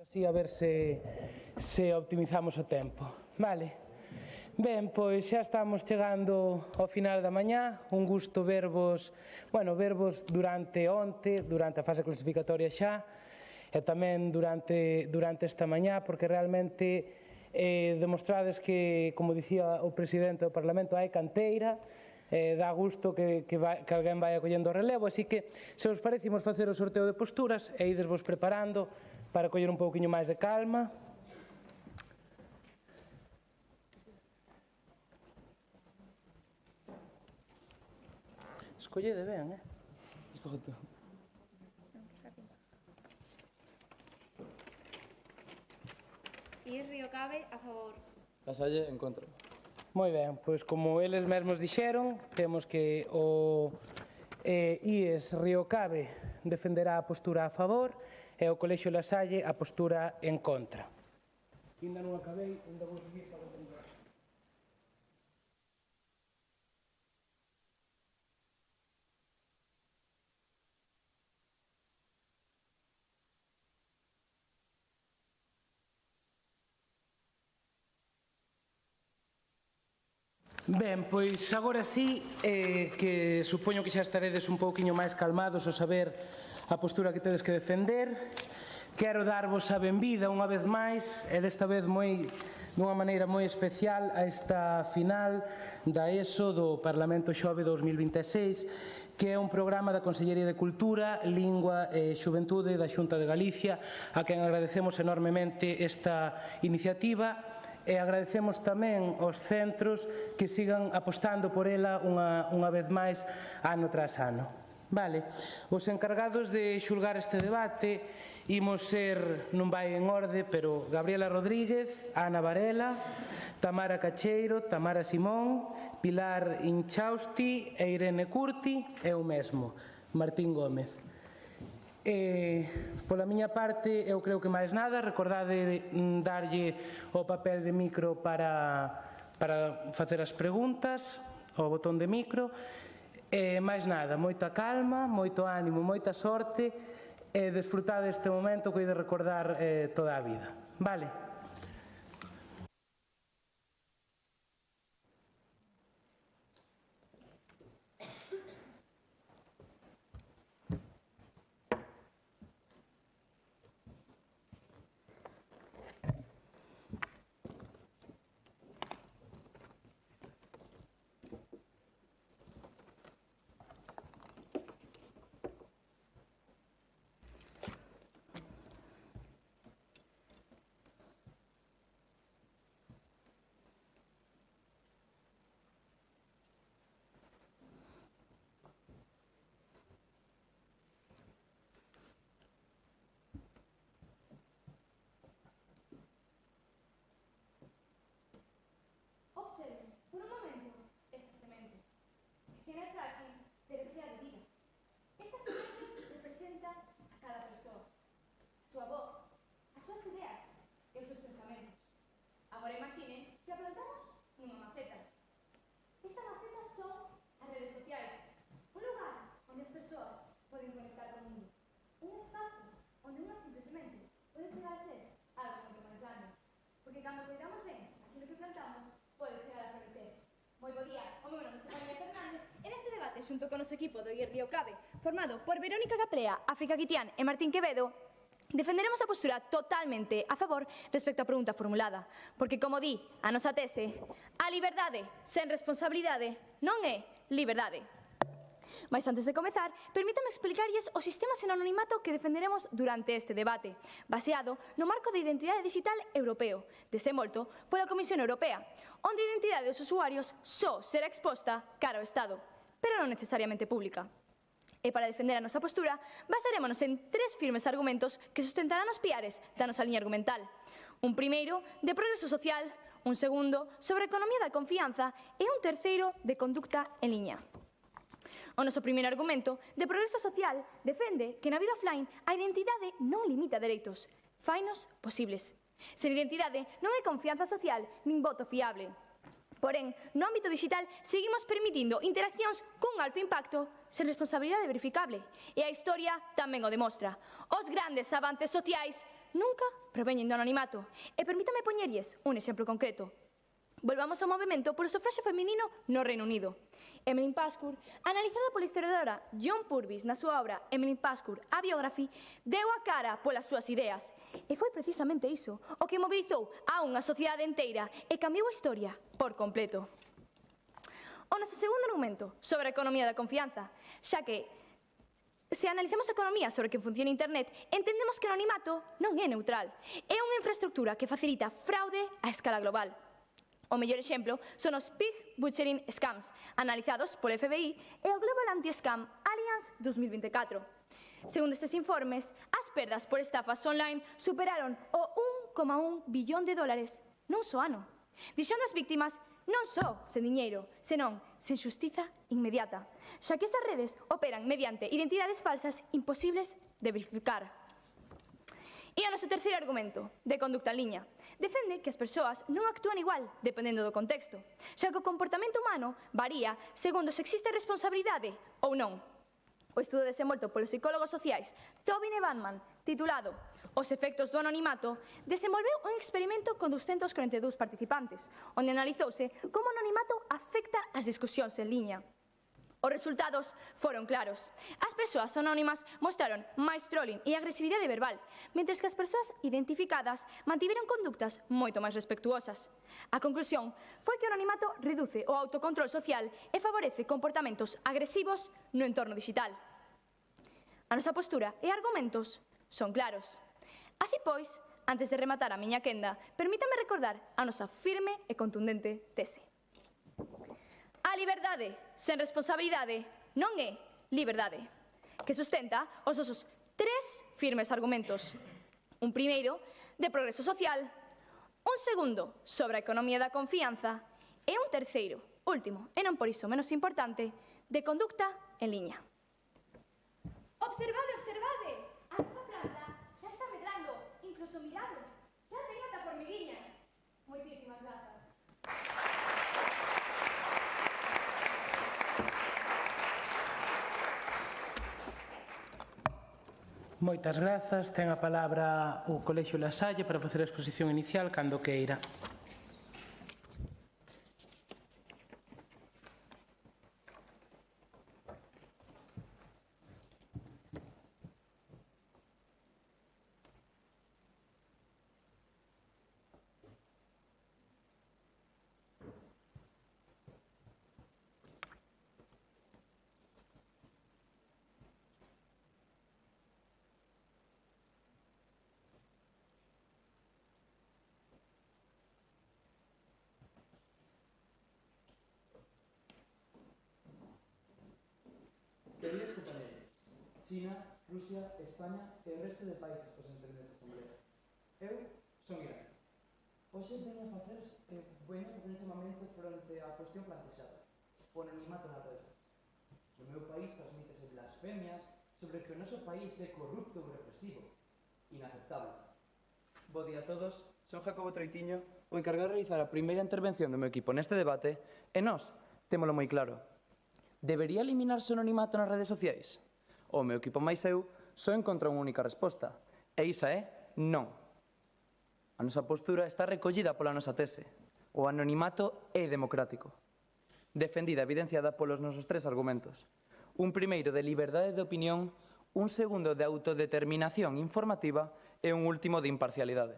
Speaker 16: Así a ver se optimizamos o tempo. Vale. Ben, pois xa estamos chegando ao final da mañá. Un gusto vervos durante onte, durante a fase clasificatoria xa, e tamén durante esta mañá, porque realmente demostrades que, como dicía o presidente do Parlamento, hai canteira, dá gusto que alguén vai collendo o relevo, así que, se vos parece, imos facer o sorteo de posturas e idesvos preparando para coller un pouquiño máis de calma. Escollede ben, Escoge tú.
Speaker 9: IES Río Cabe, a favor.
Speaker 17: Lasalle, en contra.
Speaker 16: Moi ben, pois como eles mesmos dixeron, temos que o IES Río Cabe defenderá a postura a favor e o Colexio La Salle a postura en contra. Ainda non acabei, ainda vou seguir para o tempo. Ben, pois agora sí, que supoño que xa estaredes un pouquiño máis calmados ao saber a postura que tedes que defender. Quero darvos a benvida unha vez máis, e desta vez dunha maneira moi especial, a esta final da ESO do Parlamento Xove 2026, que é un programa da Consellería de Cultura, Lingua e Xuventude da Xunta de Galicia, a quen agradecemos enormemente esta iniciativa. E agradecemos tamén aos centros que sigan apostando por ela unha vez máis ano tras ano. Vale, os encargados de xulgar este debate imos ser, non vai en orde, pero Gabriela Rodríguez, Ana Varela, Tamara Cacheiro, Tamara Simón, Pilar Inchausti e Irene Curti e eu mesmo, Martín Gómez. Pola miña parte, eu creo que máis nada, recordade darlle o papel de micro para facer as preguntas, o botón de micro, e máis nada, moita calma, moito ánimo, moita sorte, e desfrutade este momento que hai de recordar toda a vida. Vale?
Speaker 9: Agora imaginen que a plantamos nunha maceta. Esta maceta son as redes sociais, un lugar onde as persoas poden conectar con o mundo. Un espazo onde unha simplemente pode chegar a ser algo moito máis grande. Porque cando cuidamos ben aquilo que plantamos, pode chegar a florecer. Moi bo día, o meu nome é Estefanía Fernández e neste debate xunto con o noso equipo do IES Río Cabe, formado por Verónica Caprea, África Guitián e Martín Quevedo, defenderemos a postura totalmente a favor respecto á pregunta formulada, porque, como di a nosa tese, a liberdade sen responsabilidade non é liberdade. Mas antes de comezar, permítame explicarlles o sistema sen anonimato que defenderemos durante este debate, baseado no marco de identidade digital europeo, desenvolto pola Comisión Europea, onde a identidade dos usuarios só será exposta cara ao Estado, pero non necesariamente pública. E para defender a nosa postura, basarémonos en 3 firmes argumentos que sustentarán os piares da nosa liña argumental. Un primeiro, de progreso social, un segundo, sobre a economía da confianza e un terceiro, de conducta en liña. O noso primeiro argumento, de progreso social, defende que na vida offline a identidade non limita dereitos, fainos posibles. Sen identidade non hai confianza social nin voto fiable. Porén, no ámbito digital, seguimos permitindo interaccións cun alto impacto sen responsabilidade verificable. E a historia tamén o demostra. Os grandes avances sociais
Speaker 17: nunca proveñen do anonimato. E permítame poñerlles un exemplo concreto. Volvamos ao movimento polo sufraxio feminino no Reino Unido. Emmeline Pascour, analizada pola historiadora John Purvis na súa obra Emmeline Pascour, a Biography, deu a cara polas súas ideas. E foi precisamente iso o que mobilizou a unha sociedade inteira e cambiou a historia por completo. O noso segundo argumento sobre a economía da confianza, xa que se analizamos a economía sobre que funciona Internet, entendemos que o anonimato non é neutral. É unha infraestructura que facilita fraude a escala global. O mellor exemplo son os Pig Butchering Scams, analizados polo FBI e o Global Anti-Scam Alliance 2024. Segundo estes informes, as perdas por estafas online superaron o 1,1 billón de dólares nun só ano. Deixando as víctimas non só sen diñeiro, senón sen xustiza inmediata, xa que estas redes operan mediante identidades falsas imposibles de verificar. E o noso terceiro argumento, de conducta en liña, defende que as persoas non actúan igual dependendo do contexto, xa que o comportamento humano varía segundo se existe responsabilidade ou non. O estudo desenvolto polos psicólogos sociais Tobin e Banman, titulado Os efectos do anonimato, desenvolveu un experimento con 242 participantes, onde analizouse como o anonimato afecta as discusións en liña. Os resultados foron claros. As persoas anónimas mostraron máis trolling e agresividade verbal, mentres que as persoas identificadas mantiveron conductas moito máis respectuosas. A conclusión foi que o anonimato reduce o autocontrol social e favorece comportamentos agresivos no entorno digital. A nosa postura e argumentos son claros. Así pois, antes de rematar a miña quenda, permítame recordar a nosa firme e contundente tese. A liberdade sen responsabilidade non é liberdade, que sustenta os nosos tres firmes argumentos. Un primeiro, de progreso social, un segundo, sobre a economía da confianza, e un terceiro, último, e non por iso menos importante, de conducta en liña. Observade, observade! A nosa planta xa está medrando, incluso mirado, xa ten ata formiguiñas. Moitísimas grazas.
Speaker 16: Moitas grazas. Ten a palabra o Colexio La Salle para facer a exposición inicial cando queira.
Speaker 18: Queridos compañeros, China, Rusia, España e o resto de países presentes nesta asamblea. Eu son Irán. Hoxe veño a facer un chamamento fronte á cuestión plantexada, o anonimato nas redes. No meu país transmítese blasfemias sobre que o noso país é corrupto ou represivo. Inaceptable.
Speaker 6: Bo día a todos, son Jacobo Troitiño, o encargado de realizar a primeira intervención do meu equipo neste debate, e nós témolo moi claro. Debería eliminarse o anonimato nas redes sociais? O meu equipo máis eu só encontra unha única resposta, e isa é non. A nosa postura está recollida pola nosa tese. O anonimato é democrático. Defendida, evidenciada polos nosos tres argumentos. Un primeiro de liberdade de opinión, un segundo de autodeterminación informativa e un último de imparcialidade.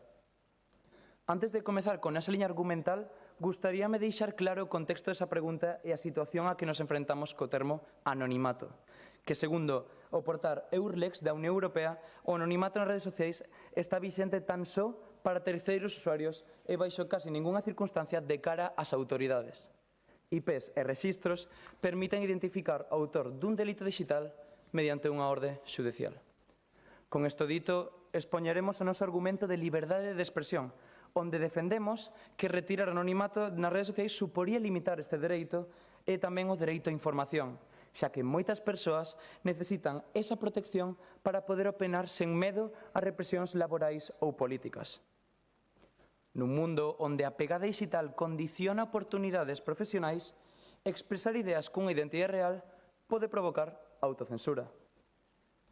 Speaker 6: Antes de comezar con esa liña argumental, gustaríame deixar claro o contexto desa pregunta e a situación a que nos enfrentamos co termo anonimato, que segundo o portal Eurlex da Unión Europea, o anonimato nas redes sociais está vixente tan só para terceiros usuarios e baixo casi ningunha circunstancia de cara ás autoridades. IPs e rexistros permiten identificar o autor dun delito digital mediante unha orde xudicial. Con isto dito, expoñeremos o noso argumento de liberdade de expresión, onde defendemos que retirar o anonimato nas redes sociais suporía limitar este dereito e tamén o dereito á información, xa que moitas persoas necesitan esa protección para poder opinar sen medo a represións laborais ou políticas. Nun mundo onde a pegada digital condiciona oportunidades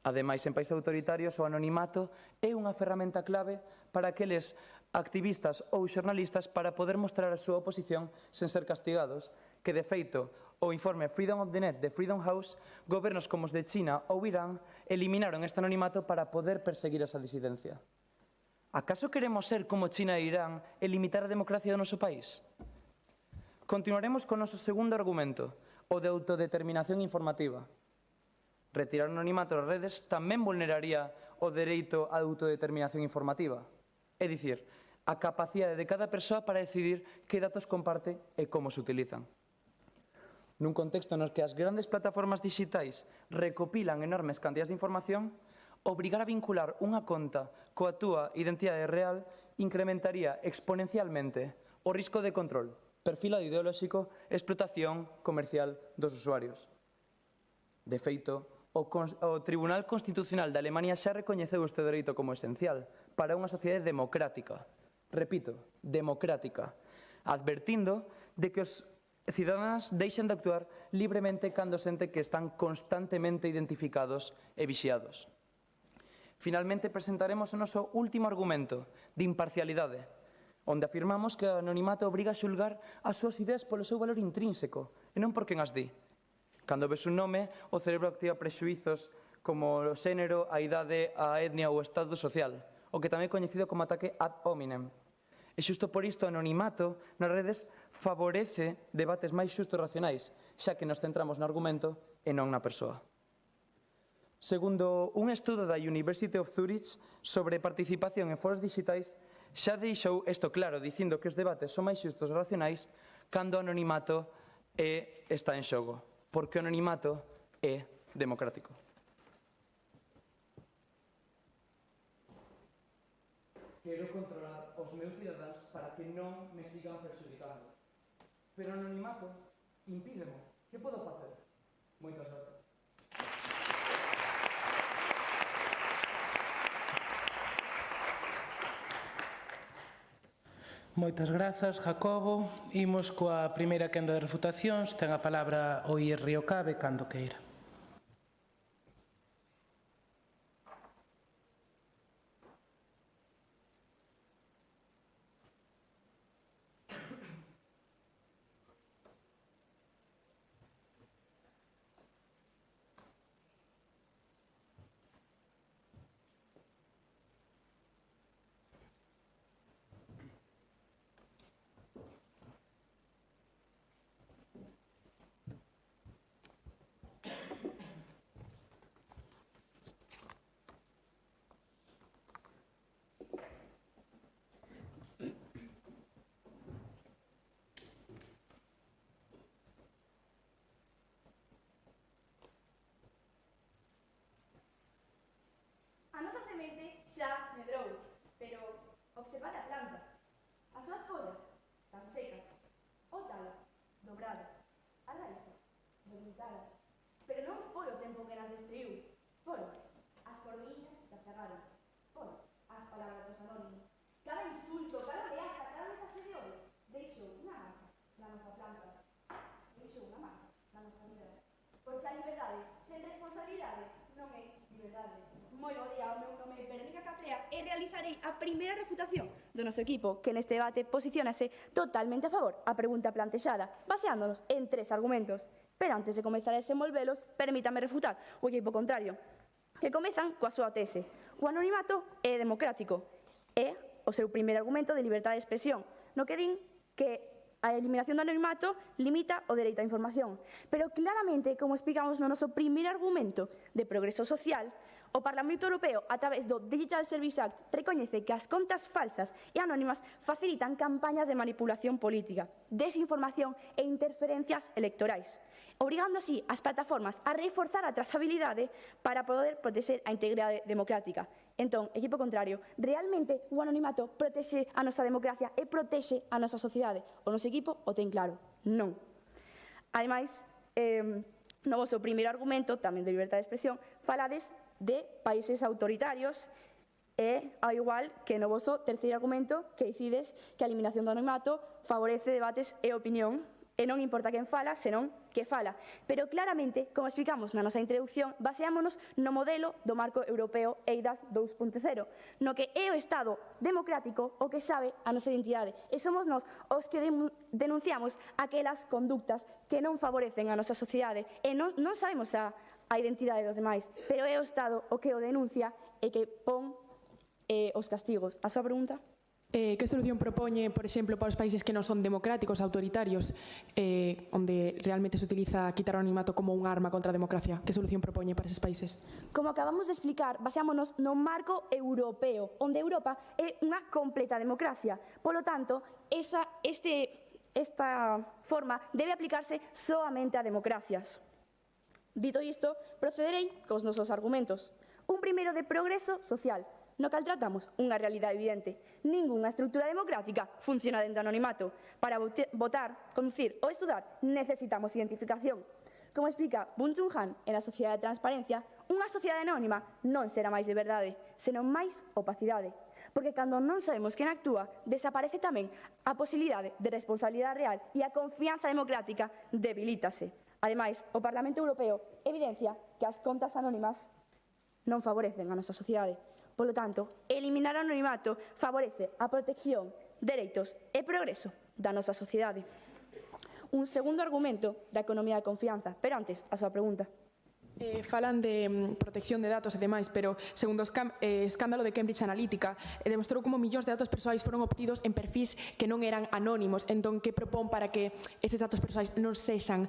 Speaker 18: Ademais, en países autoritarios, o anonimato é unha ferramenta clave para aqueles activistas ou xornalistas para poder mostrar a súa oposición sen ser castigados, que, de feito, o informe Freedom of the Net de Freedom House, gobernos como os de China ou Irán eliminaron este anonimato para poder perseguir esa disidencia. Acaso queremos ser como China e Irán e limitar a democracia do noso país? Continuaremos con o noso segundo argumento, o de autodeterminación informativa. Retirar o anonimato das redes tamén vulneraría o dereito á autodeterminación informativa, é dicir, a capacidade de cada persoa para decidir que datos comparte e como se utilizan. Nun contexto nos que as grandes plataformas digitais recopilan enormes cantidades de información, obrigar a vincular unha conta coa túa identidade real incrementaría exponencialmente o risco de control, perfilado ideolóxico e explotación comercial dos usuarios. De feito, o Tribunal Constitucional de Alemania xa recoñeceu este dereito como esencial para unha sociedade democrática. Repito, democrática, advertindo de que os cidadáns deixen de actuar libremente cando sente que están constantemente identificados e vixiados. Finalmente, presentaremos o noso último argumento de imparcialidade, onde afirmamos que o anonimato obriga a xulgar as súas ideas polo seu valor intrínseco e non por quen as di. Cando ves un nome, o cerebro activa prexuizos como o xénero, a idade, a etnia ou o estado social, o que tamén é coñecido como ataque ad hominem. E xusto por isto o anonimato nas redes favorece debates máis xustos e racionais, xa que nos centramos no argumento e non na persoa. Segundo un estudo da University of Zurich sobre participación en foros digitais, xa deixou isto claro, dicindo que os debates son máis xustos e racionais cando o anonimato está en xogo, porque o anonimato é democrático. Quero controlar os meus cidadáns para que non me sigan perxudicando. Pero o anonimato impídemo. Que podo facer? Moitas grazas.
Speaker 16: Moitas grazas, Jacobo. Imos coa primeira quenda de refutacións. Ten a palabra o IES Río Cabe cando queira.
Speaker 17: A nosa semente xa medrou, pero observad a planta. As súas follas están secas, o tala, dobrada, as raíces, debilitadas. Pero non foi o tempo que nas destruiu, foron as formiguillas que as cegaron, foron as palabras dos anónimos. Cada insulto, cada ameaza, cada mensaxe de odio deixou unha marca na nosa planta, deixou unha marca na nosa vida. Porque a liberdade sen responsabilidade non é liberdade. Moi bo día, o meu nome é Verónica Caprea e realizarei a primeira refutación do noso equipo que neste debate posicionase totalmente a favor a pregunta plantexada, baseándonos en 3 argumentos. Pero antes de comezar a desenvolvelos, permítame refutar o equipo contrario, que comezan coa súa tese. O anonimato é democrático. É o seu primeiro argumento de liberdade de expresión, no que din que a eliminación do anonimato limita o dereito á información. Pero claramente, como explicamos no noso primeiro argumento de progreso social, o Parlamento Europeo, a través do Digital Services Act, recoñece que as contas falsas e anónimas facilitan campañas de manipulación política, desinformación e interferencias electorais, obrigando así as plataformas a reforzar a trazabilidade para poder protexer a integridade democrática. Entón, equipo contrario, realmente o anonimato protexe a nosa democracia e protexe a nosa sociedade? O noso equipo o ten claro, non. Ademais, no vosso primeiro argumento, tamén de liberdade de expresión, falades de países autoritarios e, ao igual que no vosso terceiro argumento, que decides que a eliminación do anonimato favorece debates e opinión E non importa quen fala, senón que fala. Pero claramente, como explicamos na nosa introducción, baseámonos no modelo do marco europeo EIDAS 2.0, no que é o Estado democrático o que sabe a nosa identidade. E somos nós os que denunciamos aquelas conductas que non favorecen a nosa sociedade. E non sabemos a identidade dos demais, pero é o Estado o que o denuncia e que pon os castigos. A súa pregunta?
Speaker 19: Que solución propoñe, por exemplo, para os países que non son democráticos, autoritarios, onde realmente se utiliza quitar o anonimato como un arma contra a democracia? Que solución propoñe para eses países?
Speaker 17: Como acabamos de explicar, baseámonos no marco europeo, onde Europa é unha completa democracia. Polo tanto, esta forma debe aplicarse soamente a democracias. Dito isto, procederei cos nosos argumentos. Un primeiro de progreso social, no cal tratamos unha realidade evidente. Ningunha estructura democrática funciona dentro do anonimato. Para votar, conducir ou estudar necesitamos identificación. Como explica Bun Chun Han en A Sociedade de Transparencia, unha sociedade anónima non será máis de verdade, senón máis opacidade. Porque cando non sabemos quen actúa, desaparece tamén a posibilidade de responsabilidade real e a confianza democrática debilítase. Ademais, o Parlamento Europeo evidencia que as contas anónimas non favorecen a nosa sociedade. Polo tanto, eliminar o anonimato favorece a protección, dereitos e progreso da nosa sociedade. Un segundo argumento da economía de confianza, pero antes, a súa pregunta.
Speaker 19: Falan de protección de datos e demais, pero segundo o escándalo de Cambridge Analytica, demostrou como millóns de datos persoais foron obtidos en perfis que non eran anónimos. Entón, que propón para que eses datos persoais non sexan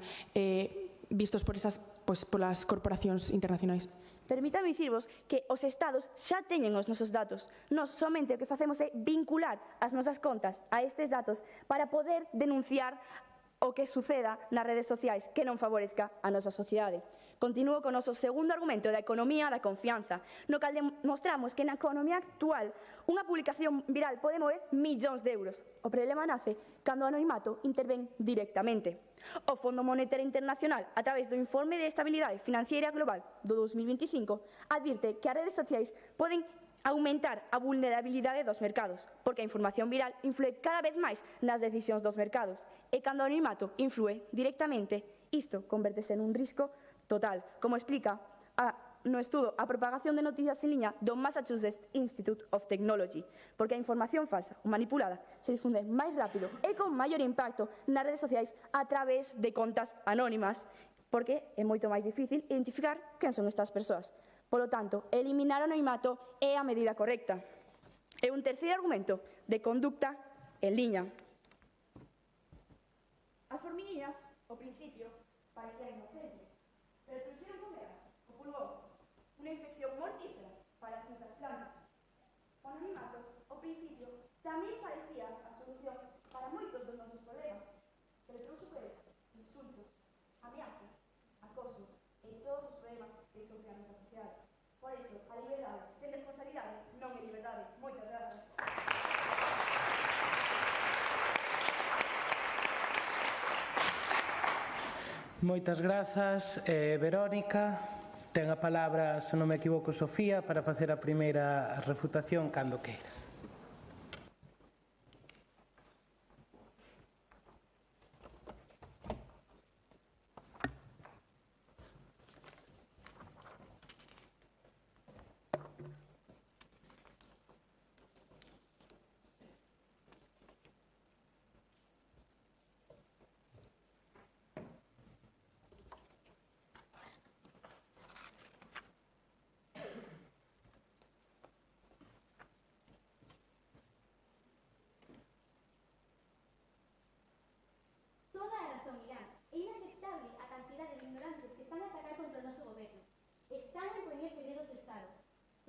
Speaker 19: vistos polas corporacións internacionais?
Speaker 17: Permítame dicirvos que os Estados xa teñen os nosos datos. Nós somente o que facemos é vincular as nosas contas a estes datos para poder denunciar o que suceda nas redes sociais que non favorezca a nosa sociedade. Continúo con o noso segundo argumento da economía da confianza, no cal demostramos que na economía actual unha publicación viral pode mover millóns de euros. O problema nace cando o anonimato intervén directamente. O Fondo Monetario Internacional, a través do Informe de Estabilidade Financiera Global do 2025, advirte que as redes sociais poden aumentar a vulnerabilidade dos mercados, porque a información viral influe cada vez máis nas decisións dos mercados. E cando o anonimato influe directamente, isto convértese en un risco total, como explica no estudo A propagación de noticias en liña do Massachusetts Institute of Technology, porque a información falsa ou manipulada se difunde máis rápido e con maior impacto nas redes sociais a través de contas anónimas, porque é moito máis difícil identificar quen son estas persoas. Polo tanto, eliminar o anonimato é a medida correcta. E un terceiro argumento de conducta en liña. As formiguillas, ao principio, parecían inocentes, pero trouxeron con elas o pulgón, unha infección mortífera para as nosas plantas. O anonimato, ao principio, tamén parecía a solución para moitos dos nosos problemas, pero trouxe con ele insultos, ameaças, acoso e todos os problemas que sofre a nosa sociedade. Por iso, a liberdade sen responsabilidade non é liberdade. Moitas grazas.
Speaker 16: Moitas grazas, Verónica. Ten a palabra, se non me equivoco, Sofía, para facer a primeira refutación cando queira.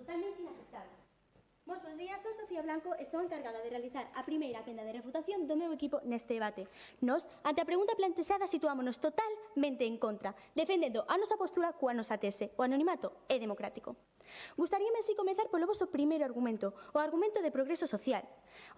Speaker 20: Totalmente inaceptable. Bos días, son Sofía Blanco e son encargada de realizar a primeira quenda de refutación do meu equipo neste debate. Nos, ante a pregunta plantexada, situámonos totalmente en contra, defendendo a nosa postura coa nosa tese. O anonimato é democrático. Gustaríame así comezar polo voso primeiro argumento, o argumento de progreso social,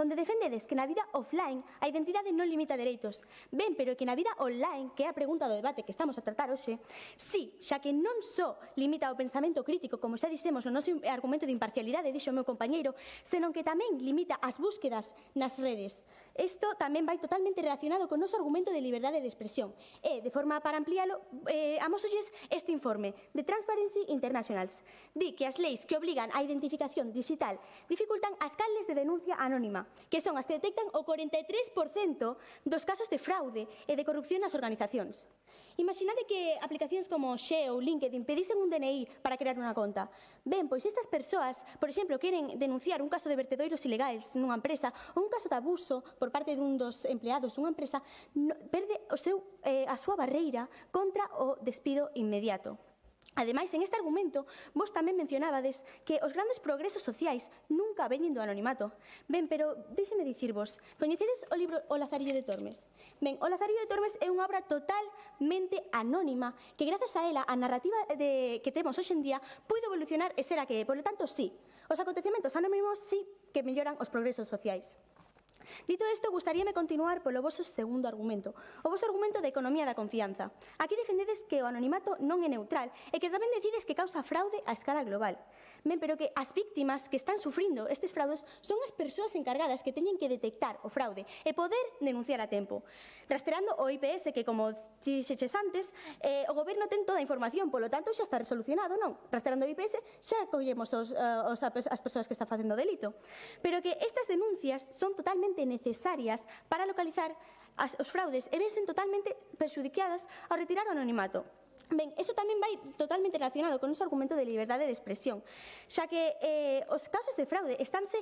Speaker 20: onde defendedes que na vida offline a identidade non limita dereitos. Ben, pero que na vida online, que é a pregunta do debate que estamos a tratar hoxe, sí, xa que non só limita o pensamento crítico, como xa dixemos no noso argumento de imparcialidade, dixo o meu compañero diñeiro, senón que tamén limita as búsquedas nas redes. Isto tamén vai totalmente relacionado con o noso argumento de liberdade de expresión. E, de forma para ampliálo, amosolles este informe de Transparency International. Di que as leis que obligan a identificación digital dificultan as canles de denuncia anónima, que son as que detectan o 43% dos casos de fraude e de corrupción nas organizacións. Imaginade que aplicacións como Xe ou LinkedIn pedisen un DNI para crear unha conta. Ben, pois estas persoas, por exemplo, queren denunciar un caso de vertedoiros ilegais nunha empresa ou un caso de abuso por parte dun dos empleados dunha empresa, perde a súa barreira contra o despido inmediato. Ademais, en este argumento, vos tamén mencionabades que os grandes progresos sociais nunca veñen do anonimato. Ben, pero deixeme dicirvos, coñecedes o libro O Lazarillo de Tormes? Ben, O Lazarillo de Tormes é unha obra totalmente anónima que grazas a ela a narrativa que temos hoxe en día puido evolucionar e ser a que é. Por lo tanto, sí, os acontecementos anónimos sí que melloran os progresos sociais. Dito isto, gustaríame continuar polo voso segundo argumento, o voso argumento de economía da confianza. Aquí defendedes que o anonimato non é neutral e que tamén decides que causa fraude a escala global. Ben, pero que as víctimas que están sufrindo estes fraudes son as persoas encargadas que teñen que detectar o fraude e poder denunciar a tempo. Rastreando o IPS, que como dixeches antes, o goberno ten toda a información, polo tanto xa está resolucionado, non? Rastreando o IPS xa collemos as persoas que están facendo o delito. Pero que estas denuncias son totalmente necesarias para localizar os fraudes e vensen totalmente perxudicadas ao retirar o anonimato. Ben, iso tamén vai totalmente relacionado con o noso argumento de liberdade de expresión, xa que os casos de fraude estánse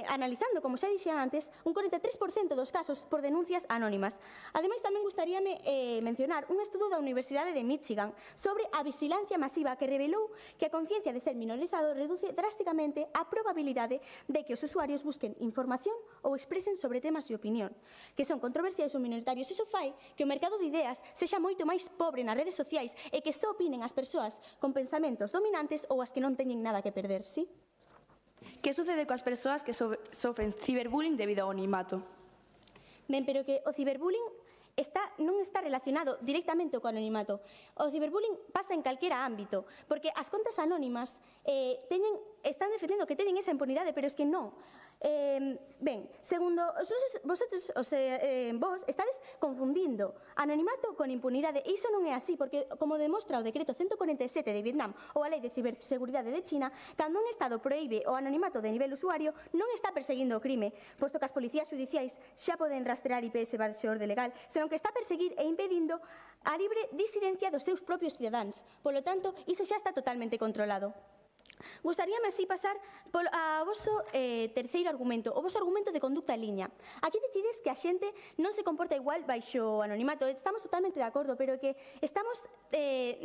Speaker 20: analizando, como xa dixen antes, un 43% dos casos por denuncias anónimas. Ademais, tamén gustaríame mencionar un estudo da Universidade de Michigan sobre a vigilancia masiva que revelou que a conciencia de ser minorizado reduce drásticamente a probabilidade de que os usuarios busquen información ou expresen sobre temas de opinión, que son controversiais ou minoritarios. Iso fai que o mercado de ideas sexa moito máis pobre nas redes sociais e que só opinen as persoas con pensamentos dominantes ou as que non teñen nada que perder, sí?
Speaker 17: Que sucede coas persoas que sofren ciberbullying debido ao anonimato?
Speaker 20: Ben, pero que o ciberbullying non está relacionado directamente co anonimato. O ciberbullying pasa en calquera ámbito, porque as contas anónimas están defendendo que teñen esa impunidade, pero es que non. Ben, segundo vos estades confundindo anonimato con impunidade, e iso non é así, porque como demostra o decreto 147 de Vietnam ou a lei de ciberseguridade de China, cando un Estado proíbe o anonimato de nivel usuario, non está perseguindo o crime, posto que as policías judiciais xa poden rastrear IPS baixo orde legal, senón que está a perseguir e impedindo a libre disidencia dos seus propios cidadáns. Polo tanto, iso xa está totalmente controlado. Gustaríame así pasar ao voso terceiro argumento, o voso argumento de conducta en liña. Aquí decides que a xente non se comporta igual baixo o anonimato. Estamos totalmente de acordo, pero que estamos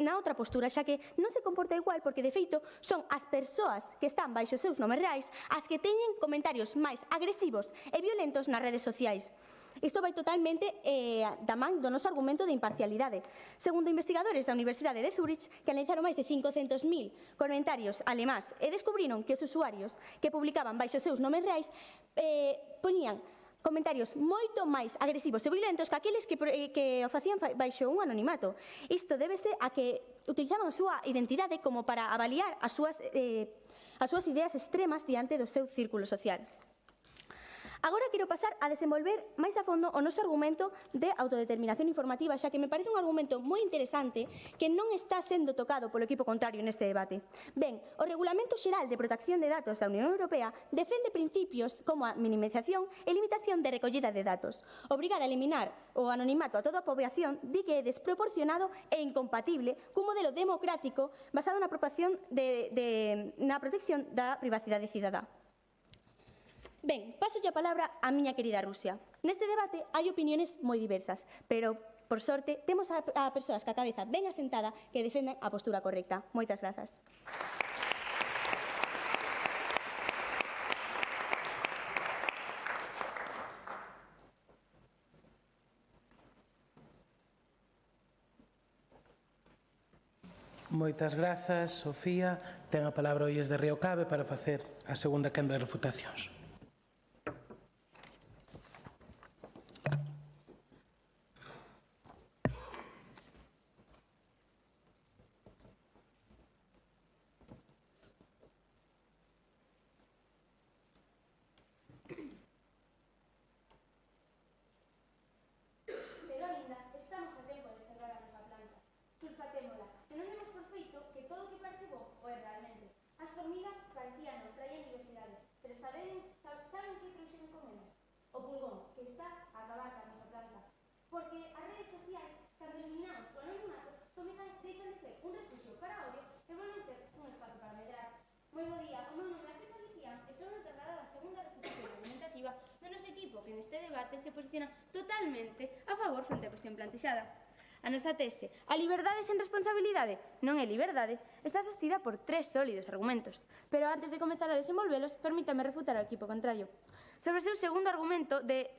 Speaker 20: na outra postura, xa que non se comporta igual porque, de feito, son as persoas que están baixo os seus nomes reais as que teñen comentarios máis agresivos e violentos nas redes sociais. Isto vai totalmente da man do noso argumento de imparcialidade. Segundo investigadores da Universidade de Zurich, que analizaron máis de 500.000 comentarios alemás e descubriron que os usuarios que publicaban baixo os seus nomes reais poñían comentarios moito máis agresivos e violentos que aqueles que o facían baixo un anonimato. Isto débese a que utilizaban a súa identidade como para avaliar as súas ideas extremas diante do seu círculo social. Agora quero pasar a desenvolver máis a fondo o noso argumento de autodeterminación informativa, xa que me parece un argumento moi interesante que non está sendo tocado polo equipo contrario neste debate. Ben, o Regulamento Xeral de Protección de Datos da Unión Europea defende principios como a minimización e limitación de recollida de datos. Obrigar a eliminar o anonimato a toda a poboación di que é desproporcionado e incompatible cun modelo democrático basado na protección da privacidade cidadá. Ben, paso a palabra á miña querida Rusia. Neste debate hai opiniones moi diversas, pero, por sorte, temos a persoas que a cabeza ben asentada que defenden a postura correcta. Moitas grazas.
Speaker 16: Moitas grazas, Sofía. Ten a palabra Olles de Río Cabe para facer a segunda quenda de refutacións.
Speaker 21: Porque as redes sociais, cando eliminamos o anonimato, deixan de ser un refugio para odio e volven a ser un espazo para medrar. Moi bo día, o meu nome é África Licián e son a encargada da segunda refutación argumentativa do noso equipo que neste debate se posiciona totalmente a favor frente á cuestión plantexada. A nosa tese, a liberdade sen responsabilidade non é liberdade, está sostida por 3 sólidos argumentos. Pero antes de comezar a desenvolvelos, permítame refutar ao equipo contrario. Sobre o seu segundo argumento de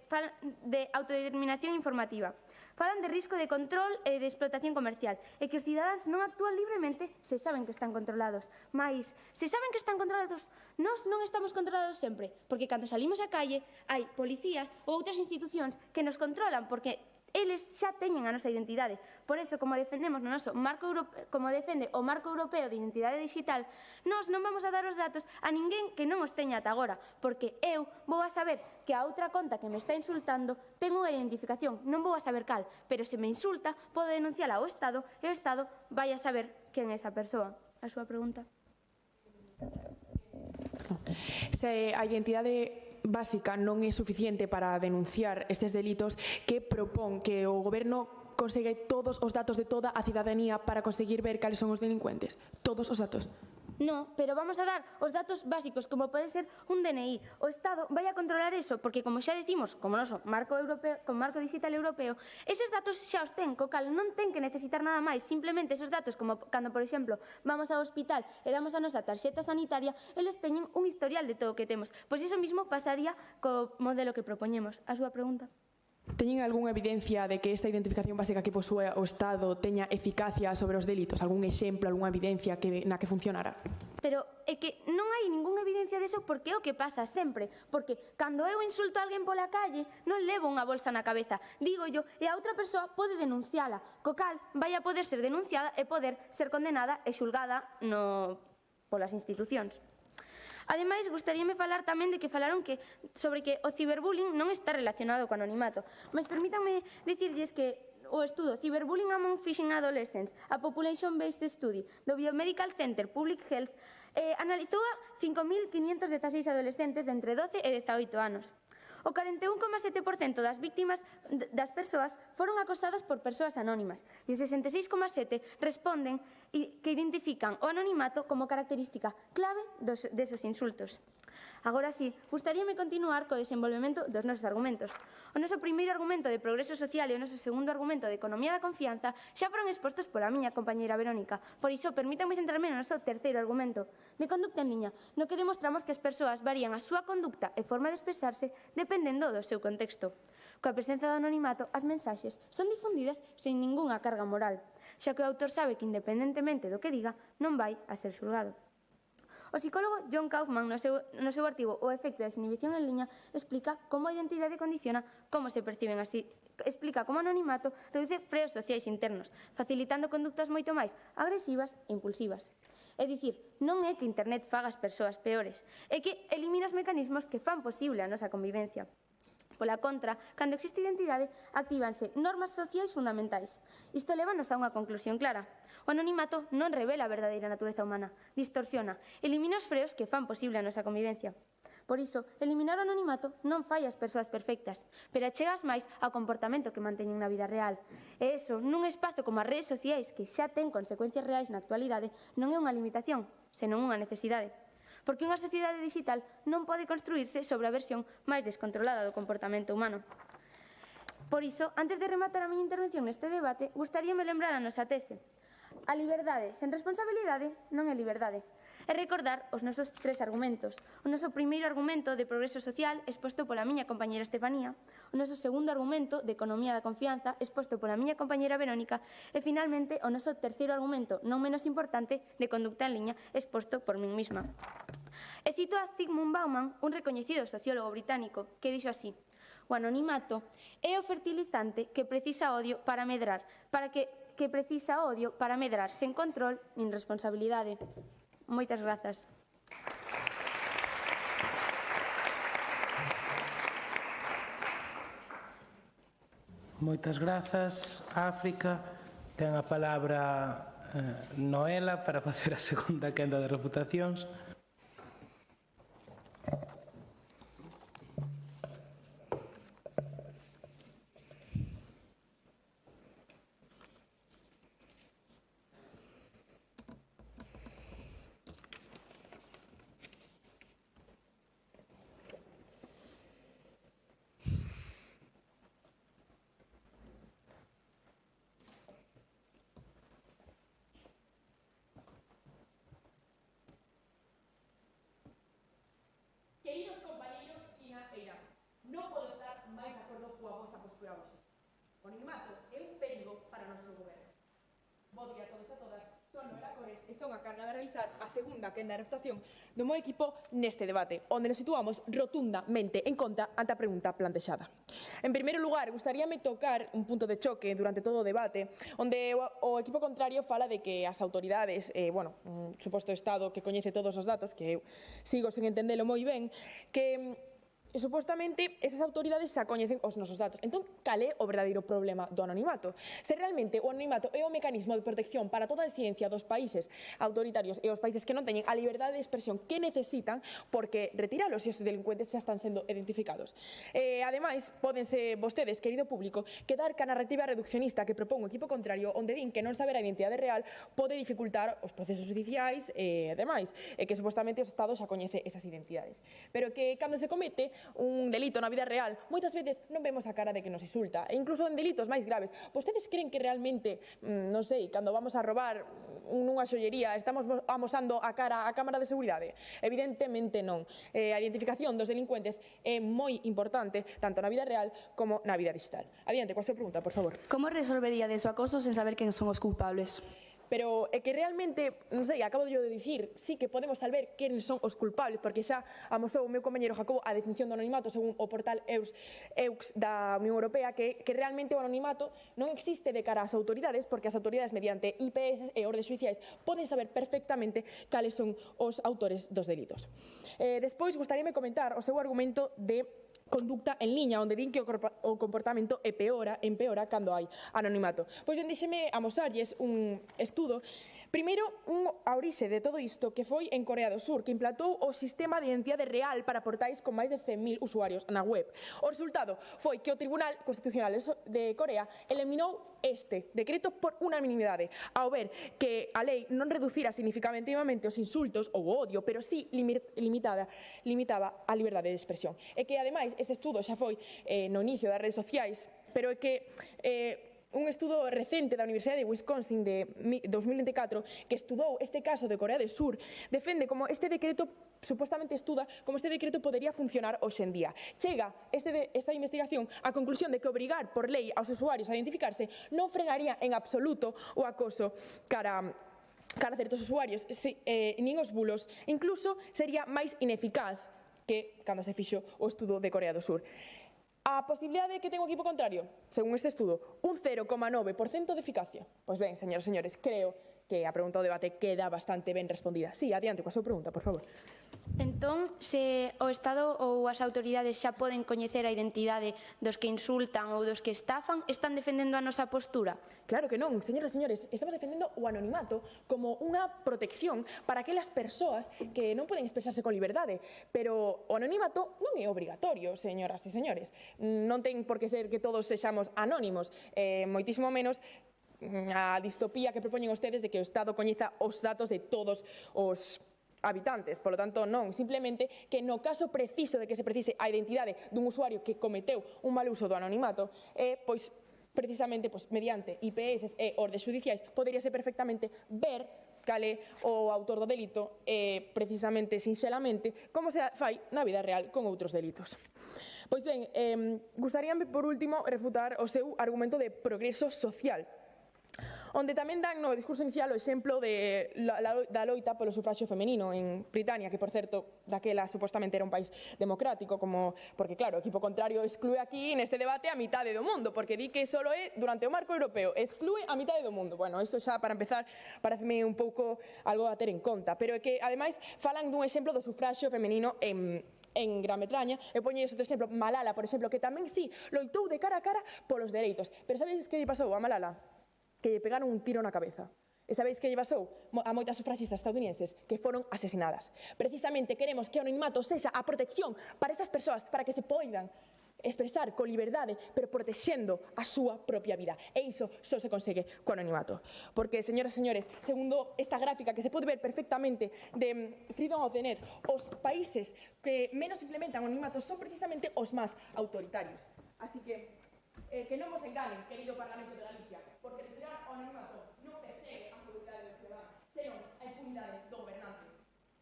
Speaker 21: autodeterminación informativa. Falan de risco de control e de explotación comercial e que os cidadáns non actúan libremente se saben que están controlados. Mais, se saben que están controlados, nós non estamos controlados sempre, porque cando salimos á calle hai policías ou outras institucións que nos controlan porque eles xa teñen a nosa identidade. Por eso, como defendemos no noso marco europeo, como defende o Marco Europeo de Identidade Digital, nós non vamos a dar os datos a ninguén que non os teña ata agora, porque eu vou a saber que a outra conta que me está insultando ten unha identificación, non vou a saber cal, pero se me insulta, podo denunciala ao Estado e o Estado vai a saber quen é esa persoa. A súa pregunta.
Speaker 19: Se a identidade básica non é suficiente para denunciar estes delitos, que propón que o goberno consiga todos os datos de toda a cidadanía para conseguir ver cales son os delincuentes? Todos os datos?
Speaker 21: No, pero vamos a dar os datos básicos, como pode ser un DNI. O Estado vai a controlar eso, porque como xa decimos, como noso marco europeo, como marco digital europeo, eses datos xa os ten, co cal non ten que necesitar nada máis, simplemente esos datos, como cando, por exemplo, vamos ao hospital e damos a nosa tarxeta sanitaria, eles teñen un historial de todo o que temos. Pois iso mismo pasaría co modelo que propoñemos. A súa pregunta.
Speaker 19: Teñen algunha evidencia de que esta identificación básica que posúe o Estado teña eficacia sobre os delitos? Algún exemplo, algunha evidencia na que funcionara?
Speaker 21: Pero é que non hai ningunha evidencia deso porque é o que pasa sempre. Porque cando eu insulto a alguén pola calle, non levo unha bolsa na cabeza, digo yo, e a outra persoa pode denunciala, co cal vai a poder ser denunciada e poder ser condenada e xulgada polas institucións. Ademais, gustaríame falar tamén de que falaron sobre que o ciberbullying non está relacionado co anonimato. Mas permítanme dicirlles que o estudo Cyberbullying Among Phishing Adolescents, a Population-Based Study do Biomedical Center Public Health, analizou a 5.516 adolescentes de entre 12 e 18 anos. O 41,7% das víctimas das persoas foron acosadas por persoas anónimas e o 66,7% responden que identifican o anonimato como característica clave desos insultos. Agora sí, gustaríame continuar co desenvolvemento dos nosos argumentos. O noso primeiro argumento de progreso social e o noso segundo argumento de economía da confianza xa foron expostos pola miña compañeira Verónica. Por iso, permítanme centrarme no noso terceiro argumento, de conducta en liña, no que demostramos que as persoas varían a súa conducta e forma de expresarse dependendo do seu contexto. Coa presenza do anonimato, as mensaxes son difundidas sen ningunha carga moral, xa que o autor sabe que, independentemente do que diga, non vai a ser xulgado. O psicólogo John Kaufman, no seu artigo O efecto da desinhibición en liña, explica como a identidade condiciona como se perciben así. Explica como o anonimato reduce freos sociais internos, facilitando conductas moito máis agresivas e impulsivas. É dicir, non é que internet faga as persoas peores, é que elimina os mecanismos que fan posible a nosa convivencia. Pola contra, cando existe identidade, actívanse normas sociais fundamentais. Isto lévanos a unha conclusión clara. O anonimato non revela a verdadeira natureza humana, distorsiona, elimina os freos que fan posible a nosa convivencia. Por iso, eliminar o anonimato non fai as persoas perfectas, pero achegas máis ao comportamento que manteñen na vida real. E iso, nun espazo como as redes sociais, que xa ten consecuencias reais na actualidade, non é unha limitación, senón unha necesidade. Porque unha sociedade digital non pode construírse sobre a versión máis descontrolada do comportamento humano. Por iso, antes de rematar a miña intervención neste debate, gustaríame lembrar a nosa tese. A liberdade sen responsabilidade non é liberdade. E recordar os nosos 3 argumentos. O noso primeiro argumento de progreso social, exposto pola miña compañera Estefanía. O noso segundo argumento de economía da confianza, exposto pola miña compañera Verónica. E, finalmente, o noso terceiro argumento, non menos importante, de conducta en liña, exposto por min mesma. E cito a Zygmunt Bauman, un recoñecido sociólogo británico, que dixo así: o anonimato é o fertilizante que precisa odio para medrar, que precisa odio para medrar sen control nin responsabilidade. Moitas grazas.
Speaker 16: Moitas grazas, África. Ten a palabra Noela para facer a segunda quenda de refutacións.
Speaker 19: coa vosa postura hoxe. O anonimato é un perigo para o noso goberno. Bo día a todos e a todas. Son Noela Cores e son a carga de realizar a segunda quenda de refutación do meu equipo neste debate, onde nos situamos rotundamente en contra ante a pregunta plantexada. En primeiro lugar, gustaríame tocar un punto de choque durante todo o debate, onde o equipo contrario fala de que as autoridades, un suposto Estado que coñece todos os datos, que eu sigo sen entendelo moi ben, que supostamente esas autoridades xa coñecen os nosos datos. Entón, cal é o verdadeiro problema do anonimato? Se realmente o anonimato é o mecanismo de protección para toda a ciencia dos países autoritarios e os países que non teñen a liberdade de expresión que necesitan, porque retiralos se os delincuentes xa están sendo identificados. Ademais, pódense vostedes, querido público, quedar ca narrativa reduccionista que propón o equipo contrario, onde din que non saber a identidade real pode dificultar os procesos judiciais e, ademais, que supostamente o Estado xa coñece esas identidades. Pero que, cando se comete un delito na vida real, moitas veces non vemos a cara de que nos insulta, e incluso en delitos máis graves. Vostedes creen que realmente, non sei, cando vamos a robar nunha xollería, estamos amosando a cara á cámara de seguridade? Evidentemente non. A identificación dos delincuentes é moi importante, tanto na vida real como na vida digital. Adiante, coa súa pregunta, por favor.
Speaker 17: Como resolveríades o acoso sen saber quen son os culpables?
Speaker 19: Pero é que realmente, non sei, acabo de dicir, sí que podemos saber quen son os culpables, porque xa amosou o meu compañero Jacobo a definición do anonimato según o portal EUX da Unión Europea, que realmente o anonimato non existe de cara ás autoridades, porque as autoridades mediante IPS e ordes xudiciais poden saber perfectamente cales son os autores dos delitos. Despois, gustaríame comentar o seu argumento de conducta en liña, onde din que o comportamento empeora cando hai anonimato. Pois ben, deixeme amosarlles un estudo. Primeiro, a orixe de todo isto que foi en Corea do Sur, que implantou o sistema de identidade real para portais con máis de 100.000 usuarios na web. O resultado foi que o Tribunal Constitucional de Corea eliminou este decreto por unanimidade, ao ver que a lei non reducira significativamente os insultos ou o odio, pero sí limitaba a liberdade de expresión. E que, ademais, este estudo xa foi no inicio das redes sociais, pero é que un estudo recente da Universidade de Wisconsin de 2024 que estudou este caso de Corea do Sur defende como este decreto supostamente estuda como este decreto podería funcionar hoxe en día. Chega esta investigación á conclusión de que obrigar por lei aos usuarios a identificarse non frenaría en absoluto o acoso cara a certos usuarios, nin os bulos, incluso sería máis ineficaz que cando se fixo o estudo de Corea do Sur. A posibilidade que ten o equipo contrario, según este estudo, un 0,9% de eficacia. Pois ben, señoras e señores, creo que a pregunta do debate queda bastante ben respondida. Sí, adiante coa súa pregunta, por favor.
Speaker 21: Entón, se o Estado ou as autoridades xa poden coñecer a identidade dos que insultan ou dos que estafan, están defendendo a nosa postura?
Speaker 19: Claro que non, señoras e señores, estamos defendendo o anonimato como unha protección para aquelas persoas que non poden expresarse con liberdade, pero o anonimato non é obrigatorio, señoras e señores. Non ten por que ser que todos sexamos anónimos, moitísimo menos a distopía que propoñen ustedes de que o Estado coñeza os datos de todos os habitantes. Por lo tanto, non, simplemente que no caso preciso de que se precise a identidade dun usuario que cometeu un mal uso do anonimato, pois precisamente mediante IPS e ordes xudiciais poderíase perfectamente ver cal é o autor do delito precisamente, sinxelamente, como se fai na vida real con outros delitos. Pois ben, gustaríame por último refutar o seu argumento de progreso social, onde tamén dan no discurso inicial o exemplo da loita polo sufraxio femenino en Britania, que, por certo, daquela supostamente era un país democrático, porque, claro, o equipo contrario exclúe aquí neste debate a mitade do mundo, porque di que só é durante o marco europeo, exclúe a mitade do mundo. Bueno, iso xa, para empezar, pareceme un pouco algo a ter en conta, pero é que, ademais, falan dun exemplo do sufraxio femenino en Gran Bretaña, e poño outro exemplo, Malala, por exemplo, que tamén sí loitou de cara a cara polos dereitos. Pero sabedes que lle pasou a Malala? Que lle pegaron un tiro na cabeza. E sabéis que lle pasou a moitas sufraxistas estadounidenses que foron asesinadas. Precisamente queremos que o anonimato sexa a protección para estas persoas, para que se poidan expresar con liberdade, pero protexendo a súa propia vida. E iso só se consegue co anonimato. Porque, señoras e señores, segundo esta gráfica que se pode ver perfectamente de Freedom of the Net, os países que menos implementan o anonimato son precisamente os máis autoritarios. Así que non vos enganen, querido Parlamento de Galicia, porque retirar o anonimato non persegue a seguridade do cidadán, senón a impunidade do gobernante.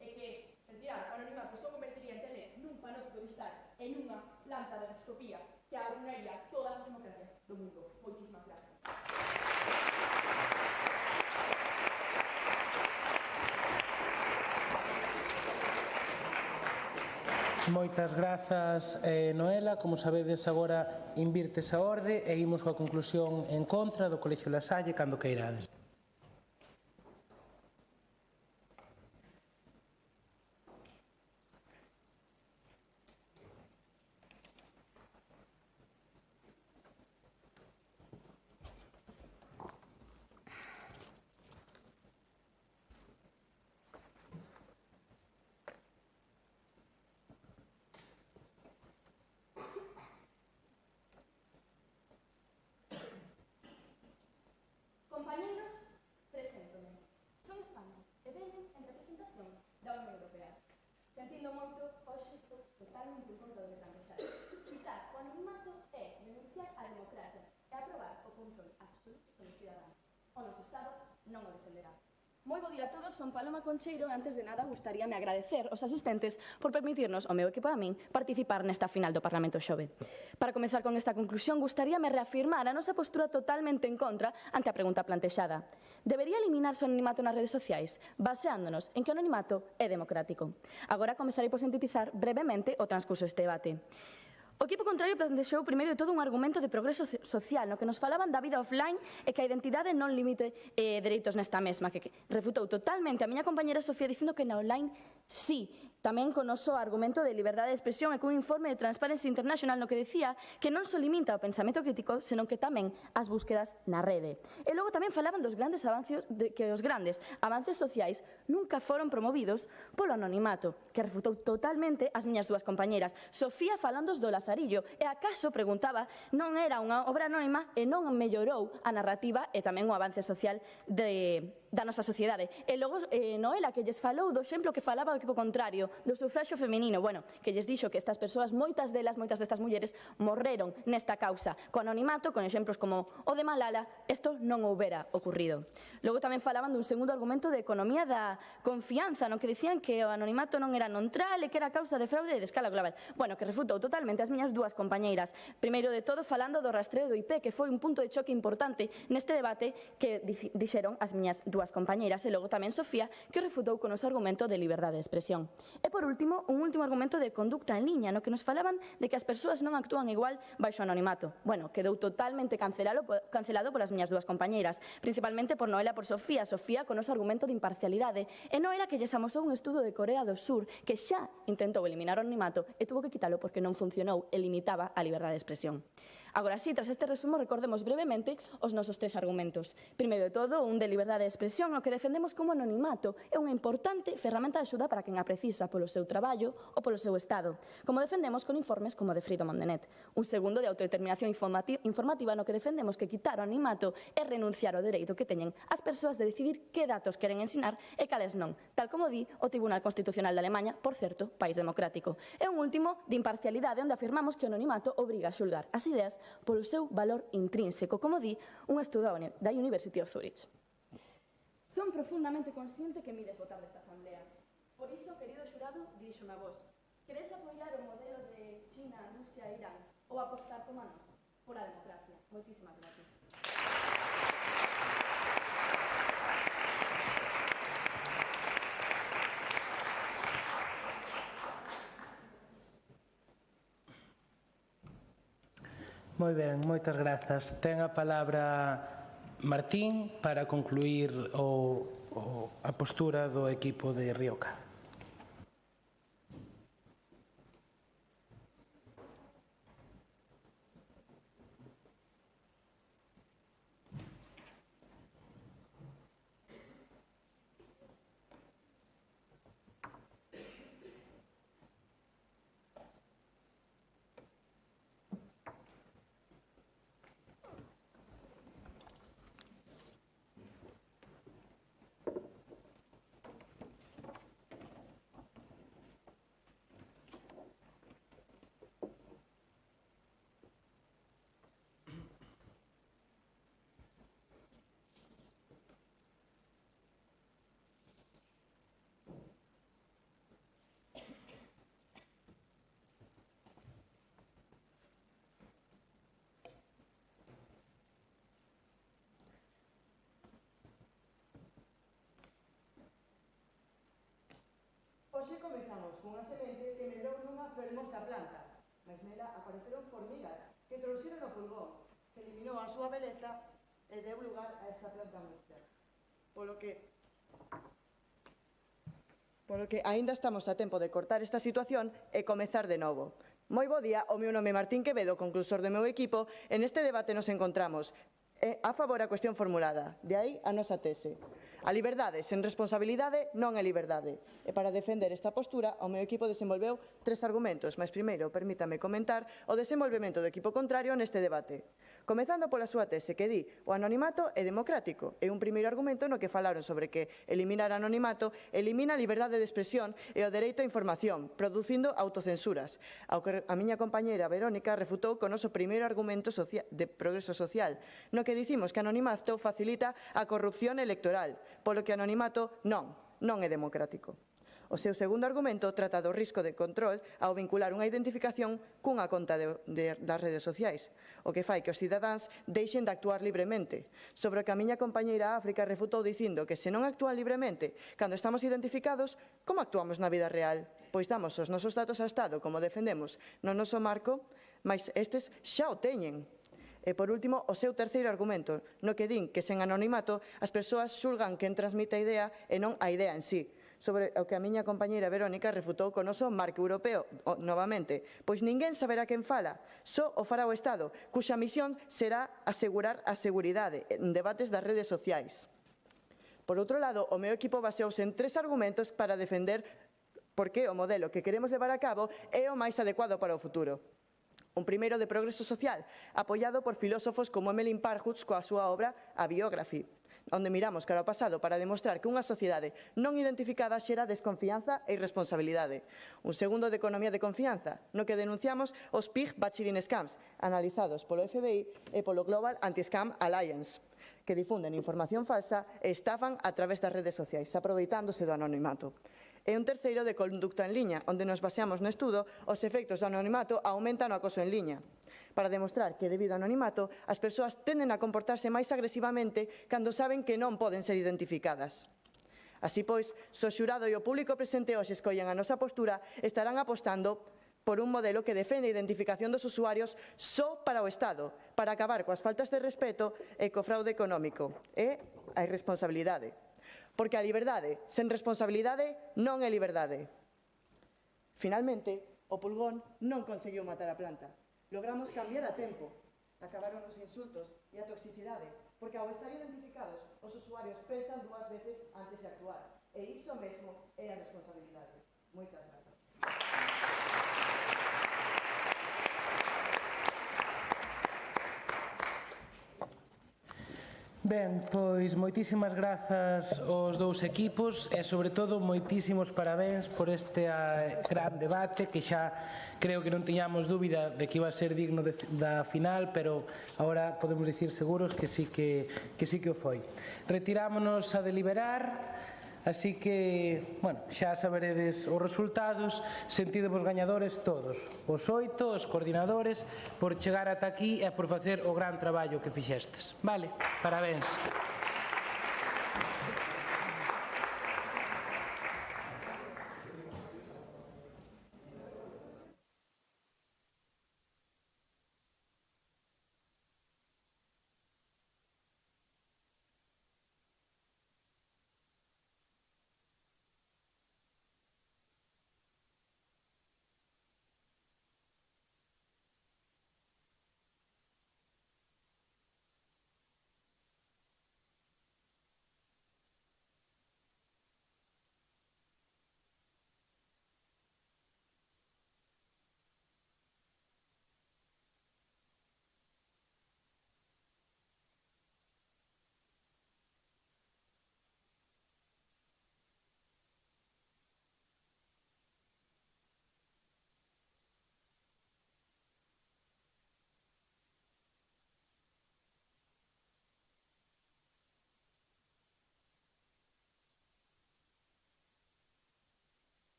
Speaker 19: E que retirar o anonimato só convertiría a Internet nun panóptico digital e nunha planta de distopía que arruinaría todas as democracias do mundo. Moitísimas gracias.
Speaker 16: Moitas grazas, Noela. Como sabedes, agora invírtese a orde e imos coa conclusión en contra do Colexio La Salle cando queirades.
Speaker 17: Compañeiros, preséntome. Son España e veño en representación da Unión Europea. Sentindo moito, hoxe estou totalmente en contra do que plantexar. Quitar o anonimato é denunciar a democracia e aprobar o control absoluto sobre os cidadáns. O noso Estado non o defenderá. Moi bo día a todos, son Paloma Concheiro e antes de nada gustaríame agradecer aos asistentes por permitirnos, ao meu equipo e a min, participar nesta final do Parlamento Xove. Para comezar con esta conclusión, gustaríame reafirmar a nosa postura totalmente en contra ante a pregunta plantexada. Debería eliminarse o anonimato nas redes sociais, baseándonos en que o anonimato é democrático. Agora comezarei por sintetizar brevemente o transcurso deste debate. O equipo contrario plantexou primeiro de todo un argumento de progreso social no que nos falaban da vida offline e que a identidade non limite dereitos nesta mesma, que refutou totalmente a miña compañera Sofía dicindo que na online sí, tamén con o noso argumento de liberdade de expresión e cun informe de Transparency International no que decía que non só limita o pensamento crítico, senón que tamén as búsquedas na rede. E logo tamén falaban dos grandes avances, que os grandes avances sociais nunca foron promovidos polo anonimato, que refutou totalmente as miñas dúas compañeras. Sofía falando do Lazarillo, e acaso, preguntaba, non era unha obra anónima e non mellorou a narrativa e tamén o avance social da nosa sociedade. E logo Noela, que lles falou do exemplo que falaba o equipo contrario, do sufraxio feminino, bueno, que lles dixo que estas persoas, moitas destas mulleres, morreron nesta causa. Co anonimato, con exemplos como o de Malala, isto non houbera ocurrido. Logo tamén falaban dun segundo argumento de economía da confianza, no que dicían que o anonimato non era neutral e que era causa de fraude de escala global. Bueno, que refutou totalmente as miñas dúas compañeiras. Primeiro de todo, falando do rastreo do IP, que foi un punto de choque importante neste debate que dixeron as miñas dúas compañeiras, e logo tamén Sofía, que refutou con o noso argumento de liberdade de expresión. E por último, un último argumento de conducta en liña, no que nos falaban de que as persoas non actúan igual baixo anonimato. Bueno, quedou totalmente cancelado polas miñas dúas compañeiras, principalmente por Noela e por Sofía. Sofía con o noso argumento de imparcialidade, e Noela que lles amosou un estudo de Corea do Sur que xa intentou eliminar o anonimato e tuvo que quitalo porque non funcionou e limitaba a liberdade de expresión. Agora sí, tras este resumo, recordemos brevemente os nosos tres argumentos. Primeiro de todo, un de liberdade de expresión, no que defendemos como anonimato é unha importante ferramenta de axuda para quen a precisa polo seu traballo ou polo seu estado, como defendemos con informes como de Freedom on the Net. Un segundo de autodeterminación informativa, no que defendemos que quitar o anonimato é renunciar ao dereito que teñen as persoas de decidir que datos queren ensinar e cales non, tal como di o Tribunal Constitucional de Alemanha, por certo, país democrático. E un último de imparcialidade, onde afirmamos que o anonimato obriga a xulgar as ideas polo seu valor intrínseco, como di un estudo da University of Zurich. Son profundamente consciente que mides votar desta asamblea. Por iso, querido xurado, diríxome a vos. Queres apoiar o modelo de China, Rusia e Irán ou apostar como a nós pola democracia? Moitísimas gracias.
Speaker 16: Moi ben, moitas grazas. Ten a palabra Martín para concluir a postura do equipo de Rioja.
Speaker 1: Hoxe comezamos cunha semente que medrou nunha fermosa planta, mas nela apareceron formigas que trouxeron o pulgón, que eliminou a súa beleza e deu lugar a esta planta mustia. Polo que aínda estamos a tempo de cortar esta situación e comezar de novo. Moi bo día, o meu nome é Martín Quevedo, conclusor do meu equipo, e neste debate nos encontramos a favor a cuestión formulada, de aí a nosa tese. A liberdade sen responsabilidade non é liberdade. E para defender esta postura, o meu equipo desenvolveu 3 argumentos, mas primeiro, permítame comentar o desenvolvemento do equipo contrario neste debate. Comezando pola súa tese que di o anonimato é democrático. É un primeiro argumento no que falaron sobre que eliminar anonimato elimina a liberdade de expresión e o dereito á información, producindo autocensuras. Ao que a miña compañeira Verónica refutou con o noso primeiro argumento de progreso social, no que dicimos que anonimato facilita a corrupción electoral, polo que anonimato non é democrático. O seu segundo argumento trata do risco de control ao vincular unha identificación cunha conta das redes sociais, o que fai que os cidadáns deixen de actuar libremente, sobre o que a miña compañeira África refutou dicindo que se non actúan libremente cando estamos identificados, como actuamos na vida real? Pois damos os nosos datos ao Estado, como defendemos no noso marco, mas estes xa o teñen. E, por último, o seu terceiro argumento, no que din que sen anonimato as persoas xulgan quen transmite a idea e non a idea en sí, sobre o que a miña compañeira Verónica refutou con o noso marco europeo, novamente, pois ninguén saberá quen fala, só o fará o Estado, cuxa misión será asegurar a seguridade en debates das redes sociais. Por outro lado, o meu equipo baseouse en 3 argumentos para defender por que o modelo que queremos levar a cabo é o máis adecuado para o futuro. Un primeiro de progreso social, apoiado por filósofos como Emmeline Pankhurst coa súa obra A Biography, onde miramos cara ao pasado para demostrar que unha sociedade non identificada xera desconfianza e irresponsabilidade. Un segundo de economía de confianza, no que denunciamos os PIG Bachilin Scams, analizados polo FBI e polo Global Anti-Scam Alliance, que difunden información falsa e estafan a través das redes sociais, aproveitándose do anonimato. E un terceiro de conducta en liña, onde nos baseamos no estudo os efectos do anonimato aumentan o acoso en liña, para demostrar que, debido ao anonimato, as persoas tenden a comportarse máis agresivamente cando saben que non poden ser identificadas. Así pois, se o xurado e o público presente hoxe escollen a nosa postura, estarán apostando por un modelo que defende a identificación dos usuarios só para o Estado, para acabar coas faltas de respeto e co fraude económico e a irresponsabilidade. Porque a liberdade sen responsabilidade non é liberdade. Finalmente, o pulgón non conseguiu matar a planta. Logramos cambiar a tempo. Acabaron os insultos e a toxicidade, porque ao estar identificados, os usuarios pensan 2 veces antes de actuar. E iso mesmo é a responsabilidade. Moitas grazas.
Speaker 16: Ben, pois moitísimas grazas aos dous equipos e, sobre todo, moitísimos parabéns por este gran debate que xa creo que non tiñamos dúbida de que iba a ser digno da final, pero agora podemos dicir seguros que sí que o foi. Retirámonos a deliberar. Así que, bueno, xa saberedes os resultados, sentidevos gañadores todos, os 8, os coordinadores, por chegar ata aquí e por facer o gran traballo que fixestes. Vale, parabéns.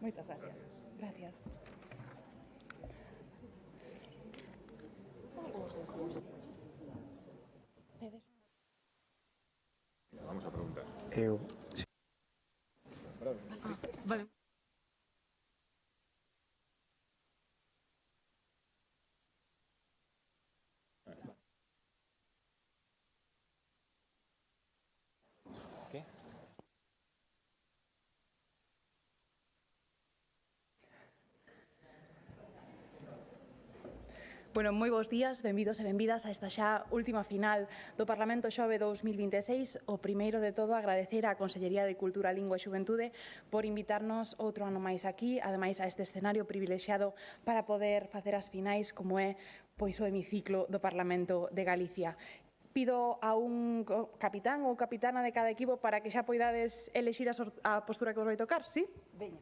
Speaker 19: Moitas gracias. Gracias.
Speaker 7: Vamos a preguntar.
Speaker 19: Vale. Bueno, moi bons días, benvidos e benvidas a esta xa última final do Parlamento Xove 2026. O primeiro de todo, agradecer á Consellería de Cultura, Lingua e Xuventude por invitarnos outro ano máis aquí, ademais a este escenario privilexiado para poder facer as finais como é pois o hemiciclo do Parlamento de Galicia. Pido a un capitán ou capitana de cada equipo para que xa poidades elexir a postura que vos vai tocar, sí? Veña.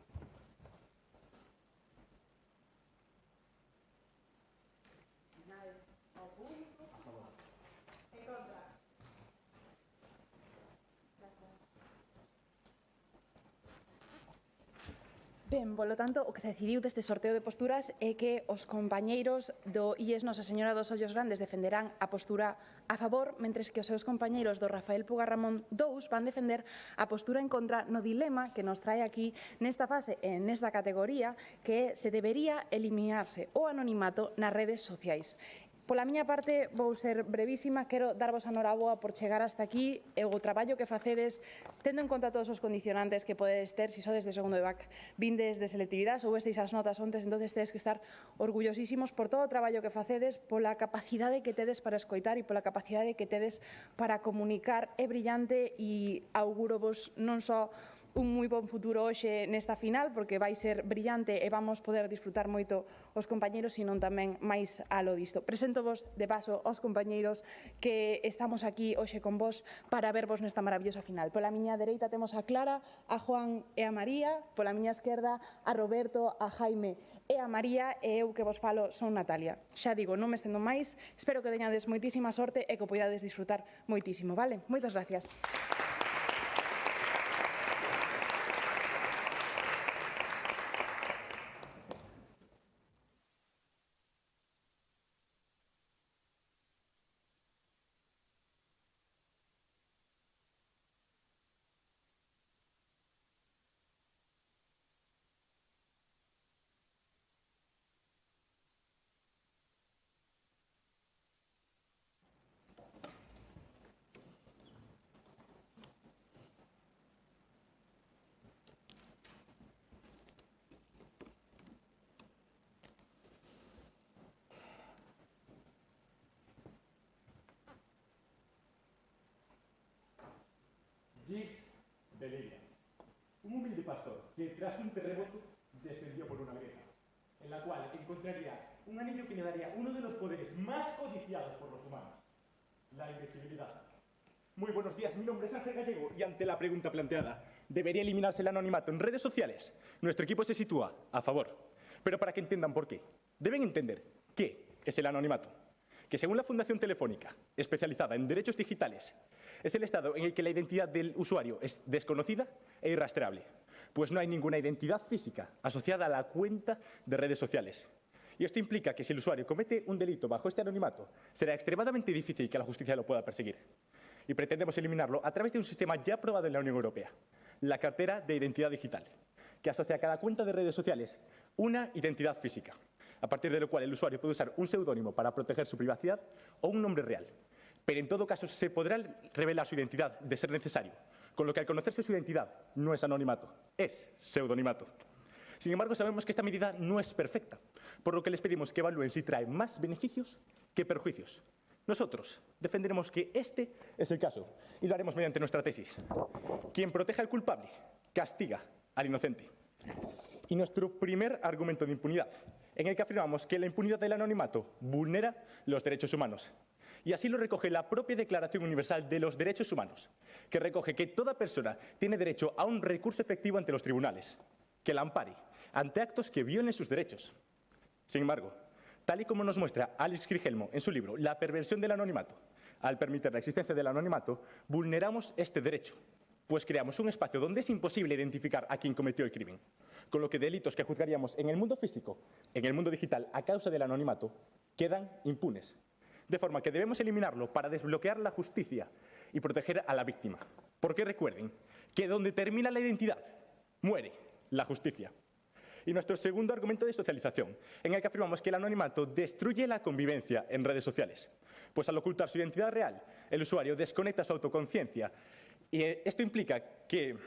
Speaker 19: Ben, polo tanto, o que se decidiu deste sorteo de posturas é que os compañeiros do IES Nosa Señora dos Ollos Grandes defenderán a postura a favor, mentres que os seus compañeiros do Rafael Puga Ramón 2 van defender a postura en contra no dilema que nos trae aquí nesta fase e nesta categoría, que se debería eliminarse o anonimato nas redes sociais. Pola miña parte, vou ser brevísima, quero darvos a noraboa por chegar hasta aquí e o traballo que facedes, tendo en conta todos os condicionantes que podedes ter, se sodes de segundo de BAC, vindes de selectividade, soubesteis as notas ontes, entonces tedes que estar orgullosísimos por todo o traballo que facedes, pola capacidade que tedes para escoitar e pola capacidade que tedes para comunicar. É brillante e auguro vos non só un moi bon futuro hoxe nesta final, porque vai ser brillante e vamos poder disfrutar moito os compañeros, sino tamén máis alo disto. Presento vos de paso aos compañeiros que estamos aquí hoxe con vos para vervos nesta maravillosa final. Pola miña dereita temos a Clara, a Juan e a María, pola miña esquerda a Roberto, a Jaime e a María, e eu que vos falo son Natalia. Xa digo, non me estendo máis, espero que teñades moitísima sorte e que poidades disfrutar moitísimo, vale? Moitas gracias.
Speaker 22: Giggs de Lidia, un humilde pastor que tras un terremoto descendió por una grieta, en la cual encontraría un anillo que le daría uno de los poderes más codiciados por los humanos, la invisibilidad. Muy buenos días, mi nombre es Ángel Gallego y ante la pregunta planteada, ¿debería eliminarse el anonimato en redes sociales? Nuestro equipo se sitúa a favor, pero para que entiendan por qué, deben entender qué es el anonimato. Que según la Fundación Telefónica, especializada en derechos digitales, es el estado en el que la identidad del usuario es desconocida e irrastreable, pues no hay ninguna identidad física asociada a la cuenta de redes sociales. Y esto implica que si el usuario comete un delito bajo este anonimato, será extremadamente difícil que la justicia lo pueda perseguir. Y pretendemos eliminarlo a través de un sistema ya aprobado en la Unión Europea, la cartera de identidad digital, que asocia a cada cuenta de redes sociales una identidad física, a partir de lo cual el usuario puede usar un seudónimo para proteger su privacidad o un nombre real. Pero en todo caso se podrá revelar su identidad de ser necesario, con lo que al conocerse su identidad no es anonimato, es pseudonimato. Sin embargo, sabemos que esta medida no es perfecta, por lo que les pedimos que evalúen si trae más beneficios que perjuicios. Nosotros defenderemos que este es el caso y lo haremos mediante nuestra tesis. Quien proteja al culpable, castiga al inocente. Y nuestro primer argumento de impunidad, en el que afirmamos que la impunidad del anonimato vulnera los derechos humanos. Y así lo recoge la propia Declaración Universal de los Derechos Humanos, que recoge que toda persona tiene derecho a un recurso efectivo ante los tribunales, que la ampare ante actos que violen sus derechos. Sin embargo, tal y como nos muestra Alex Crigelmo en su libro La perversión del anonimato, al permitir la existencia del anonimato, vulneramos este derecho.
Speaker 6: Pues creamos un espacio donde es imposible identificar a quien cometió el crimen, con lo que delitos que juzgaríamos en el mundo físico, en el mundo digital, a causa del anonimato, quedan impunes. De forma que debemos eliminarlo para desbloquear la justicia y proteger a la víctima. Porque recuerden que donde termina la identidad, muere la justicia. Y nuestro segundo argumento de socialización, en el que afirmamos que el anonimato destruye la convivencia en redes sociales. Pues al ocultar su identidad real, el usuario desconecta su autoconciencia. Y esto implica que,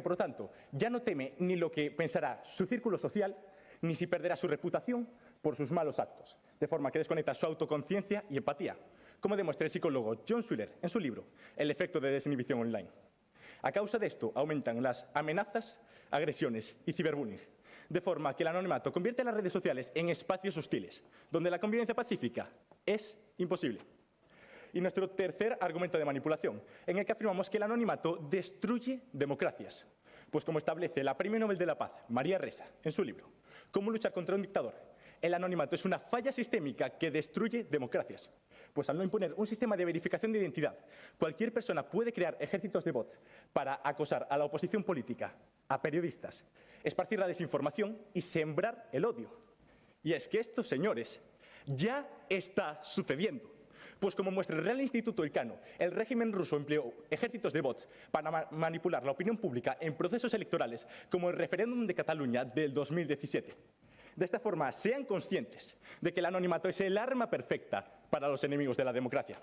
Speaker 6: por lo tanto, ya no teme ni lo que pensará su círculo social, ni si perderá su reputación por sus malos actos, de forma que desconecta su autoconciencia y empatía, como demuestra el psicólogo John Schuller en su libro El efecto de desinhibición online. A causa de esto, aumentan las amenazas, agresiones y ciberbullying, de forma que el anonimato convierte a las redes sociales en espacios hostiles, donde la convivencia pacífica es imposible. Y nuestro tercer argumento de manipulación, en el que afirmamos que el anonimato destruye democracias, pues como establece la Premio Nobel de la Paz, María Ressa, en su libro Cómo luchar contra un dictador, el anonimato es una falla sistémica que destruye democracias. Pues al no imponer un sistema de verificación de identidad, cualquier persona puede crear ejércitos de bots para acosar a la oposición política, a periodistas, esparcir la desinformación y sembrar el odio. Y es que esto, señores, ya está sucediendo. Pues como muestra el Real Instituto Elcano, el régimen ruso empleó ejércitos de bots para manipular la opinión pública en procesos electorales, como el referéndum de Cataluña del 2017. De esta forma, sean conscientes de que el anonimato es el arma perfecta para los enemigos de la democracia.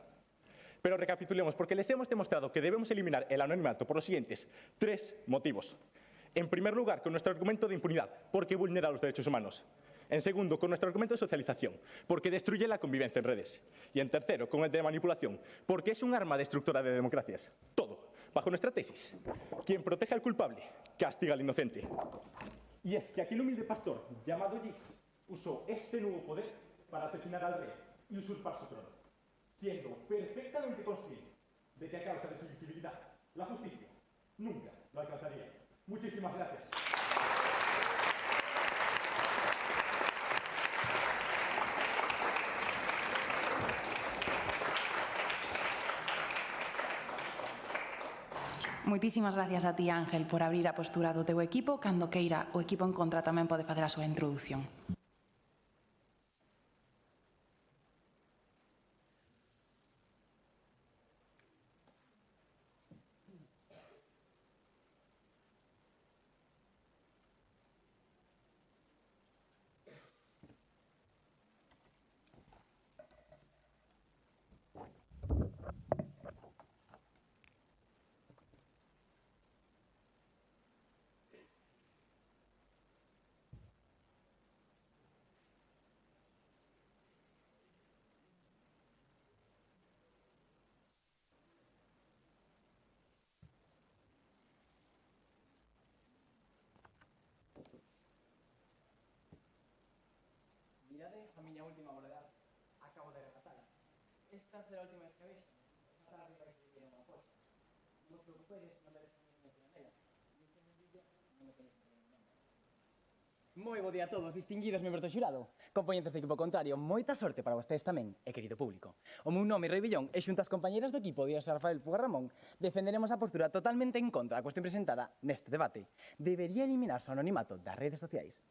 Speaker 6: Pero recapitulemos, porque les hemos demostrado que debemos eliminar el anonimato por los siguientes 3 motivos. En primer lugar, con nuestro argumento de impunidad, porque vulnera los derechos humanos. En segundo, con nuestro argumento de socialización, porque destruye la convivencia en redes. Y en tercero, con el de manipulación, porque es un arma destructora de democracias. Todo, bajo nuestra tesis. Quien protege al culpable, castiga al inocente. Y es que aquel humilde pastor, llamado Gix, usó este nuevo poder para asesinar al rey y usurpar su trono, siendo perfectamente consciente de que a causa de su visibilidad, la justicia nunca lo alcanzaría. Muchísimas gracias.
Speaker 4: Moitísimas gracias a ti, Ángel, por abrir a postura do teu equipo. Cando queira, o equipo en contra tamén pode facer a súa introdución.
Speaker 5: Mirade a miña última boledad. Acabo de rematala. Esta será a última vez que vexo. Esta tarde para que viera unha poxa. Non vos preocupedes, non vedes a mesma planela. Neste vídeo non me tenéis problema.
Speaker 23: Moi bo día a todos, distinguidos membros do xurado. Compoñentes do equipo contrario, moita sorte para vostedes tamén, e querido público. O meu nome é Roi Villón e xunto ás compañeras do equipo Díaz Rafael Pugarramón defenderemos a postura totalmente en contra da cuestión presentada neste debate. Debería eliminarse o anonimato das redes sociais?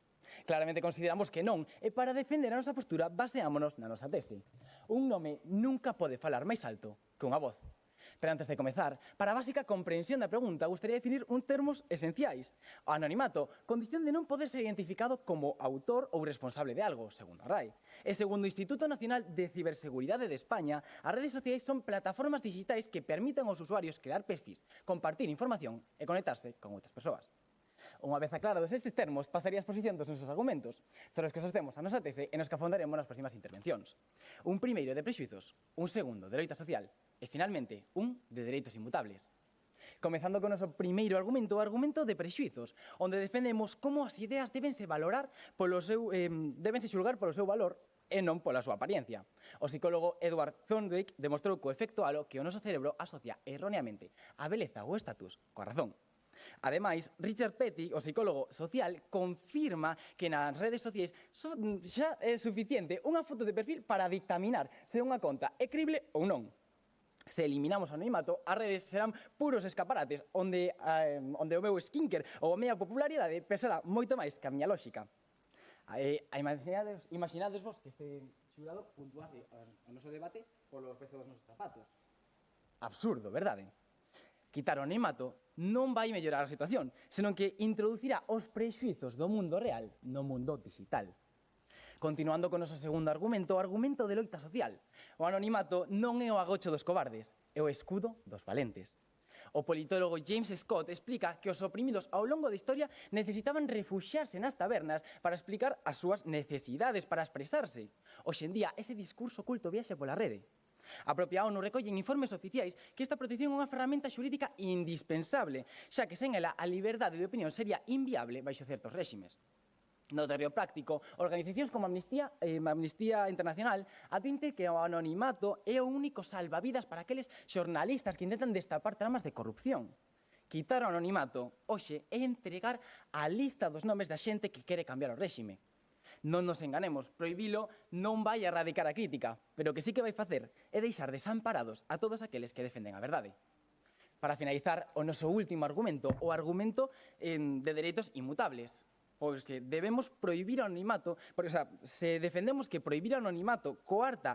Speaker 23: Claramente consideramos que non, e para defender a nosa postura baseámonos na nosa tese. Un nome nunca pode falar máis alto que unha voz. Pero antes de comezar, para a básica comprensión da pregunta, gustaría definir uns termos esenciais. O anonimato, condición de non poder ser identificado como autor ou responsable de algo, segundo a RAE. E segundo o Instituto Nacional de Ciberseguridade de España, as redes sociais son plataformas digitais que permiten aos usuarios crear perfis, compartir información e conectarse con outras persoas. Unha vez aclarados estes termos, pasaría a exposición dos nosos argumentos, sobre os que sostemos a nosa tese e nos que afondaremos nas próximas intervencións. Un primeiro de prexuizos, un segundo de loita social e, finalmente, un de dereitos inmutables. Comezando con o noso primeiro argumento, o argumento de prexuizos, onde defendemos como as ideas debense xulgar polo seu valor e non pola súa apariencia. O psicólogo Edward Thorndike demostrou co efecto halo que o noso cerebro asocia erróneamente a beleza ou estatus coa razón. Ademais, Richard Petty, o psicólogo social, confirma que nas redes sociais xa é suficiente unha foto de perfil para dictaminar se unha conta é crible ou non. Se eliminamos o anonimato, as redes serán puros escaparates onde o meu skincare ou a miña popularidade pesará moito máis que a miña lógica. Imaginadesvos que este xurado puntuase o noso debate polo prezo dos nosos zapatos. Absurdo, verdade? Quitar o anonimato non vai mellorar a situación, senón que introducirá os prexuizos do mundo real no mundo digital. Continuando con o noso segundo argumento, o argumento de loita social. O anonimato non é o agocho dos cobardes, é o escudo dos valentes. O politólogo James Scott explica que os oprimidos ao longo da historia necesitaban refuxiarse nas tabernas para explicar as súas necesidades, para expresarse. Hoxe en día, ese discurso oculto viaxe pola rede. A propia ONU recolle en informes oficiais que esta protección é unha ferramenta xurídica indispensable, xa que sen ela a liberdade de opinión sería inviable baixo certos réximes. No terreo práctico, organizacións como Amnistía Internacional advirten que o anonimato é o único salvavidas para aqueles xornalistas que intentan destapar tramas de corrupción. Quitar o anonimato, hoxe, é entregar a lista dos nomes da xente que quere cambiar o réxime. Non nos enganemos, prohibilo non vai a erradicar a crítica, pero o que sí que vai facer é deixar desamparados a todos aqueles que defenden a verdade. Para finalizar, o noso último argumento, o argumento de dereitos inmutables. Pois que debemos prohibir o anonimato, porque, se defendemos que prohibir o anonimato coarta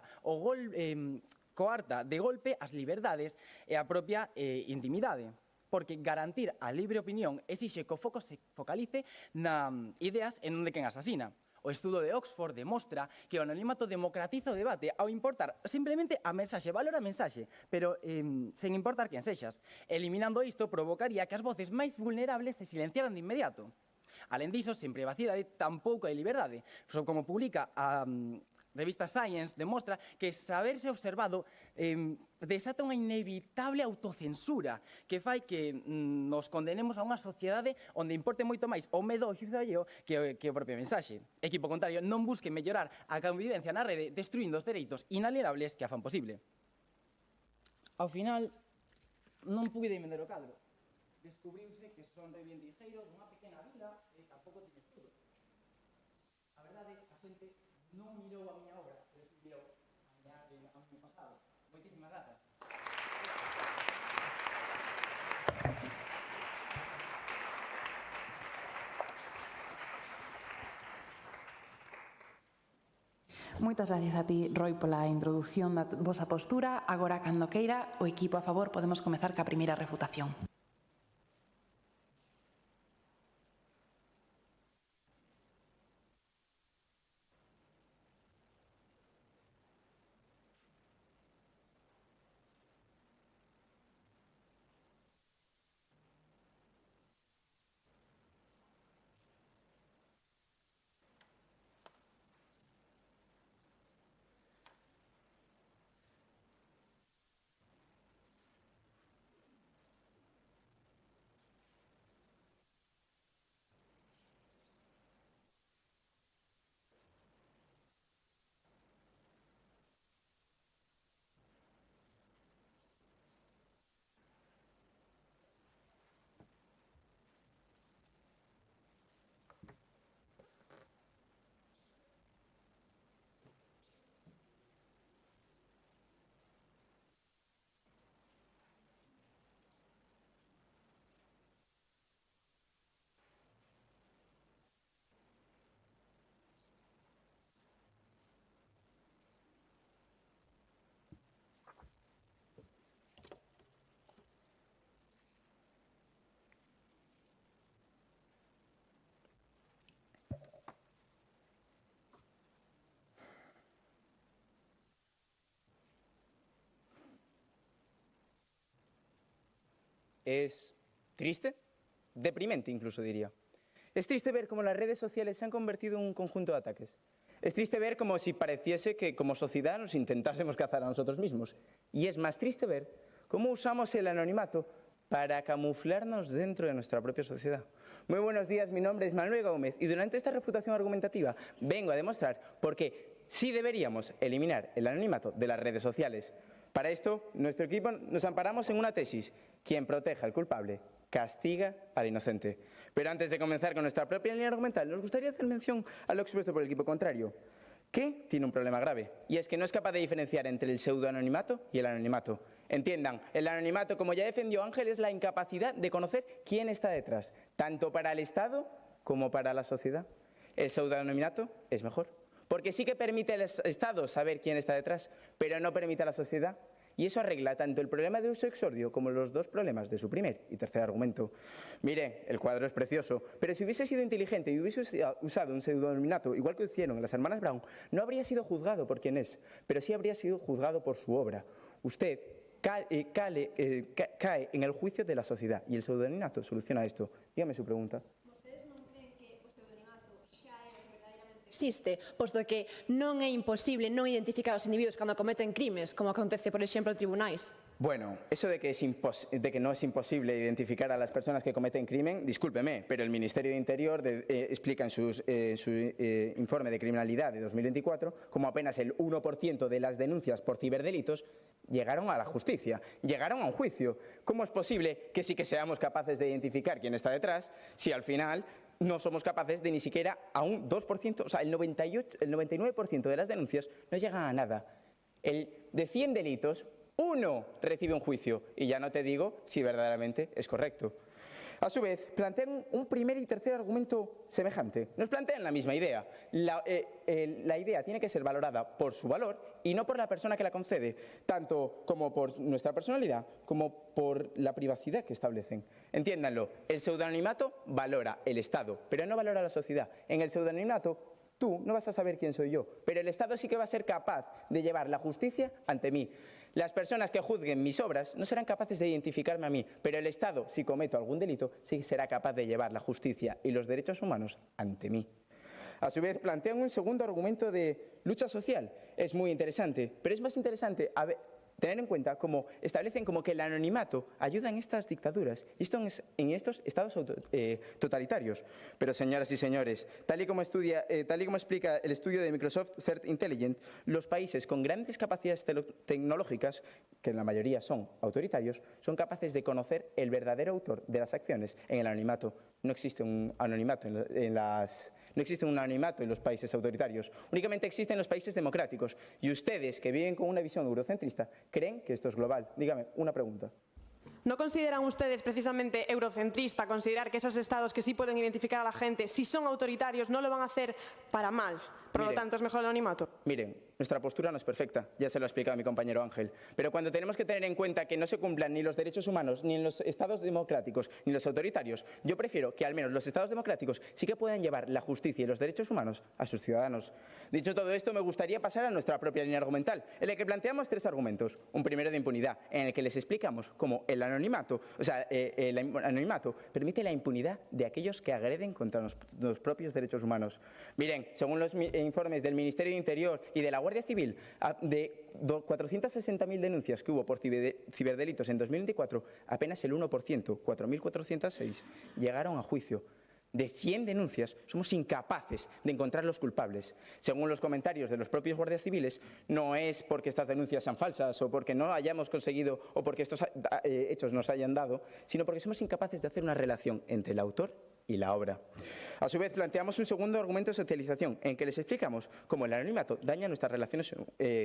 Speaker 23: de golpe as liberdades e a propia intimidade. Porque garantir a libre opinión exixe que o foco se focalice na ideas e non de quen asasina. O estudo de Oxford demostra que o anonimato democratiza o debate ao importar simplemente a mensaxe, valora a mensaxe, pero sen importar quen sexas. Eliminando isto provocaría que as voces máis vulnerables se silenciaran de inmediato. Alén diso, sen privacidade, tampouco hai liberdade. Como publica a revista Science, demostra que saberse observado desata unha inevitable autocensura que fai que nos condenemos a unha sociedade onde importe moito máis o medo ao xuízo alleo que o propio mensaxe. Equipo contrario, non busque mellorar a convivencia na rede destruindo os dereitos inalienables que a fan posible. Ao final, non pude vender o cadro. Descubriuse que son reivindiceiros dunha pequena vila e tampouco tiene escudo. A verdade, a xente non mirou a miña obra, pero si mirou a miño pasado. Moitísimas grazas.
Speaker 4: Moitas gracias a ti, Roi, pola introdución da vosa postura. Agora, cando queira, o equipo a favor podemos comezar ca primeira refutación.
Speaker 2: Es triste, deprimente incluso diría. Es triste ver cómo las redes sociales se han convertido en un conjunto de ataques. Es triste ver como si pareciese que como sociedad nos intentásemos cazar a nosotros mismos. Y es más triste ver cómo usamos el anonimato para camuflarnos dentro de nuestra propia sociedad. Muy buenos días, mi nombre es Manuel Gómez y durante esta refutación argumentativa vengo a demostrar por qué sí deberíamos eliminar el anonimato de las redes sociales. Para esto, nuestro equipo nos amparamos en una tesis: quien proteja al culpable castiga al inocente. Pero antes de comenzar con nuestra propia línea argumental, nos gustaría hacer mención a lo expuesto por el equipo contrario. que tiene un problema grave, y es que no es capaz de diferenciar entre el pseudoanonimato y el anonimato. Entiendan, el anonimato, como ya defendió Ángel, es la incapacidad de conocer quién está detrás, tanto para el Estado como para la sociedad. El pseudoanonimato es mejor, porque sí que permite al Estado saber quién está detrás, pero no permite a la sociedad. Y eso arregla tanto el problema de uso exordio como los dos problemas de su primer y tercer argumento. Mire, el cuadro es precioso, pero si hubiese sido inteligente y hubiese usado un pseudonimimato, igual que hicieron las hermanas Brown, no habría sido juzgado por quien es, pero sí habría sido juzgado por su obra. Usted cae en el juicio de la sociedad y el pseudonimimato soluciona esto. Dígame su pregunta.
Speaker 3: Existe, posto que non é imposible non identificar os individuos cando cometen crimes, como acontece, por exemplo, en tribunais.
Speaker 2: Bueno, eso de que no es imposible identificar a las personas que cometen crimen, discúlpeme, pero el Ministerio de Interior explica en su informe de criminalidad de 2024 como apenas el 1% de las denuncias por ciberdelitos llegaron a la justicia, llegaron a un juicio. ¿Cómo es posible que sí que seamos capaces de identificar quién está detrás si al final no somos capaces de ni siquiera a un 2%, o sea, el 99% de las denuncias no llegan a nada? De 100 delitos, 1 recibe un juicio, y ya no te digo si verdaderamente es correcto. A su vez, plantean un primer y tercer argumento semejante. Nos plantean la misma idea. La idea tiene que ser valorada por su valor y no por la persona que la concede, tanto como por nuestra personalidad como por la privacidad que establecen. Entiéndanlo, el pseudonimimato valora el Estado, pero no valora la sociedad. En el pseudonimimato tú no vas a saber quién soy yo, pero el Estado sí que va a ser capaz de llevar la justicia ante mí. Las personas que juzguen mis obras no serán capaces de identificarme a mí, pero el Estado, si cometo algún delito, sí será capaz de llevar la justicia y los derechos humanos ante mí. A su vez, plantean un segundo argumento de lucha social. Es muy interesante, pero es más interesante tener en cuenta cómo establecen como que el anonimato ayuda en estas dictaduras y en estos estados totalitarios. Pero, señoras y señores, tal y como explica el estudio de Microsoft Threat Intelligence, los países con grandes capacidades tecnológicas, que en la mayoría son autoritarios, son capaces de conocer el verdadero autor de las acciones en el anonimato. No existe un anonimato no existe un anonimato en los países autoritarios, únicamente existe en los países democráticos. Y ustedes, que viven con una visión eurocentrista, creen que esto es global. Dígame, una pregunta.
Speaker 8: ¿No consideran ustedes precisamente eurocentrista considerar que esos estados que sí pueden identificar a la gente, si son autoritarios, no lo van a hacer para mal? Por lo tanto, es mejor el anonimato.
Speaker 2: Miren, nuestra postura no es perfecta, ya se lo ha explicado mi compañero Ángel, pero cuando tenemos que tener en cuenta que no se cumplan ni los derechos humanos, ni en los estados democráticos, ni los autoritarios, yo prefiero que al menos los estados democráticos sí que puedan llevar la justicia y los derechos humanos a sus ciudadanos. Dicho todo esto, me gustaría pasar a nuestra propia línea argumental, en la que planteamos 3 argumentos. Un primero de impunidad, en el que les explicamos cómo el anonimato permite la impunidad de aquellos que agreden contra los propios derechos humanos. Miren, según los informes del Ministerio de Interior y de la Guardia Civil, de 460.000 denuncias que hubo por ciberdelitos en 2024, apenas el 1%, 4.406, llegaron a juicio. De 100 denuncias, somos incapaces de encontrar los culpables. Según los comentarios de los propios guardias civiles, no es porque estas denuncias sean falsas o porque no hayamos conseguido o porque estos hechos nos hayan dado, sino porque somos incapaces de hacer una relación entre el autor y la obra. A su vez, planteamos un segundo argumento de socialización, en que les explicamos cómo el anonimato daña nuestras relaciones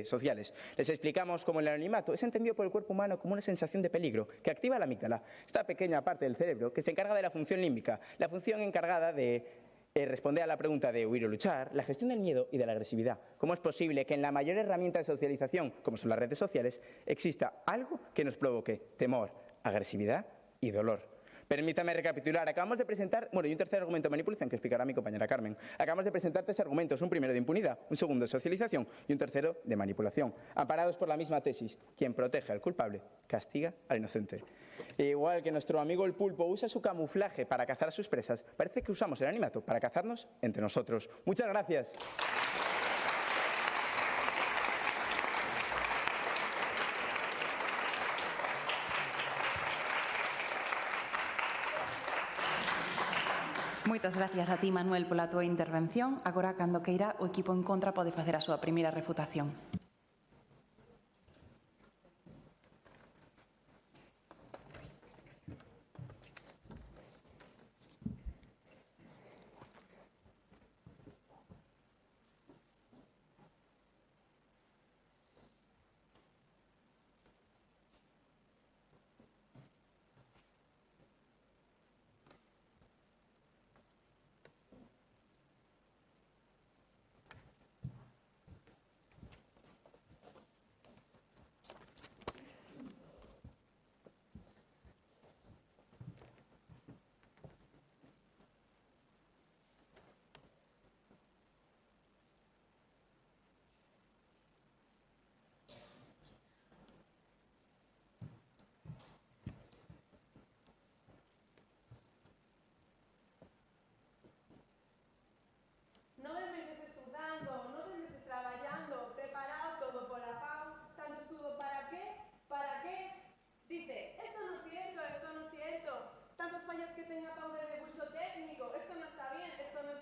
Speaker 2: sociales. Les explicamos cómo el anonimato es entendido por el cuerpo humano como una sensación de peligro que activa la amígdala, esta pequeña parte del cerebro que se encarga de la función límbica, la función encargada de responder a la pregunta de huir o luchar, la gestión del miedo y de la agresividad. ¿Cómo es posible que en la mayor herramienta de socialización, como son las redes sociales, exista algo que nos provoque temor, agresividad y dolor? Permítame recapitular. Acabamos de presentar, y un tercer argumento de manipulación que explicará mi compañera Carmen. Acabamos de presentar 3 argumentos, un primero de impunidad, un segundo de socialización y un tercero de manipulación, amparados por la misma tesis: quien protege al culpable castiga al inocente. Igual que nuestro amigo el pulpo usa su camuflaje para cazar a sus presas, parece que usamos el anonimato para cazarnos entre nosotros. Muchas gracias.
Speaker 4: Moitas gracias a ti, Manuel, pola túa intervención. Agora, cando queira, o equipo en contra pode facer a súa primeira refutación.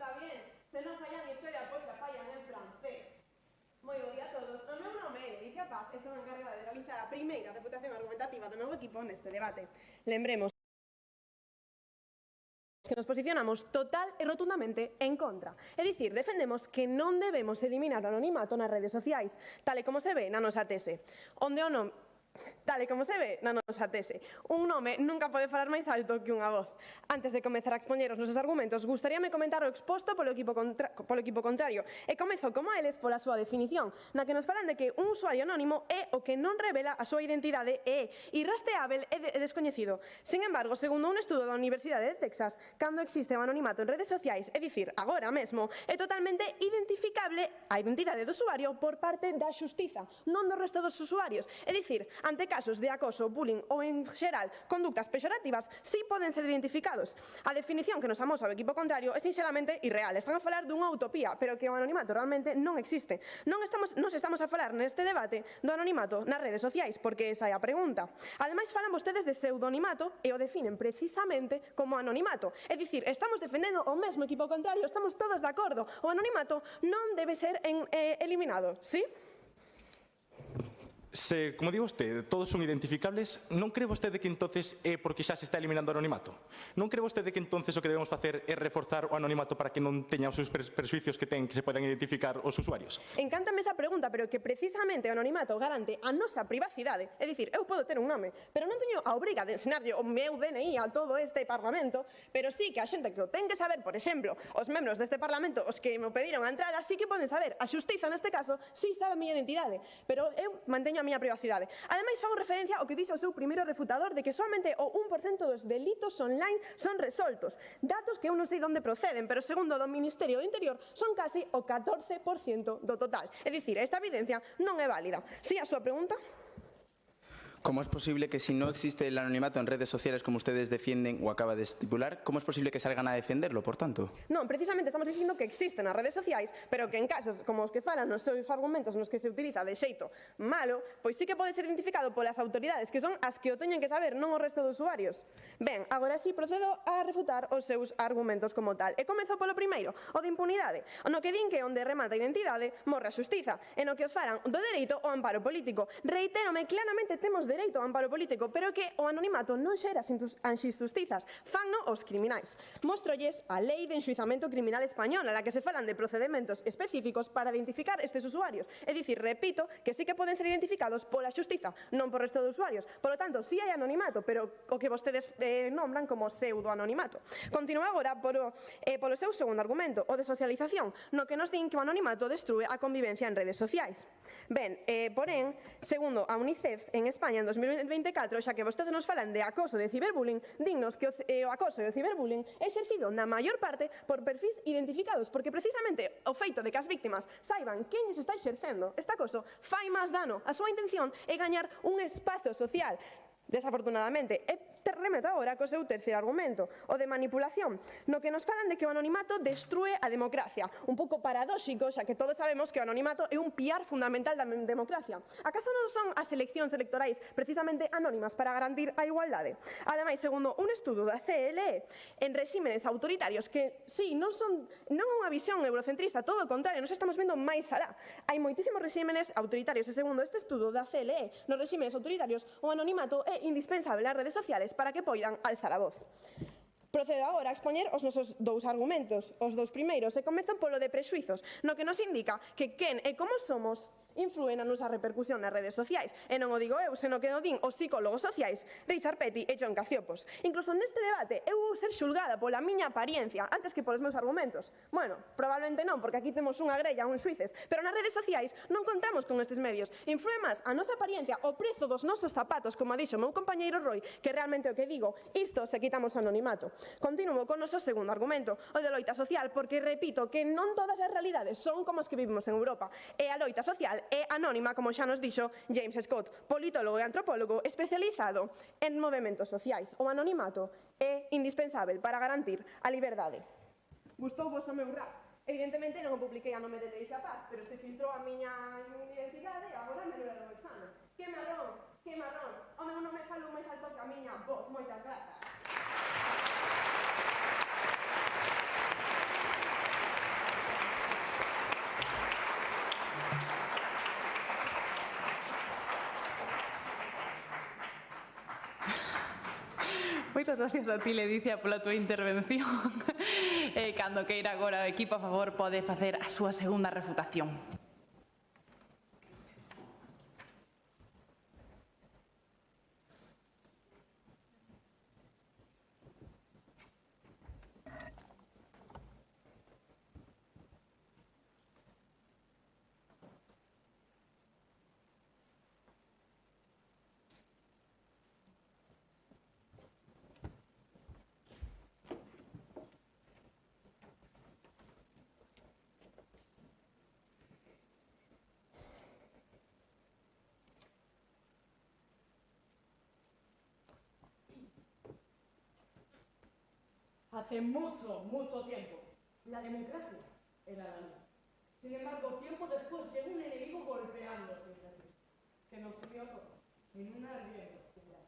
Speaker 8: está bien. Se non fallan en historia, pois xa fallan en francés. Moi bo día a todos. O meu nome é Leticia Paz e son encargada de realizar a primeira reputación argumentativa do meu equipo neste debate. Lembremos que nos posicionamos total e rotundamente en contra. É dicir, defendemos que non debemos eliminar o anonimato nas redes sociais, tal e como se ve na nosa tese, onde o nome tal e como se ve na nosa tese. Un nome nunca pode falar máis alto que unha voz. Antes de comezar a expoñer os nosos argumentos, gustaríame comentar o exposto polo equipo contrario e comezo, como eles, pola súa definición, na que nos falan de que un usuario anónimo é o que non revela a súa identidade e é irrastreável e descoñecido. Sin embargo, segundo un estudo da Universidade de Texas, cando existe o anonimato en redes sociais, é dicir, agora mesmo, é totalmente identificable a identidade do usuario por parte da xustiza, non do resto dos usuarios. É dicir, ante casos de acoso, bullying ou, en xeral, conductas pexorativas, sí poden ser identificados. A definición que nos amosa o equipo contrario é sinxelamente irreal. Están a falar dunha utopía, pero que o anonimato realmente non existe. Nos estamos a falar neste debate do anonimato nas redes sociais, porque esa é a pregunta. Ademais, falan vostedes de pseudonimato e o definen precisamente como anonimato. É dicir, estamos defendendo o mesmo equipo contrario, estamos todos de acordo. O anonimato non debe ser eliminado, ¿sí?
Speaker 6: Se, como digo vostede, todos son identificables, non cree vostede que entonces é porque xa se está eliminando o anonimato? Non cree vostede que entonces o que debemos facer é reforzar o anonimato para que non teña os seus presuicios que ten que se poden identificar os usuarios?
Speaker 8: Encántame esa pregunta, pero que precisamente o anonimato garante a nosa privacidade. É dicir, eu podo ter un nome, pero non teño a obriga de ensinarlle o meu DNI a todo este Parlamento, pero sí que a xente que o ten que saber, por exemplo, os membros deste Parlamento, os que me pediron a entrada, sí que poden saber. A xustiza, neste caso, sí sabe a miña identidade, pero eu manteño a miña privacidade. Ademais, fago referencia ao que dixo o seu primeiro refutador de que solamente o 1% dos delitos online son resoltos. Datos que eu non sei onde proceden, pero segundo do Ministerio do Interior son casi o 14% do total. É dicir, esta evidencia non é válida. Si, a súa pregunta?
Speaker 2: ¿Cómo es posible que si no existe el anonimato en redes sociales como ustedes defienden o acaba de estipular, cómo es posible que salgan a defenderlo, por tanto?
Speaker 8: Non, precisamente estamos dicindo que existen as redes sociais, pero que en casos como os que falan nos seus argumentos nos que se utiliza de xeito malo, pois sí que pode ser identificado polas autoridades, que son as que o teñen que saber, non o resto dos usuarios. Ben, agora sí procedo a refutar os seus argumentos como tal. E comezo polo primeiro, o de impunidade, no que din que onde remata a identidade morre a xustiza, e no que os falan do dereito ao amparo político. Reitérome, claramente temos dereito ao amparo político, pero que o anonimato non xera injustizas, fanno os criminais. Mostrolles a Lei de Enxuizamento Criminal Española, na que se falan de procedimentos específicos para identificar estes usuarios. É dicir, repito, que sí que poden ser identificados pola xustiza, non por resto de usuarios. Por lo tanto, sí hai anonimato, pero o que vostedes nombran como pseudo-anonimato. Continuo agora polo seu segundo argumento, o de socialización, no que nos din que o anonimato destrue a convivencia en redes sociais. Ben, porén, segundo a UNICEF, en España, en 2024, xa que vostedes nos falan de acoso e de ciberbullying, dignos que o acoso e o ciberbullying é exercido na maior parte por perfis identificados, porque precisamente o feito de que as víctimas saiban quen lles está exercendo este acoso fai máis dano. A súa intención é gañar un espazo social. Desafortunadamente, te remeto agora co seu terceiro argumento, o de manipulación, no que nos falan de que o anonimato destrue a democracia. Un pouco paradóxico, xa que todos sabemos que o anonimato é un piar fundamental da democracia. Acaso non son as eleccións electorais precisamente anónimas para garantir a igualdade? Ademais, segundo un estudo da CLE, en regímenes autoritarios que, sí, non é unha visión eurocentrista, todo o contrario, nos estamos vendo máis alá. Hai moitísimos regímenes autoritarios e segundo este estudo da CLE, nos regímenes autoritarios o anonimato é indispensable nas redes sociales para que poidan alzar a voz. Procedo agora a expoñer os nosos dous argumentos, os dous primeiros, e comezo polo de prexuizos, no que nos indica que quen e como somos influen na nosa repercusión nas redes sociais. E non o digo eu, senón que o din os psicólogos sociais Richard Petty e John Caciopos. Incluso neste debate eu vou ser xulgada pola miña apariencia antes que polos meus argumentos. Bueno, probablemente non, porque aquí temos unha grella, uns suíces, pero nas redes sociais non contamos con estes medios. Influe máis a nosa apariencia, o prezo dos nosos zapatos, como ha dixo o meu compañeiro Roy, que realmente o que digo, isto se quitamos o anonimato. Continuo con o noso segundo argumento, o de loita social, porque repito que non todas as realidades son como as que vivimos en Europa, e a loita social é anónima, como xa nos dixo James Scott, politólogo e antropólogo especializado en movementos sociais. O anonimato é indispensável para garantir a liberdade. Gustou vos o meu rap? Evidentemente non o publiquei a nome de Leticia Paz, pero se filtrou a miña identidade e agora me lo Roxana. Que marrón, que marrón. O meu nome falo máis alto que a miña voz. Moitas grazas.
Speaker 4: Moitas gracias a ti, Ledicia, pola túa intervención. Cando queira agora o equipo a favor pode facer a súa segunda refutación.
Speaker 10: Hace mucho, mucho tiempo, la democracia era la luz. Sin embargo, tiempo después llegó un enemigo golpeando sin cesar, que nos sumió a todos en una ardiente oscuridad.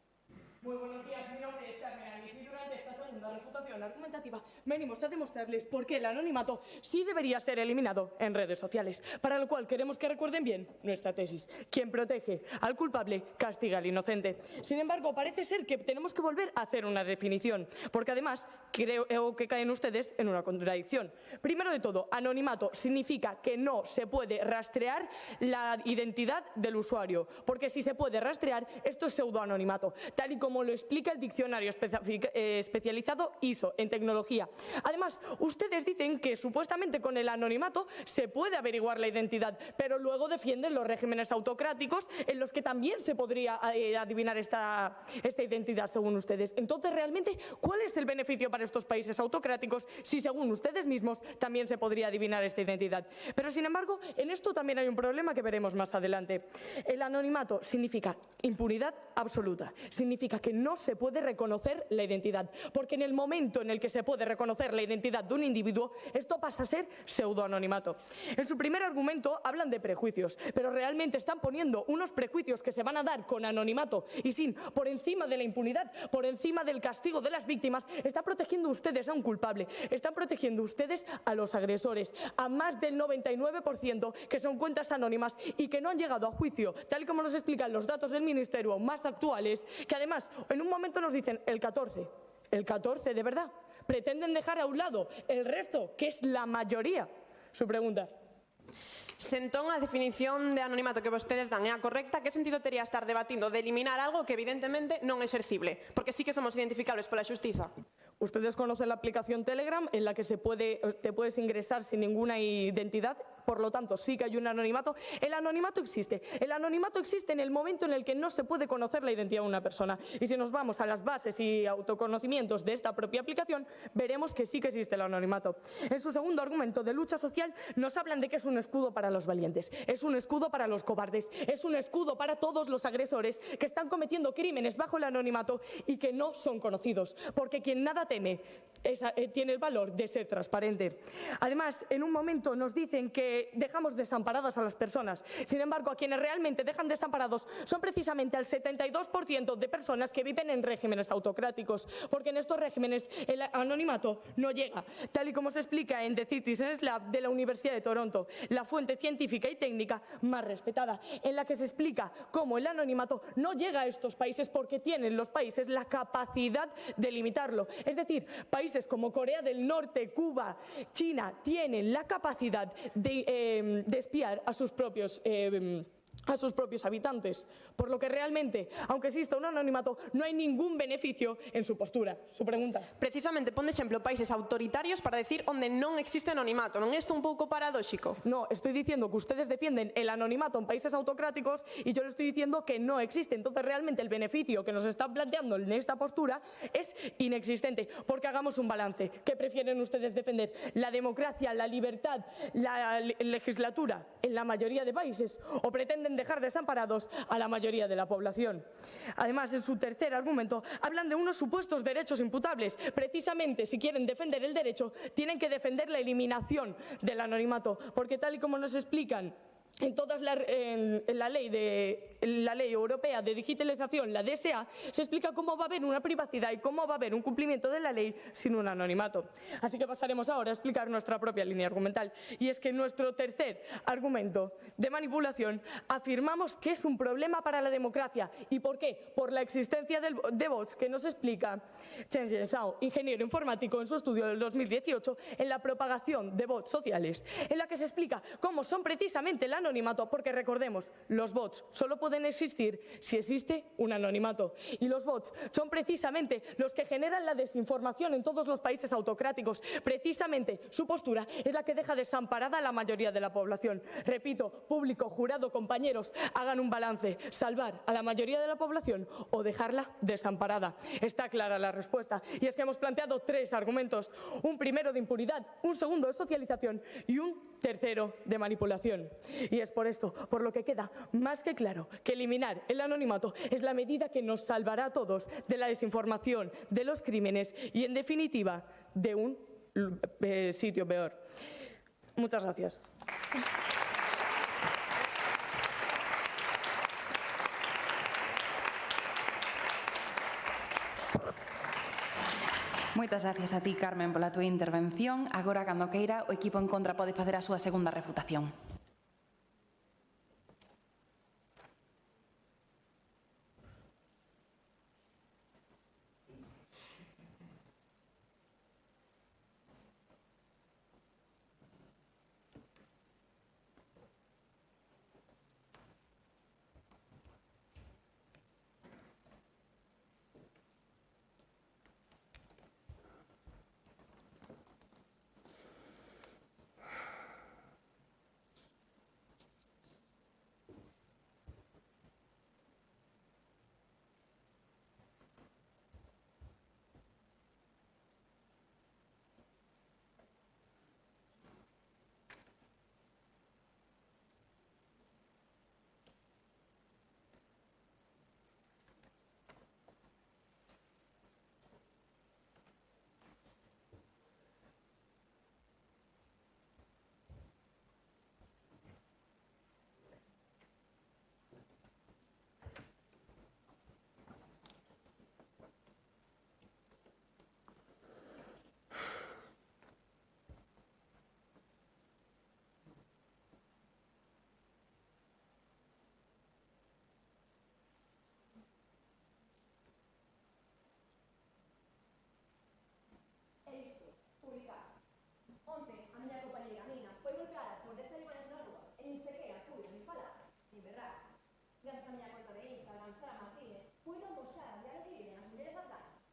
Speaker 10: Muy buenos días, mi nombre es Carmen Almich y durante esta segunda refutación argumentativa venimos a demostrarles por qué el anonimato sí debería ser eliminado en redes sociales, para lo cual queremos que recuerden bien nuestra tesis. Quien protege al culpable castiga al inocente. Sin embargo, parece ser que tenemos que volver a hacer una definición, porque además creo que caen ustedes en una contradicción. Primero de todo, anonimato significa que no se puede rastrear la identidad del usuario, porque si se puede rastrear, esto es pseudoanonimato, tal y como lo explica el diccionario especializado ISO en tecnología. Además, ustedes dicen que supuestamente con el anonimato se puede averiguar la identidad, pero luego defienden los regímenes autocráticos en los que también se podría adivinar esta identidad, según ustedes. Entonces, realmente, ¿cuál es el beneficio para estos países autocráticos si, según ustedes mismos, también se podría adivinar esta identidad? Pero, sin embargo, en esto también hay un problema que veremos más adelante. El anonimato significa impunidad absoluta, significa que no se puede reconocer la identidad, porque en el momento en el que se puede reconocer la identidad de un individuo, esto pasa a ser pseudoanonimato. En su primer argumento hablan de prejuicios, pero realmente están poniendo unos prejuicios que se van a dar con anonimato y sin, por encima de la impunidad, por encima del castigo de las víctimas. Están protegiendo ustedes a un culpable, están protegiendo ustedes a los agresores, a más del 99% que son cuentas anónimas y que no han llegado a juicio, tal y como nos explican los datos del Ministerio más actuales, que además en un momento nos dicen el 14, ¿de verdad? ¿Pretenden dejar a un lado el resto, que es la mayoría? Su pregunta.
Speaker 8: Se entón a definición de anonimato que vostedes dan é a correcta, que sentido tería estar debatindo de eliminar algo que evidentemente non é exercible? Porque sí que somos identificables pola xustiza.
Speaker 10: Ustedes conocen la aplicación Telegram en la que te puedes ingresar sin ninguna identidad, por lo tanto sí que hay un anonimato. El anonimato existe. El anonimato existe en el momento en el que no se puede conocer la identidad de una persona. Y si nos vamos a las bases y autoconocimientos de esta propia aplicación, veremos que sí que existe el anonimato. En su segundo argumento de lucha social nos hablan de que es un escudo para los valientes, es un escudo para los cobardes, es un escudo para todos los agresores que están cometiendo crímenes bajo el anonimato y que no son conocidos, porque quien nada teme tiene el valor de ser transparente. Además, en un momento nos dicen que dejamos desamparadas a las personas. Sin embargo, a quienes realmente dejan desamparados son precisamente al 72% de personas que viven en regímenes autocráticos, porque en estos regímenes el anonimato no llega, tal y como se explica en The Citizens Lab de la Universidad de Toronto, la fuente científica y técnica más respetada, en la que se explica cómo el anonimato no llega a estos países porque tienen los países la capacidad de limitarlo. Es decir, países como Corea del Norte, Cuba, China, tienen la capacidad de espiar a sus propios habitantes, por lo que realmente, aunque exista un anonimato, no hay ningún beneficio en su postura. Su pregunta.
Speaker 8: Precisamente pon de exemplo países autoritarios para decir onde non existe anonimato. Non é isto un pouco paradóxico?
Speaker 10: No, estoy diciendo que ustedes defienden el anonimato en países autocráticos y yo le estoy diciendo que no existe. Entonces realmente el beneficio que nos están planteando en esta postura es inexistente, porque hagamos un balance. ¿Qué prefieren ustedes defender? ¿La democracia, la libertad, la legislatura en la mayoría de países? ¿O pretenden dejar desamparados a la mayoría de la población? Además, en su tercer argumento, hablan de unos supuestos derechos imputables. Precisamente, si quieren defender el derecho, tienen que defender la eliminación del anonimato, porque tal y como nos explican en la ley europea de digitalización, la DSA, se explica cómo va a haber una privacidad y cómo va a haber un cumplimiento de la ley sin un anonimato. Así que pasaremos ahora a explicar nuestra propia línea argumental. Y es que en nuestro tercer argumento de manipulación afirmamos que es un problema para la democracia. ¿Y por qué? Por la existencia de bots que nos explica Chen Zhao, ingeniero informático, en su estudio del 2018 en la propagación de bots sociales, en la que se explica cómo son precisamente el anonimato, porque recordemos, los bots solo pueden existir si existe un anonimato. Y los bots son precisamente los que generan la desinformación en todos los países autocráticos. Precisamente su postura es la que deja desamparada a la mayoría de la población. Repito, público, jurado, compañeros, hagan un balance: salvar a la mayoría de la población o dejarla desamparada. Está clara la respuesta, y es que hemos planteado 3 argumentos: un primero de impunidad, un segundo de socialización y un tercero de manipulación. Y es por esto por lo que queda más que claro que eliminar el anonimato es la medida que nos salvará a todos de la desinformación, de los crímenes y, en definitiva, de un sitio peor. Muchas gracias.
Speaker 4: Moitas gracias a ti, Carmen, pola túa intervención. Agora, cando queira, o equipo en contra pode facer a súa segunda refutación.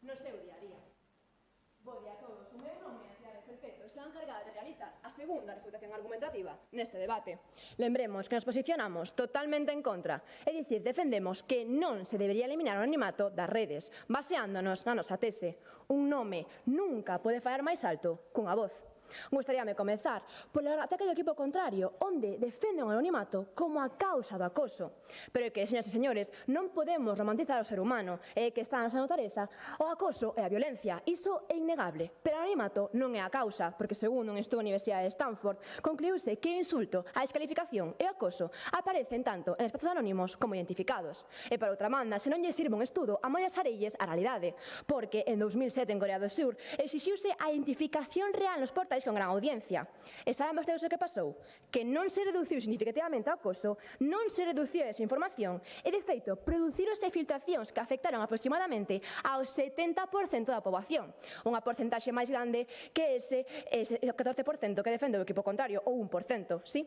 Speaker 3: no seu día a día. Bo día a todos. O meu nome é Cidade Perpetua e será encargada de realizar a segunda refutación argumentativa neste debate. Lembremos que nos posicionamos totalmente en contra, é dicir, defendemos que non se debería eliminar o anonimato das redes, baseándonos na nosa tese. Un nome nunca pode falar máis alto cunha voz. Gustaríame comezar polo ataque do equipo contrario, onde defende o anonimato como a causa do acoso. Pero é que, señoras e señores, non podemos romantizar o ser humano, é que está na súa natureza o acoso e a violencia. Iso é innegable, pero o anonimato non é a causa, porque segundo un estudo da Universidade de Stanford, concluíuse que o insulto, a descalificación e o acoso aparecen tanto en espacios anónimos como identificados. E, por outra banda, se non lle sirve un estudo, amollas arelles a realidade, porque en 2007 en Corea do Sur exixiuse a identificación real nos portais con gran audiencia. E saben vostedes o que pasou? Que non se reduciu significativamente o acoso, non se reduciu a desinformación e, de feito, producironse filtracións que afectaron aproximadamente ao 70% da poboación. Unha porcentaxe máis grande que ese 14% que defende o equipo contrario, ou 1%, sí?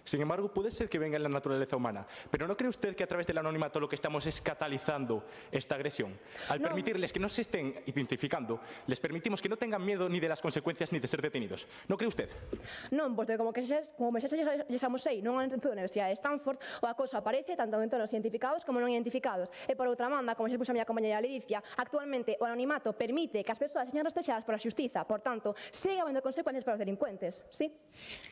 Speaker 6: Sin embargo, puede ser que venga en la naturaleza humana, pero ¿no cree usted que a través del anonimato lo que estamos es catalizando esta agresión? Al permitirles que no se estén identificando, les permitimos que no tengan miedo ni de las consecuencias ni de ser detenidos. ¿No cree usted?
Speaker 3: Non, porque como xa xamosei non en toda a Universidade de Stanford, o acoso aparece tanto en entornos identificados como non identificados. E por outra banda, como xa puxo a miña compañera Ledicia, actualmente o anonimato permite que as persoas señan rastrexadas pola xustiza, por tanto, segue habendo consecuencias para os delincuentes, sí?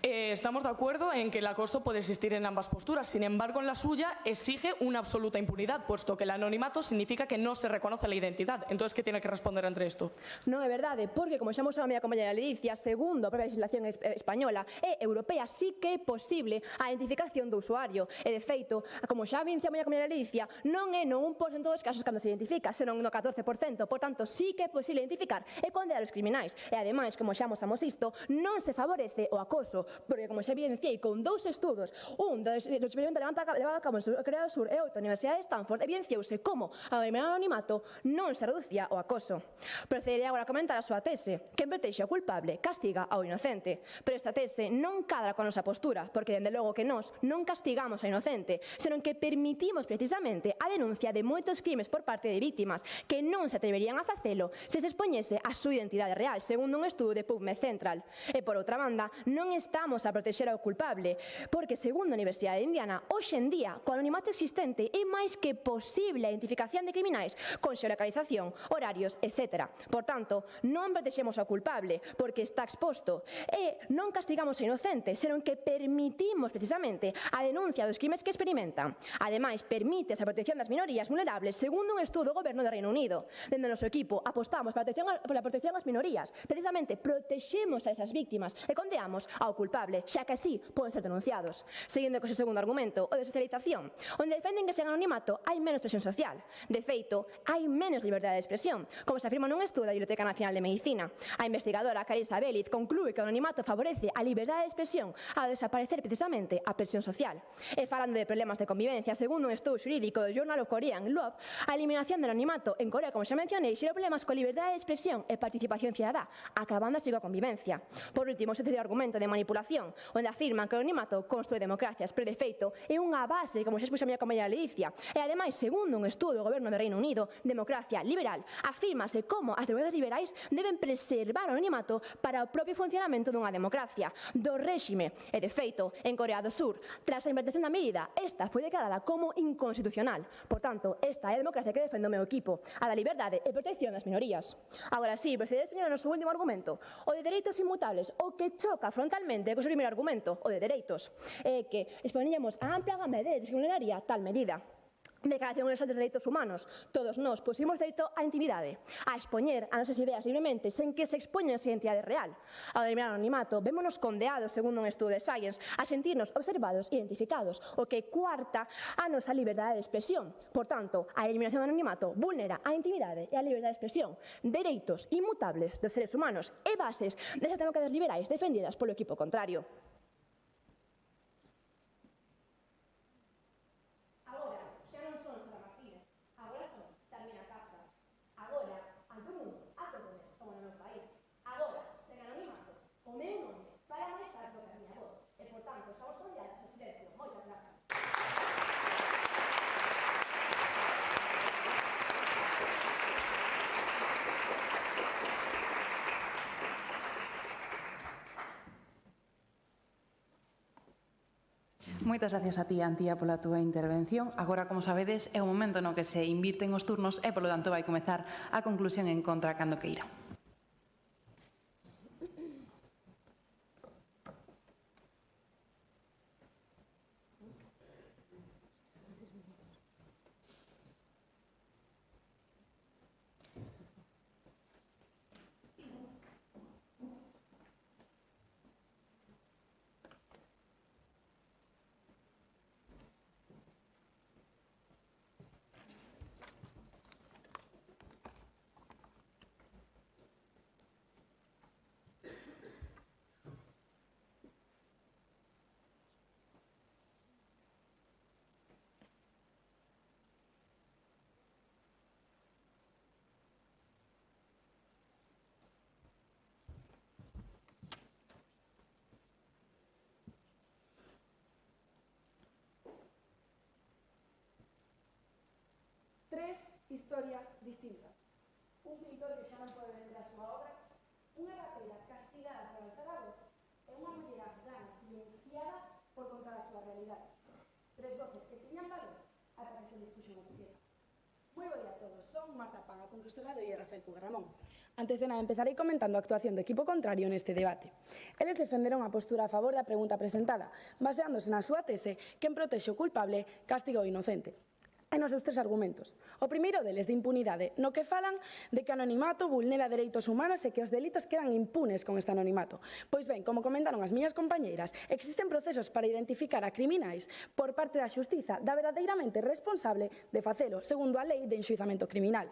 Speaker 19: Estamos de acuerdo en
Speaker 10: en que el acoso puede existir en ambas posturas. Sin embargo, en la suya exige una absoluta impunidad, puesto que el anonimato significa que no se reconoce la identidad. Entonces, ¿qué tiene que responder ante esto?
Speaker 3: Non é verdade, porque, como xa mosou a miña compañera Ledicia, segundo a propia legislación española e europea, sí que é posible a identificación do usuario. E, de feito, como xa vincia a miña compañera Ledicia, non é no 1% dos casos cando se identifica, senón no 14%. Por tanto, sí que é posible identificar e condenar os criminais. E, ademais, como xa mosamos isto, non se favorece o acoso, porque, como xa evidenciei con 2 estudos, un do experimento levado a cabo en Corea do Sur e outro na Universidade de Stanford, evidenciouse como ao eliminar o anonimato non se reducía o acoso. Procederei agora a comentar a súa tese, que en protexe ao culpable castiga ao inocente. Pero esta tese non cadra con a nosa postura, porque, dende logo, que nós non castigamos ao inocente, senón que permitimos precisamente a denuncia de moitos crimes por parte de vítimas que non se atreverían a facelo se se expoñese a súa identidade real, segundo un estudo de PubMed Central. E, por outra banda, non estamos a protexer ao culpable, porque, segundo a Universidade de Indiana, hoxe en día, co anonimato existente, é máis que posible a identificación de criminais con xeolocalización, horarios, etc. Por tanto, non protexemos ao culpable, porque está exposto, e non castigamos ao inocente, senón que permitimos precisamente a denuncia dos crimes que experimentan. Ademais, permite a protección das minorías vulnerables, segundo un estudo do Goberno do Reino Unido. Dende o noso equipo apostamos pola protección ás minorías, precisamente protexemos a esas víctimas e condeamos ao culpable, xa que así poden ser denunciados. Seguindo co seu segundo argumento, o de socialización, onde defenden que sen anonimato hai menos presión social. De feito, hai menos liberdade de expresión, como se afirma nun estudo da Biblioteca Nacional de Medicina. A investigadora Carissa Belliz conclúe que o anonimato favorece a liberdade de expresión ao desaparecer precisamente a presión social. E falando de problemas de convivencia, segundo un estudo xurídico do Journal of Korean Law, a eliminación do anonimato en Corea, como xa mencionei, xera problemas coa liberdade de expresión e participación cidadá, acabando así coa convivencia. Por último, o terceiro argumento de manipulación, onde afirman que o anonimato construe democracias, pero de feito é unha base, como xa expuxo a miña compañera Ledicia. E ademais, segundo un estudo do Goberno do Reino Unido, Democracia Liberal, afírmase como as democracias liberais deben preservar o anonimato para o propio funcionamento dunha democracia, do réxime. E de feito, en Corea do Sur, tras a implantación da medida, esta foi declarada como inconstitucional. Por tanto, esta é a democracia que defende o meu equipo, a da liberdade e protección das minorías. Agora sí, procederei a expoñer o noso último argumento, o de dereitos inmutables, o que choca frontalmente co seu primeiro argumento, o de dereitos, é que expoñemos a ampla gama de dereitos que vulneraría tal medida. Declaración Universal dos Dereitos Humanos. Todos nós posimos dereito á intimidade, a expoñer as nosas ideas libremente sen que se expoña a esa identidade real. Ao eliminar o anonimato, vémonos condeados, segundo un estudo de Science, a sentirnos observados e identificados, o que coarta a nosa liberdade de expresión. Por tanto, a eliminación do anonimato vulnera a intimidade e a liberdade de expresión, dereitos inmutables dos seres humanos e bases desas democracias liberais defendidas polo equipo contrario.
Speaker 4: Moitas gracias a ti, Antía, pola túa intervención. Agora, como sabedes, é o momento no que se invirten os turnos e, polo tanto, vai comezar a conclusión en contra cando queira.
Speaker 12: Tres historias distintas. Un pintor que xa non pode vender a súa obra, unha rapera castigada por alzar a voz e unha muller afgana silenciada por contar a súa realidade. Tres voces que tiñan valor ata que se dispuxo unha etiqueta. Moi bo día a todos, son Marta Pan, a concursora do IRFEL Puigramón. Antes de nada, empezarei comentando a actuación do equipo contrario neste debate. Eles defenderon a postura a favor da pregunta presentada, baseándose na súa tese que en protexe o culpable castiga o inocente. E nos seus 3 argumentos. O primeiro deles de impunidade, no que falan de que o anonimato vulnera dereitos humanos e que os delitos quedan impunes con este anonimato. Pois ben, como comentaron as miñas compañeiras, existen procesos para identificar a criminais por parte da xustiza da verdadeiramente responsable de facelo, segundo a lei de enxuizamento criminal.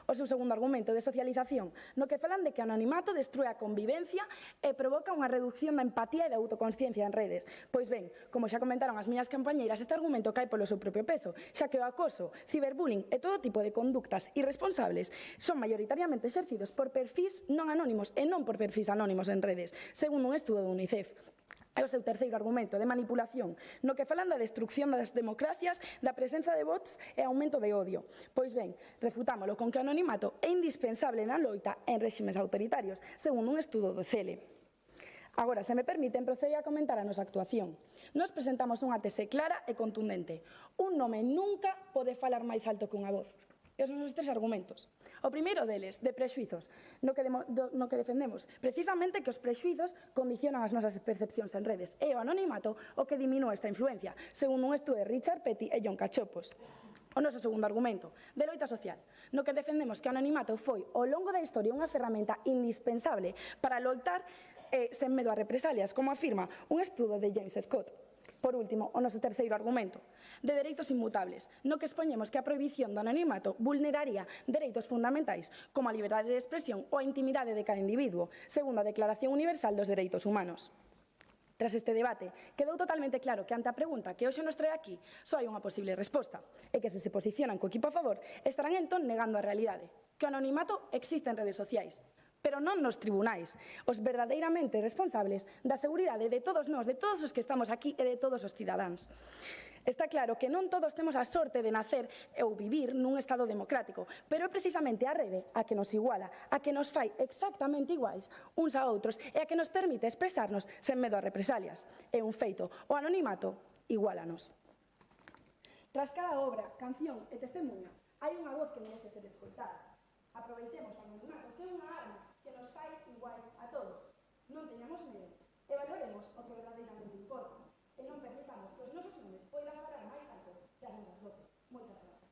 Speaker 12: O seu segundo argumento de socialización, no que falan de que o anonimato destrue a convivencia e provoca unha reducción da empatía e da autoconsciencia en redes. Pois ben, como xa comentaron as miñas compañeiras, este argumento cae polo seu propio peso, xa que o acoso, ciberbullying e todo tipo de conductas irresponsables son maioritariamente exercidos por perfís non anónimos e non por perfís anónimos en redes, segundo un estudo do UNICEF. É o seu terceiro argumento, de manipulación, no que falan da destrucción das democracias, da presenza de bots e aumento de odio. Pois ben, refutámolo con que o anonimato é indispensable na loita en réximes autoritarios, segundo un estudo do CELE. Agora, se me permiten, proceder a comentar a nosa actuación. Nos presentamos unha tese clara e contundente. Un nome nunca pode falar máis alto que unha voz. Esos son os 3 argumentos. O primeiro deles, de prexuizos, no que defendemos precisamente que os prexuizos condicionan as nosas percepcións en redes. E o anonimato o que diminúe esta influencia, segundo un estudo de Richard Petty e John Cachopos. O noso segundo argumento, de loita social, no que defendemos que o anonimato foi, ao longo da historia, unha ferramenta indispensable para loitar sen medo a represalias, como afirma un estudo de James Scott. Por último, o noso terceiro argumento, de dereitos inmutables, no que expoñemos que a prohibición do anonimato vulneraría dereitos fundamentais, como a liberdade de expresión ou a intimidade de cada individuo, segundo a Declaración Universal dos Dereitos Humanos. Tras este debate, quedou totalmente claro que ante a pregunta que hoxe nos trae aquí só hai unha posible resposta, e que se posicionan co equipo a favor estarán entón negando a realidade, que o anonimato existe en redes sociais, pero non nos tribunais, os verdadeiramente responsables da seguridade de todos nós, de todos os que estamos aquí e de todos os cidadáns. Está claro que non todos temos a sorte de nacer ou vivir nun Estado democrático, pero é precisamente a rede a que nos iguala, a que nos fai exactamente iguais uns a outros e a que nos permite expresarnos sen medo a represalias. É un feito, o anonimato iguálanos. Tras cada obra, canción e testemunha, hai unha voz que merece ser escoitada. Aproveitemos o anonimato, que é unha arma que nos fai iguais a todos. Non teñamos medo e valoremos o que verdadeiramente importa. E non permitamos que os nosos nomes poidan falar máis alto que as nosas voces. Moitas grazas.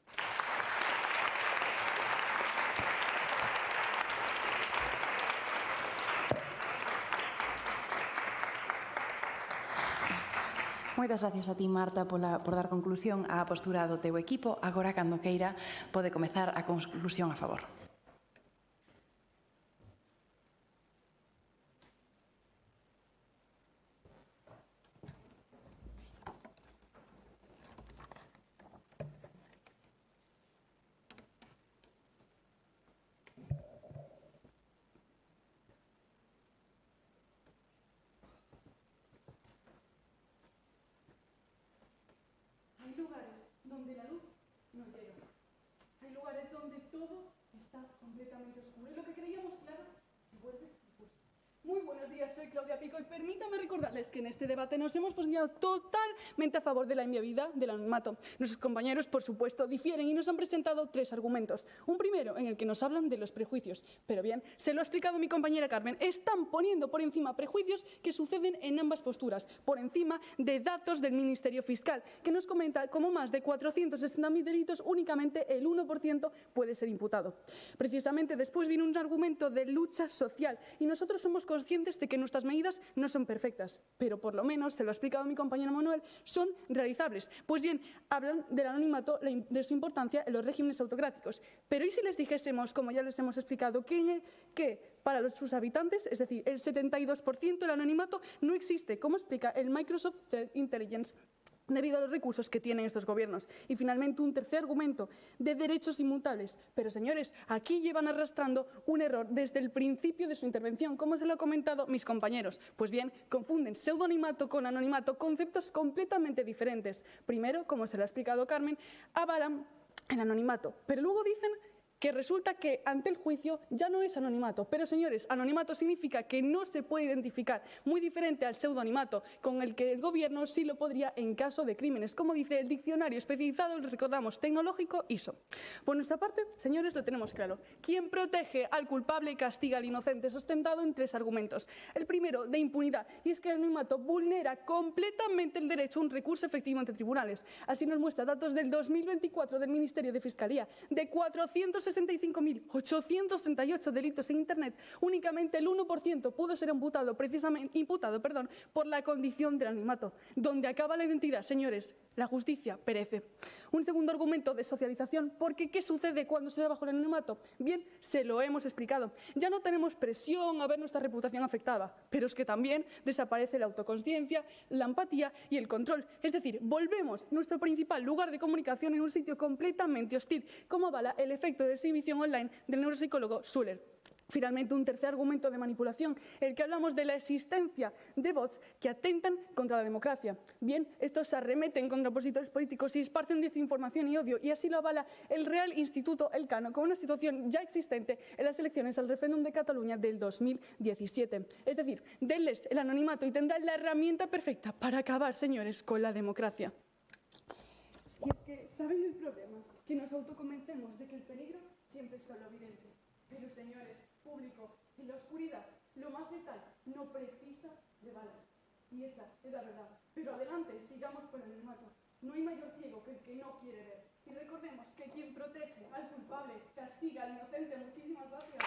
Speaker 4: Moitas gracias a ti, Marta, por dar conclusión á postura do teu equipo. Agora, cando queira, pode comezar a conclusión a favor.
Speaker 19: Hay lugares donde la luz no llega. Hay lugares donde todo está completamente oscuro. Y lo que creíamos claro se vuelve difuso. Muy buenos días, soy Claudia Pico y permítame recordarles que en este debate nos hemos posicionado totalmente a favor de la inviabilidad del anonimato. Nuestros compañeros, por supuesto, difieren y nos han presentado 3 argumentos. Un primero en el que nos hablan de los prejuicios. Pero bien, se lo ha explicado mi compañera Carmen, están poniendo por encima prejuicios que suceden en ambas posturas, por encima de datos del Ministerio Fiscal, que nos comenta como más de 460.000 delitos, únicamente el 1% puede ser imputado. Precisamente después viene un argumento de lucha social y nosotros somos conscientes de que nuestras medidas no son perfectas, pero por lo menos, se lo ha explicado mi compañero Manuel, son realizables. Pues bien, hablan del anonimato, de su importancia en los regímenes autocráticos. Pero ¿y si les dijésemos, como ya les hemos explicado, que para sus habitantes, es decir, el 72% del anonimato no existe, como explica el Microsoft Threat Intelligence, debido a los recursos que tienen estos gobiernos? Y finalmente un tercer argumento de derechos inmutables. Pero señores, aquí llevan arrastrando un error desde el principio de su intervención, como se lo han comentado mis compañeros. Pues bien, confunden pseudonimato con anonimato, conceptos completamente diferentes. Primero, como se lo ha explicado Carmen, avalan el anonimato, pero luego dicen
Speaker 13: que resulta que ante el juicio ya no es anonimato. Pero, señores, anonimato significa que no se puede identificar, muy diferente al pseudonimato, con el que el Gobierno sí lo podría en caso de crímenes, como dice el diccionario especializado, les recordamos, tecnológico ISO. Por nuestra parte, señores, lo tenemos claro. Quien protege al culpable y castiga al inocente, sustentado en 3 argumentos. El primero, de impunidad, y es que el anonimato vulnera completamente el derecho a un recurso efectivo ante tribunales. Así nos muestra datos del 2024 del Ministerio de Fiscalía. De 465.838 delitos en Internet, únicamente el 1% pudo ser imputado por la condición del anonimato. Donde acaba la identidad, señores, la justicia perece. Un segundo argumento de socialización, porque ¿qué sucede cuando se da bajo el anonimato? Bien, se lo hemos explicado. Ya no tenemos presión a ver nuestra reputación afectada, pero es que también desaparece la autoconsciencia, la empatía y el control. Es decir, volvemos nuestro principal lugar de comunicación en un sitio completamente hostil, como avala el efecto de exhibición online del neuropsicólogo Schuller. Finalmente, un tercer argumento de manipulación, el que hablamos de la existencia de bots que atentan contra la democracia. Bien, estos se arremeten contra opositores políticos y esparcen desinformación y odio, y así lo avala el Real Instituto Elcano, con una situación ya existente en las elecciones al referéndum de Cataluña del 2017. Es decir, denles el anonimato y tendrán la herramienta perfecta para acabar, señores, con la democracia. Y es que, ¿saben el problema? Que nos autoconvencemos de que el peligro siempre es solo evidente. Pero, señores, público, en la oscuridad, lo más letal no precisa de balas. Y esa es la verdad. Pero adelante, sigamos con el anonimato. No hay mayor ciego que el que no quiere ver. Y recordemos que quien protege al culpable castiga al inocente. Muchísimas gracias.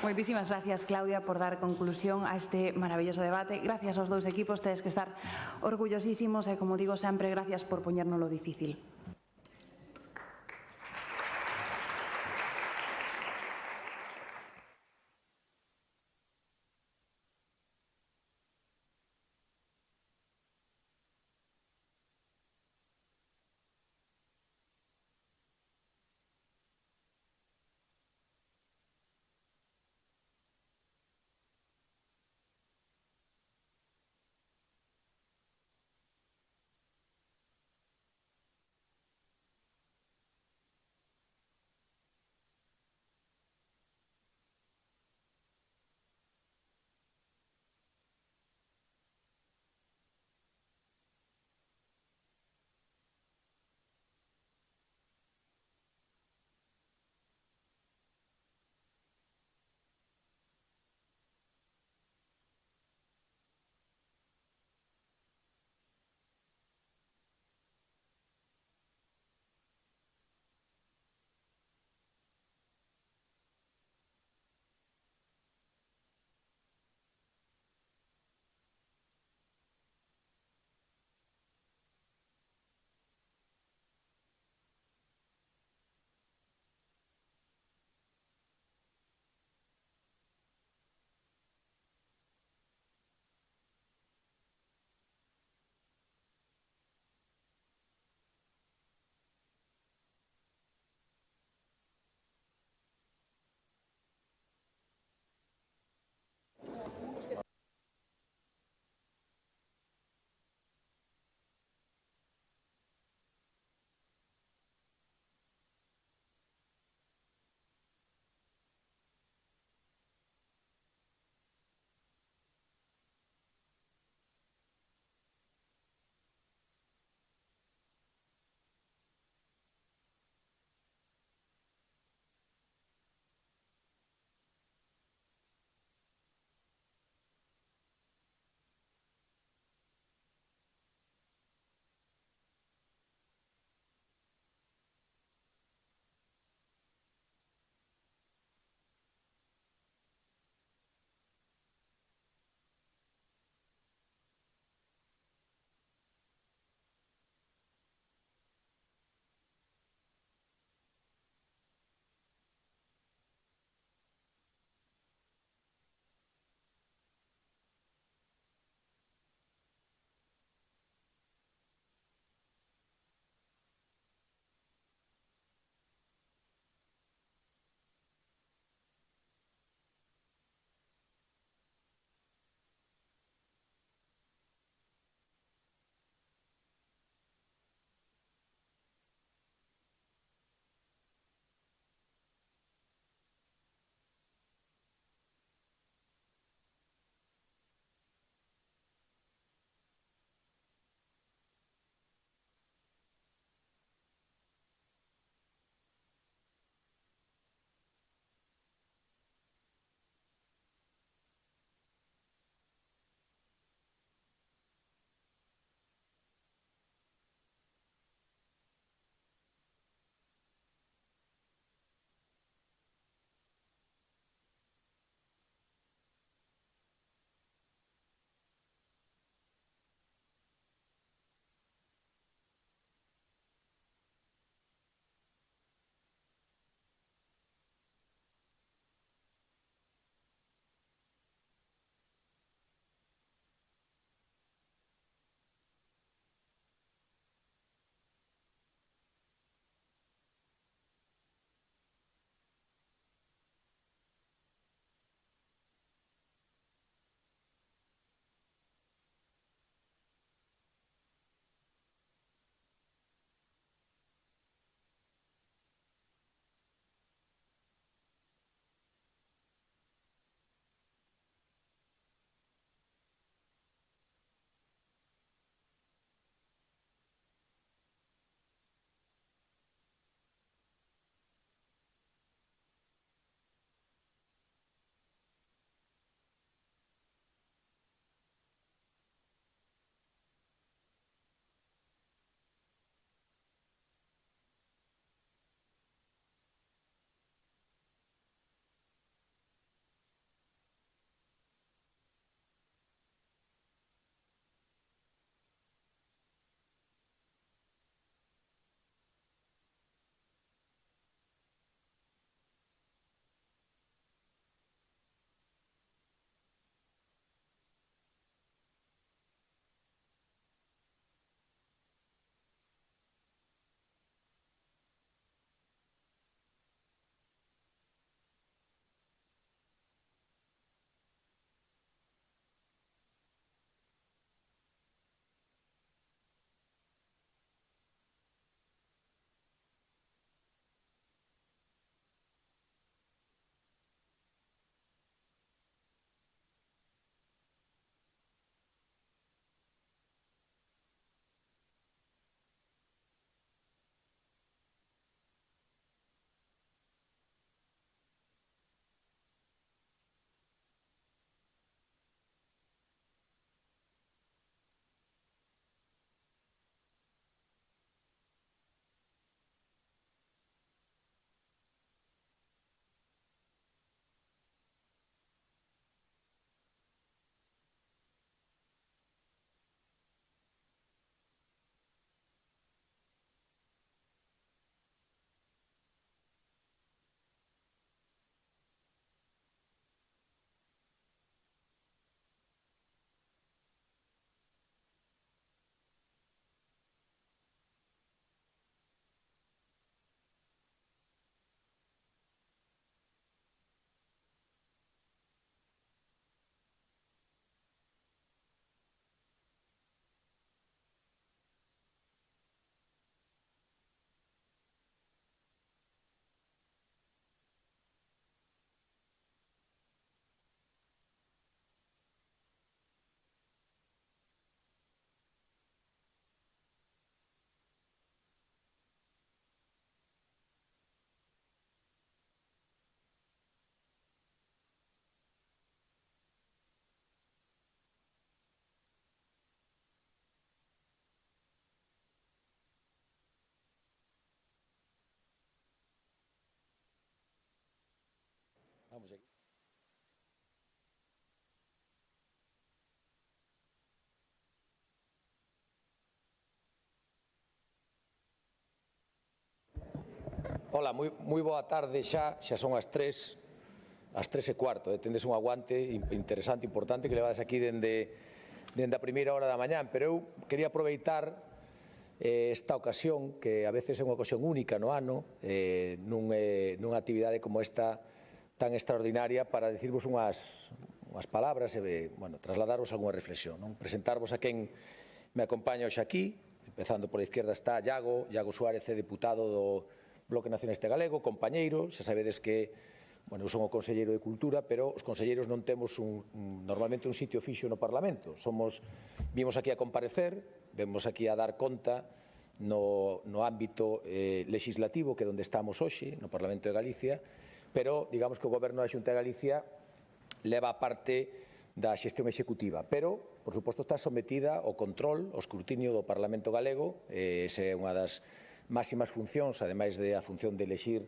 Speaker 4: Moitísimas gracias, Claudia, por dar conclusión a este maravilloso debate. Gracias aos dous equipos, tedes que estar orgullosísimos e, como digo sempre, gracias por poñernos lo difícil.
Speaker 11: Vamos aquí. Ola, moi boa tarde xa son as 3:15, tendes un aguante interesante, importante, que levades aquí dende a primeira hora da mañán, pero eu quería aproveitar esta ocasión, que a veces é unha ocasión única no ano, nunha actividade como esta tan extraordinaria, para dicirvos unhas palabras e trasladaros algunha reflexión. Presentarvos a quen me acompaña hoxe aquí, empezando por a izquierda está Iago Suárez, deputado do Bloque Nacionalista Galego, compañeiro, xa sabedes que eu son o conselleiro de Cultura, pero os conselleiros non temos normalmente un sitio fixo no Parlamento. Vimos aquí a comparecer, vemos aquí a dar conta no ámbito legislativo, que é onde estamos hoxe, no Parlamento de Galicia, pero digamos que o Goberno da Xunta de Galicia leva a parte da xestión executiva, pero, por suposto, está sometida ao control, ao escrutinio do Parlamento galego. Esa é unha das máximas funcións, ademais da función de elexir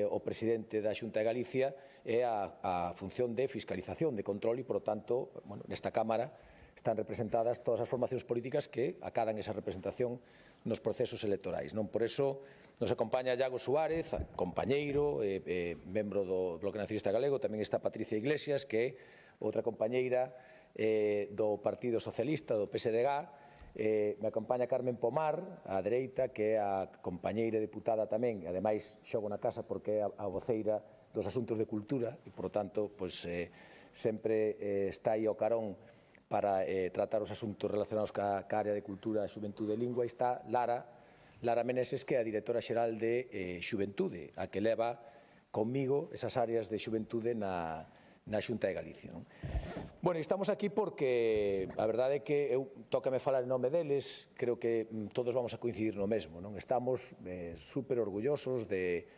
Speaker 11: o presidente da Xunta de Galicia, é a función de fiscalización, de control, e, por tanto, nesta Cámara están representadas todas as formacións políticas que acadan esa representación nos procesos electorais. Por eso nos acompaña Iago Suárez, compañeiro, membro do Bloque Nacionalista Galego, tamén está Patricia Iglesias, que é outra compañeira do Partido Socialista, do PSDG, me acompaña Carmen Pomar, á dereita, que é a compañeira deputada tamén, e ademais xogo na casa porque é a voceira dos asuntos de cultura e, por tanto, sempre está aí ao carón para tratar os asuntos relacionados ca área de cultura, xuventude e lingua. E está Lara Meneses, que é a directora xeral de Xuventude, a que leva conmigo esas áreas de xuventude na Xunta de Galicia. Estamos aquí porque a verdade é que tócame falar en nome deles, creo que todos vamos a coincidir no mesmo. Estamos super orgullosos de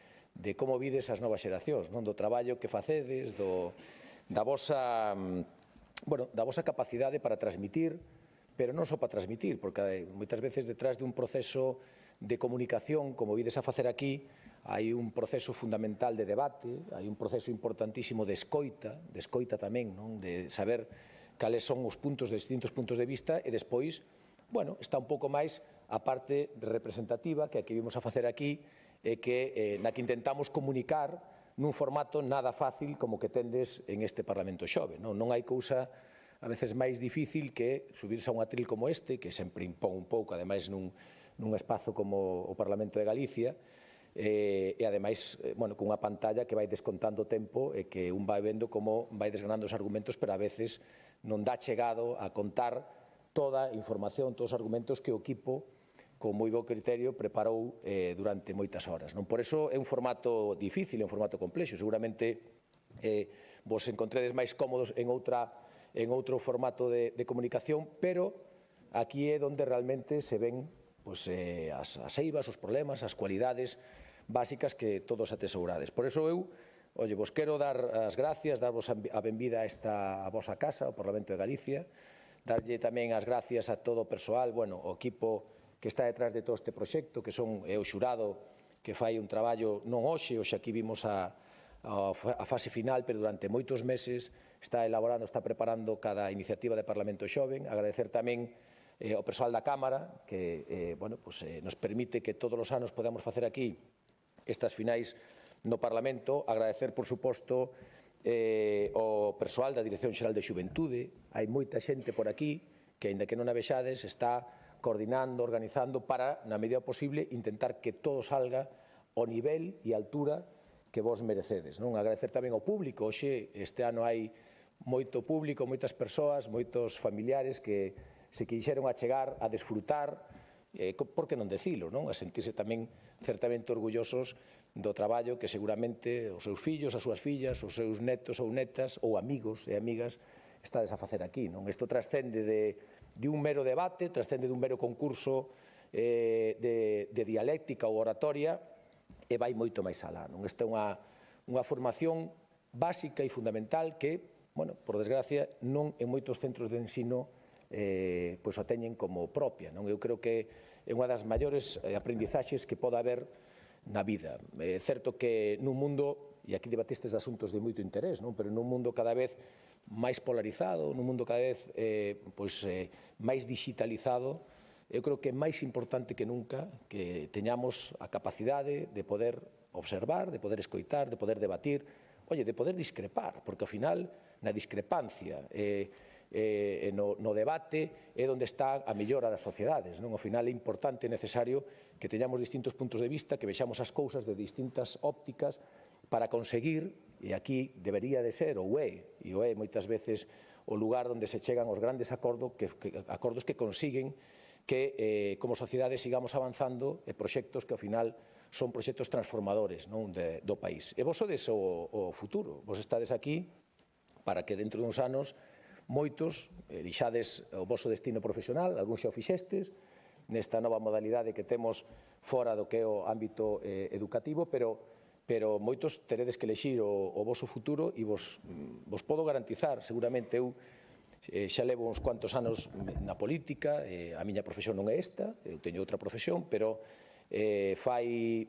Speaker 11: como vides as novas xeracións, do traballo que facedes, da vosa capacidade para transmitir, pero non só para transmitir, porque moitas veces detrás de un proceso de comunicación, como vides a facer aquí, hai un proceso fundamental de debate, hai un proceso importantísimo de escoita tamén, de saber cales son os distintos puntos de vista, e despois, está un pouco máis a parte representativa que vimos a facer aquí, na que intentamos comunicar nun formato nada fácil como que tendes en este Parlamento xove. Non hai cousa a veces máis difícil que subirse a un atril como este, que sempre impón un pouco, ademais nun espazo como o Parlamento de Galicia, e ademais cunha pantalla que vai descontando o tempo e que un vai vendo como vai desgranando os argumentos, pero a veces non dá chegado a contar toda a información, todos os argumentos que o equipo, con moi bo criterio, preparou durante moitas horas. Por iso é un formato difícil, é un formato complexo. Seguramente vos encontredes máis cómodos en outro formato de comunicación, pero aquí é onde realmente se ven as eivas, os problemas, as cualidades básicas que todos atesourades. Por iso vos quero dar as gracias, darvos a benvida a vosa casa, ao Parlamento de Galicia, darlle tamén as gracias a todo o persoal, o equipo que está detrás de todo este proxecto, que son o xurado que fai un traballo non hoxe aquí vimos a fase final, pero durante moitos meses está elaborando, está preparando cada iniciativa de Parlamento Xoven. Agradecer tamén ao persoal da Cámara, que nos permite que todos os anos podamos facer aquí estas finais no Parlamento. Agradecer, por suposto, ao persoal da Dirección Xeral de Xuventude. Hai moita xente por aquí que, aínda que non a vexades, está coordinando, organizando para, na medida posible, intentar que todo salga ao nivel e altura que vos merecedes. Agradecer tamén ao público. Hoxe, este ano, hai moito público, moitas persoas, moitos familiares que se quixeron achegar a desfrutar, por que non decilo, a sentirse tamén certamente orgullosos do traballo que seguramente os seus fillos, as súas fillas, os seus netos ou netas ou amigos e amigas estades a facer aquí. Isto trascende de un mero debate, trascende dun mero concurso de dialéctica ou oratoria e vai moito máis alá. Esta é unha formación básica e fundamental que, por desgracia, non en moitos centros de ensino a teñen como propia. Eu creo que é unha das maiores aprendizaxes que pode haber na vida. É certo que nun mundo e aquí debatestes asuntos de moito interés, non? Pero nun mundo cada vez máis polarizado, nun mundo cada vez máis digitalizado, eu creo que é máis importante que nunca que teñamos a capacidade de poder observar, de poder escoitar, de poder debatir, de poder discrepar, porque ao final na discrepancia no debate é onde está a mellora das sociedades, non? Ao final é importante e necesario que teñamos distintos puntos de vista, que vexamos as cousas de distintas ópticas para conseguir, e aquí debería de ser, ou é moitas veces o lugar onde se chegan os grandes acordos que consiguen que como sociedade sigamos avanzando en proxectos que ao final son proxectos transformadores do país. E vos sodes o futuro, vos estades aquí para que dentro duns anos moitos elixades o voso destino profesional, algúns xa o fixestes, nesta nova modalidade que temos fora do que é o ámbito educativo, pero moitos teredes que elexir o voso futuro e vos podo garantizar, seguramente eu xa levo uns cuantos anos na política, a miña profesión non é esta, eu teño outra profesión, pero fai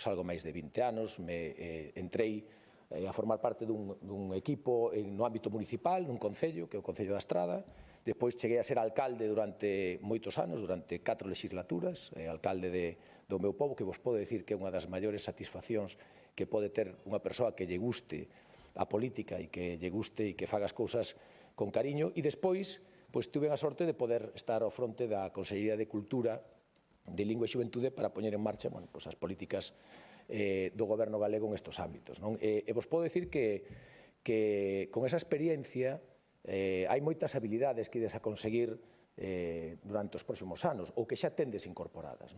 Speaker 11: algo máis de 20 anos entrei a formar parte dun equipo no ámbito municipal, nun concello, que é o Concello da Estrada. Despois cheguei a ser alcalde durante moitos anos, durante 4 legislaturas, alcalde do meu pobo, que vos podo dicir que é unha das maiores satisfaccións que pode ter unha persoa que lle guste a política e que lle guste e que faga as cousas con cariño. E despois, tuve a sorte de poder estar ao fronte da Consellería de Cultura, de Lingua e Xuventude para poñer en marcha as políticas do goberno galego en estes ámbitos. E vos podo dicir que con esa experiencia hai moitas habilidades que ides a conseguir durante os próximos anos ou que xa tendes incorporadas.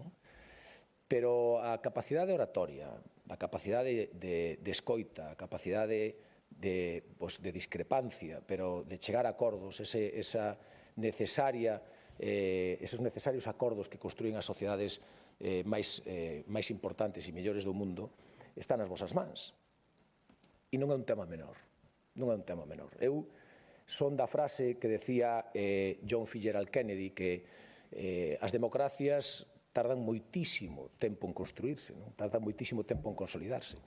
Speaker 11: Pero a capacidade oratoria, a capacidade de escoita, a capacidade de discrepancia, pero de chegar a acordos, esos necesarios acordos que construyen as sociedades máis importantes e mellores do mundo, están nas vosas mans. E non é un tema menor. Non é un tema menor. Eu son da frase que decía John Fitzgerald Kennedy, que as democracias tardan moitísimo tempo en construirse, tardan moitísimo tempo en consolidarse,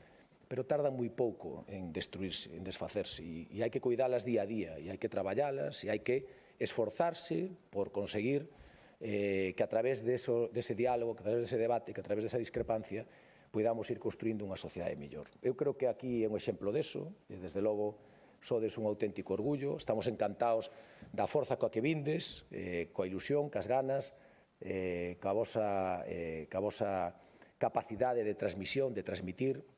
Speaker 11: pero tardan moi pouco en destruirse, en desfacerse, e hai que cuidalas día a día, e hai que traballalas, e hai que esforzarse por conseguir que a través dese diálogo, que a través dese debate, que a través desa discrepancia, podamos ir construindo unha sociedade mellor. Eu creo que aquí é un exemplo deso, e desde logo sodes un auténtico orgullo, estamos encantados da forza coa que vindes, coa ilusión, cas ganas, coa vosa capacidade de transmisión, de transmitir,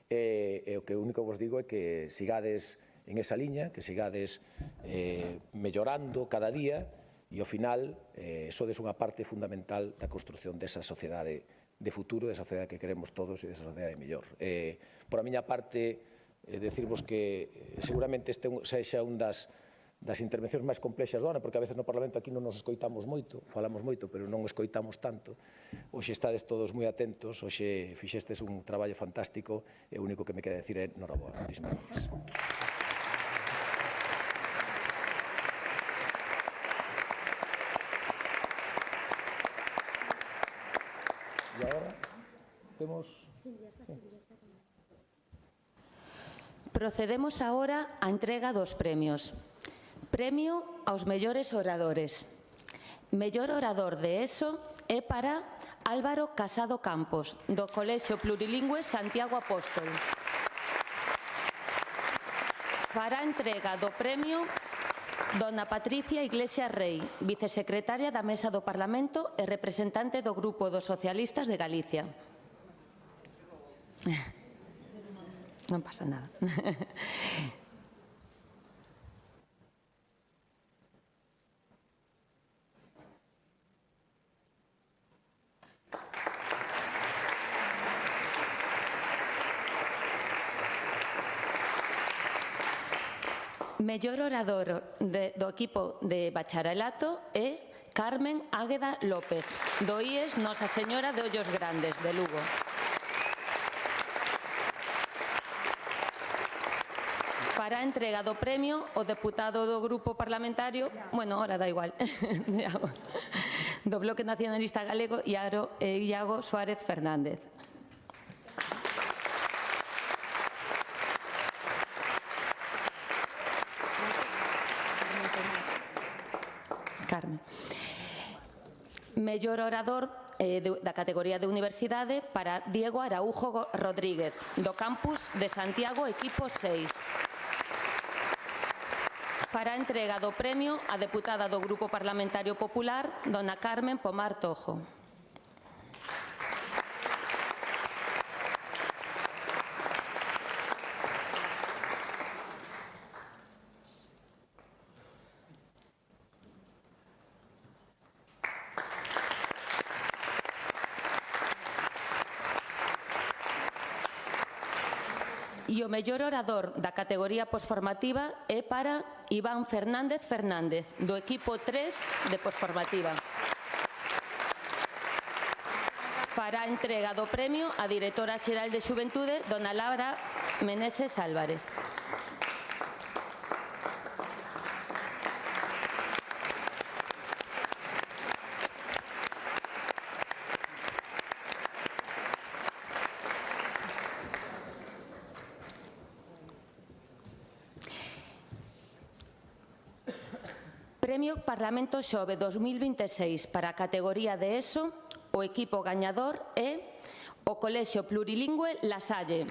Speaker 11: e o que único vos digo é que sigades en esa liña, que sigades mellorando cada día, e ao final sodes unha parte fundamental da construción desa sociedade de futuro, desa sociedade que queremos todos e desa sociedade mellor. Por a miña parte, decirvos que seguramente este sexa un das intervencións máis complexas do ano, porque a veces no Parlamento aquí non nos escoitamos moito, falamos moito, pero non escoitamos tanto. Hoxe estades todos moi atentos, hoxe fixestes un traballo fantástico, e o único que me queda decir é noraboa. Moitísimas gracias. E agora temos...
Speaker 9: Procedemos agora á entrega dos premios. Premio aos mellores oradores. Mellor orador de ESO é para Álvaro Casado Campos, do Colexio Plurilingüe Santiago Apóstol. Fará entrega do premio dona Patricia Iglesias Rey, vicesecretaria da Mesa do Parlamento e representante do Grupo dos Socialistas de Galicia. Non pasa nada. Mellor orador do equipo de bacharelato é Carmen Águeda López, do IES Nosa Señora de Ollos Grandes, de Lugo. Fará entrega do premio o deputado do grupo parlamentario, bueno, ahora da igual, do Bloque Nacionalista Galego, Iago Suárez Fernández. Carmen. Mellor orador da categoría de universidade para Diego Araújo Rodríguez, do campus de Santiago, equipo 6. Fará entrega do premio a deputada do Grupo Parlamentario Popular, dona Carmen Pomar Tojo. E o mellor orador da categoría posformativa é para Iván Fernández Fernández, do equipo 3 de posformativa. Fará entrega do premio a directora xeral de Xuventude, dona Laura Meneses Álvarez. Premio Parlamento Xove 2026 para a categoría de ESO, o equipo gañador é o Colexio Plurilingüe La Salle.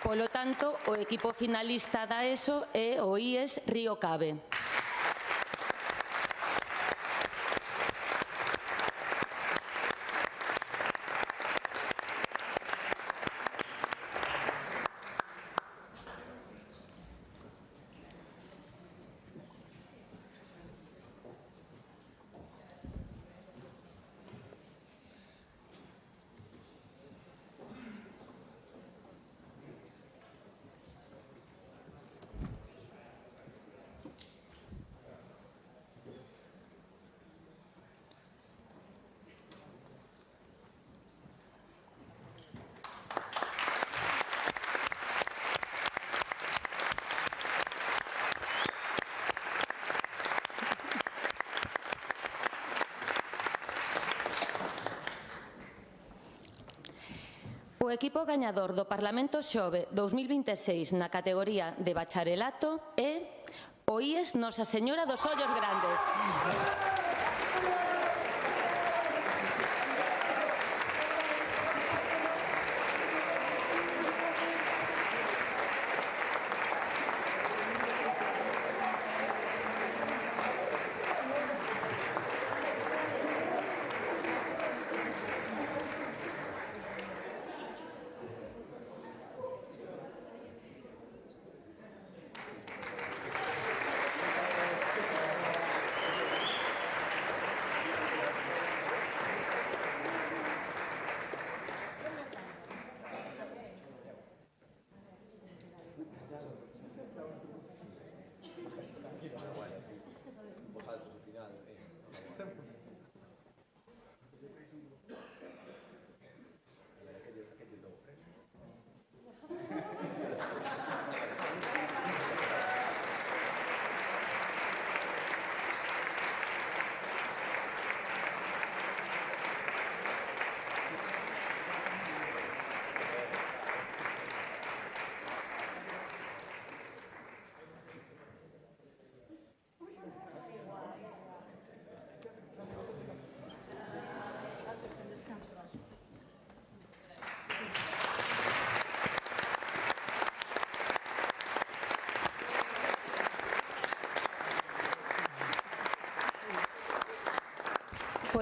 Speaker 9: Polo tanto, o equipo finalista da ESO é o IES Río Cabe. O equipo gañador do Parlamento Xove 2026 na categoría de bacharelato é o IES Nosa Señora dos Ollos Grandes.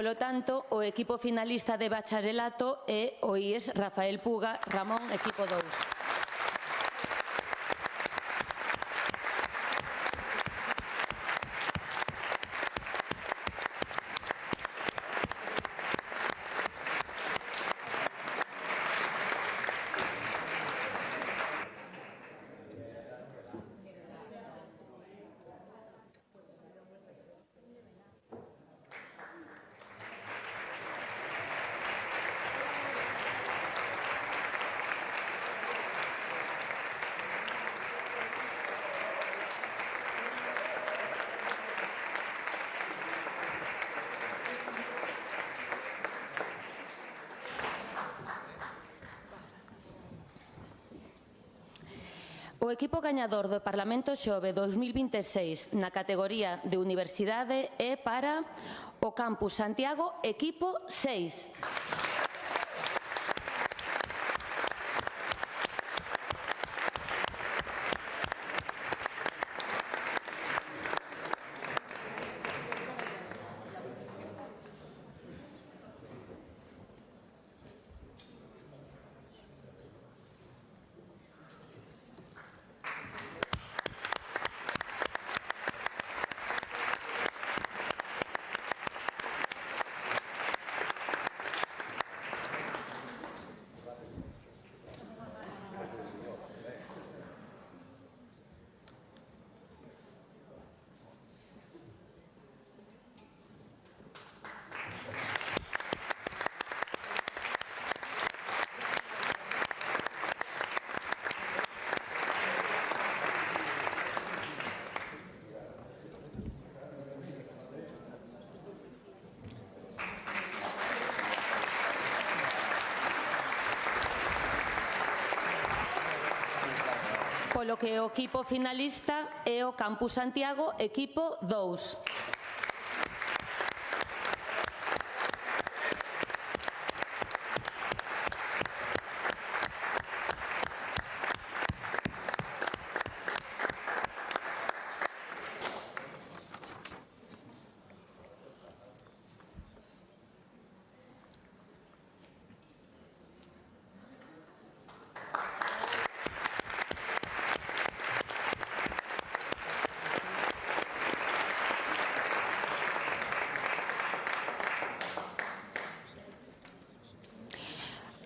Speaker 9: Polo tanto, o equipo finalista de bacharelato é o IES Rafael Puga Ramón, equipo 2. O equipo gañador do Parlamento Xove 2026 na categoría de Universidade é para o Campus Santiago, equipo 6. Polo que o equipo finalista é o Campus Santiago, equipo 2.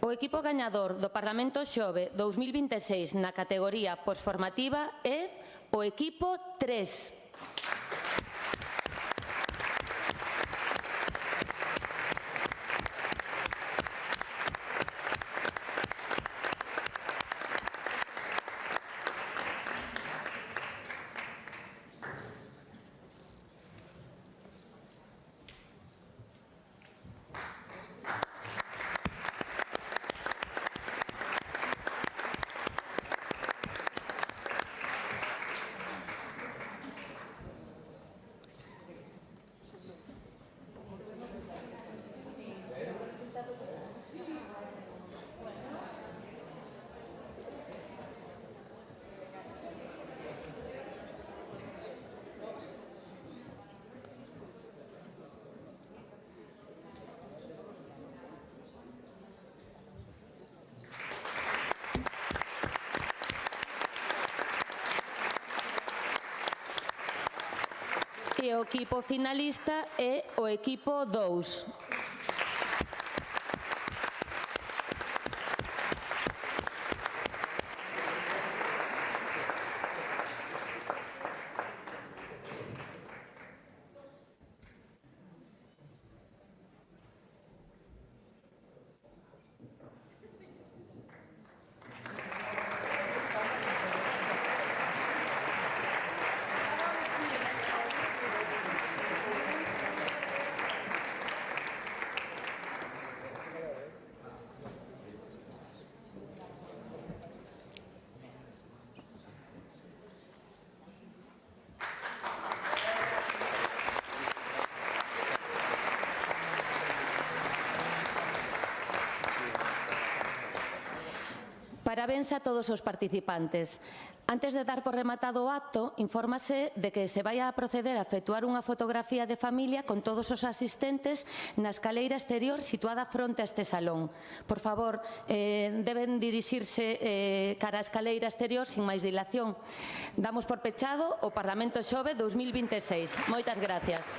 Speaker 9: O equipo gañador do Parlamento Xove 2026 na categoría posformativa é o equipo 3. E o equipo finalista é o equipo 2. Parabéns a todos os participantes. Antes de dar por rematado o acto, infórmase de que se vai a proceder a efectuar unha fotografía de familia con todos os asistentes na escaleira exterior situada fronte a este salón. Por favor, deben dirixirse cara á escaleira exterior sin máis dilación. Damos por pechado o Parlamento Xove 2026. Moitas gracias.